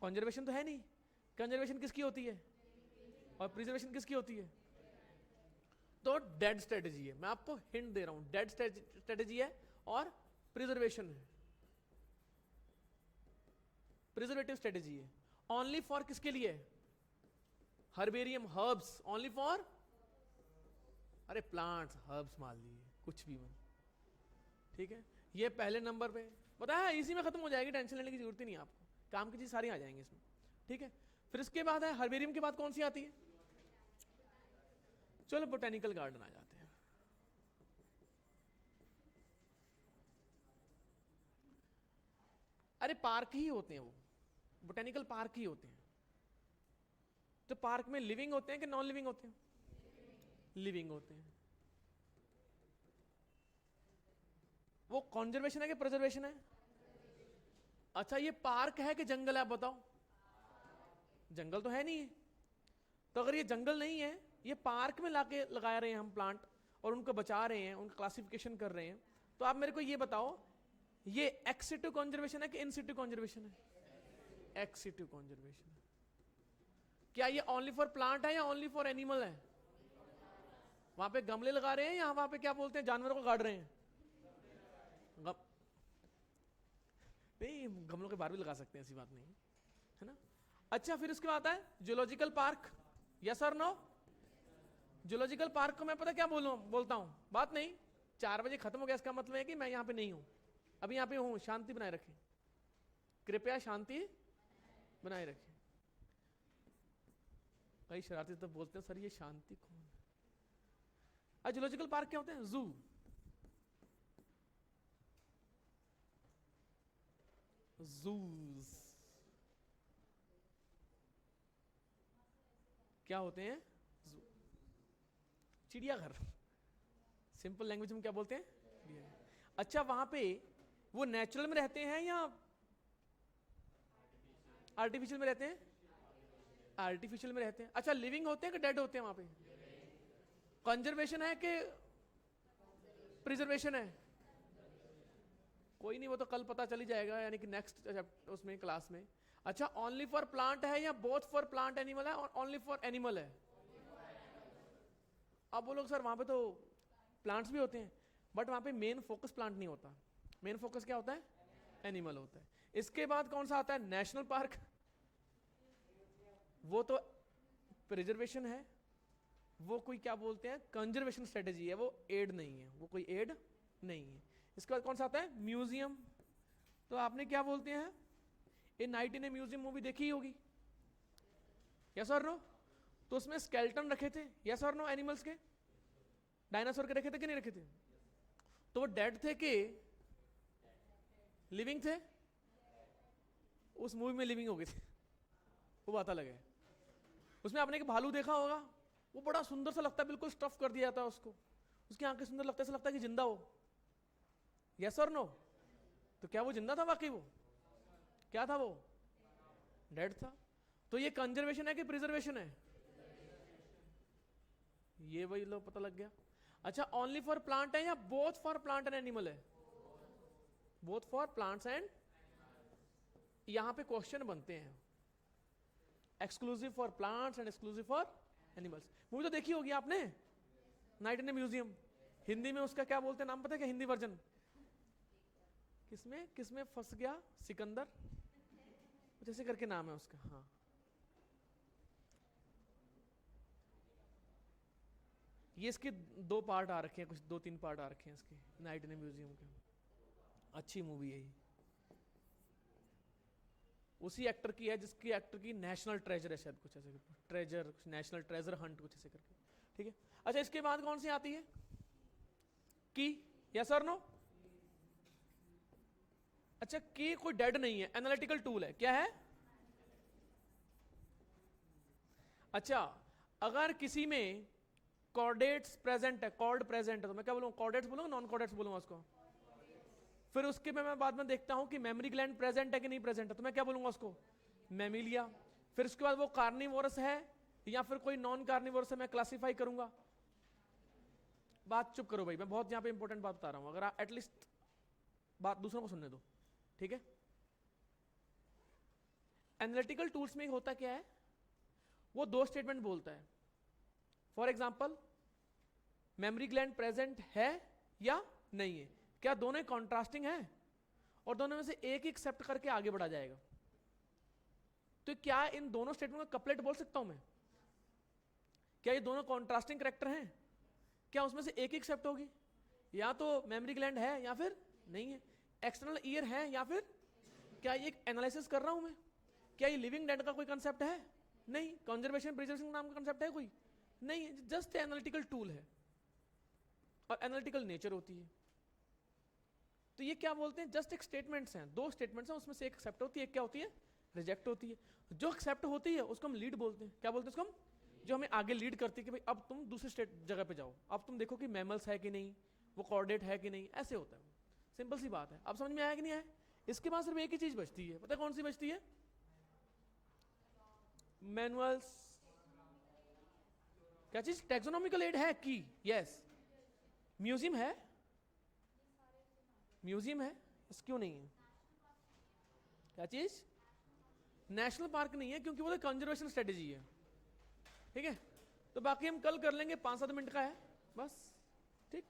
Speaker 1: कॉन्जर्वेशन तो है नहीं। कंजर्वेशन किसकी होती है और प्रिजर्वेशन किसकी होती है? तो डेड स्ट्रेटेजी है। मैं आपको हिंट दे रहा हूं, डेड स्ट्रेटेजी है और प्रिजर्वेशन है, प्रिजर्वेटिव स्ट्रेटेजी है। ओनली फॉर किसके लिए? हर्बेरियम, हर्ब्स, ओनली फॉर, अरे प्लांट्स, हर्ब्स मान लिए, कुछ भी मान, ठीक है। ये पहले नंबर पे बताया, इसी में खत्म हो जाएगी, टेंशन लेने की जरूरत ही नहीं है आपको, काम की चीज सारी आ जाएंगी इसमें, ठीक है। फिर इसके बाद है हर्बेरियम के बाद कौन सी आती है? चलो बोटेनिकल गार्डन आ जाते हैं। अरे पार्क ही होते हैं वो, बोटेनिकल पार्क ही होते हैं। तो पार्क में लिविंग होते हैं कि नॉन लिविंग होते हैं? लिविंग होते हैं। वो कंजर्वेशन है कि प्रिजर्वेशन है? अच्छा ये पार्क है कि जंगल है, आप बताओ। जंगल तो है नहीं है। तो अगर ये जंगल नहीं है, ये पार्क में लाके लगा रहे हैं हम प्लांट और उनको बचा रहे हैं, उनका क्लासिफिकेशन कर रहे हैं, तो आप मेरे को ये बताओ, ये एक्स सिटू कंजर्वेशन है कि इन सिटू कंजर्वेशन है? एक्स सिटू कंजर्वेशन है। क्या ये ओनली फॉर प्लांट है या ओनली फॉर एनिमल है? वहां पे गमले लगा रहे हैं या वहां पे क्या बोलते हैं, जानवरों को गाड़ रहे हैं? नहीं, गमलों के बाहर भी लगा सकते हैं, ऐसी बात नहीं है ना। अच्छा फिर उसके बाद है जूलॉजिकल पार्क, यस और नो? जूलॉजिकल पार्क को मैं पता क्या बोलता हूं, बात नहीं, 4 बजे खत्म हो गया, इसका मतलब है कि मैं यहां पे नहीं हूं, अभी यहां पे हूं। शांति बनाए रखें, कृपया शांति बनाए रखें। कई शरारती तो बोलते हैं सर ये शांति कौन है? जूलॉजिकल पार्क क्या होते हैं? जू। जूस क्या होते हैं? जू, चिड़ियाघर, सिंपल लैंग्वेज में क्या बोलते हैं? अच्छा वहां पे वो नेचुरल में रहते हैं या आर्टिफिशियल में रहते हैं? आर्टिफिशियल में रहते हैं। अच्छा लिविंग होते हैं कि डेड होते हैं वहां पे? कंजर्वेशन है कि प्रिजर्वेशन है? कोई नहीं, वो तो कल पता चली जाएगा, यानी कि नेक्स्ट उसमें क्लास में। अच्छा ओनली फॉर प्लांट है या बोथ फॉर प्लांट एनिमल है और ओनली फॉर एनिमल है? अब वो लोग सर वहां पे तो प्लांट्स भी होते हैं, बट वहां पे मेन फोकस प्लांट नहीं होता, मेन फोकस क्या होता है? एनिमल होता है। इसके बाद कौन सा आता है? National park. वो तो प्रिजर्वेशन है, वो कोई क्या बोलते हैं, कंजर्वेशन स्ट्रेटेजी है, वो एड नहीं है, वो कोई एड नहीं है। इसके बाद कौन सा आता है? म्यूजियम। तो आपने क्या बोलते हैं, a night in a museum movie देखी ही होगी, यस और नो? तो उसमें स्केलेटन रखे थे, यस और नो? एनिमल्स के, डायनासोर के रखे थे कि नहीं रखे थे? तो वो डेड थे कि लिविंग थे? उस मूवी में लिविंग हो गए थे, वो बात अलग है। उसमें आपने एक भालू देखा होगा, वो बड़ा सुंदर सा लगता है, बिल्कुल स्टफ कर दिया जाता है उसको, उसकी आंखें सुंदर लगता है, ऐसा लगता है कि जिंदा हो, यस और नो? तो क्या वो जिंदा था वाकई? वो क्या था? वो डेड था। तो ये कंजर्वेशन है कि प्रिजर्वेशन है? ये वही लो पता लग गया। अच्छा ओनली फॉर प्लांट है या both for plant and animal है? बोथ फॉर प्लांट्स एंड, यहां पे क्वेश्चन बनते हैं, exclusive for plants and exclusive for animals. Movie तो देखी होगी आपने, night in a museum. Hindi में उसका क्या बोलते हैं, नाम पता है क्या हिंदी वर्जन? किसमें किसमें फंस गया सिकंदर, कुछ ऐसे करके नाम है उसका। हाँ ये इसके 2 पार्ट आ रखे हैं, कुछ 2-3 पार्ट आ रखे हैं इसके, नाइट इन ए म्यूजियम के। अच्छी मूवी है ये, उसी एक्टर की है जिसकी एक्टर की नेशनल ट्रेजर है, शायद कुछ ऐसे करके, ट्रेजर नेशनल ट्रेजर हंट कुछ ऐसे करके, ठीक है। अच्छा इसके बाद कौन सी आती है? की, यस और नो? अच्छा की कोई डेड नहीं है, एनालिटिकल टूल है, क्या है? अच्छा, अगर किसी में कॉर्डेट्स प्रेजेंट है, कॉर्ड प्रेजेंट है, तो मैं क्या बोलूंगा, कॉर्डेट्स बोलूंगा, नॉन कॉर्डेट्स बोलूंगा उसको? फिर उसके में मैं बाद में देखता हूं कि मेमोरी ग्लैंड प्रेजेंट है कि नहीं प्रेजेंट है, तो मैं क्या बोलूंगा उसको, मैमिलिया। फिर उसके बाद वो कार्निवोरस है या फिर कोई नॉन कार्निवोरस है, मैं क्लासिफाई करूंगा। बात चुप करो भाई, मैं बहुत यहां पे इंपॉर्टेंट बात बता रहा हूं, अगर एटलीस्ट बात दूसरों को सुनने दो, ठीक है। एनालिटिकल टूल्स में होता क्या है, वो दो स्टेटमेंट बोलता है। For example, memory gland present है या नहीं है, क्या दोनों कॉन्ट्रास्टिंग है, और दोनों में से एक ही एक्सेप्ट करके आगे बढ़ा जाएगा। तो क्या इन दोनों स्टेटमेंट का कपलेट बोल सकता हूं मैं? क्या ये दोनों कॉन्ट्रास्टिंग करेक्टर हैं? क्या उसमें से एक ही एक्सेप्ट होगी? या तो मेमोरी ग्लैंड है या फिर नहीं है, एक्सटर्नल ईयर है या फिर, क्या ये एनालिसिस कर रहा हूं मैं? क्या ये लिविंग डेड का कोई कंसेप्ट है? नहीं। कंजर्वेशन प्रिजर्वेशन नाम का कंसेप्ट है कोई? नहीं, जस्ट एनालिटिकल टूल है और एनालिटिकल नेचर होती है। तो ये क्या बोलते हैं, जस्ट एक स्टेटमेंट्स हैं, दो स्टेटमेंट्स हैं, उसमें से एक एक्सेप्ट होती है, एक क्या होती है, रिजेक्ट होती है। जो एक्सेप्ट होती है उसको हम लीड बोलते हैं। क्या बोलते हैं उसको हम? जो हमें आगे लीड करती है कि भाई अब तुम दूसरे स्टेट जगह पे जाओ, अब तुम देखो कि मैमल्स है कि नहीं, वो कॉर्डेट है कि नहीं, ऐसे होता है। सिंपल सी बात है। अब समझ में आया कि नहीं आया? इसके बाद सिर्फ एक ही चीज बचती है, पता है कौन सी बचती है? मैनुअल्स। क्या चीज? टैक्सोनॉमिकल एड है की? यस। म्यूजियम है, म्यूजियम है, इस क्यों नहीं है? क्या चीज? नेशनल पार्क नहीं है क्योंकि वो तो कंजर्वेशन स्ट्रेटेजी है, ठीक है। तो बाकी हम कल कर लेंगे, 5-7 मिनट का है बस, ठीक।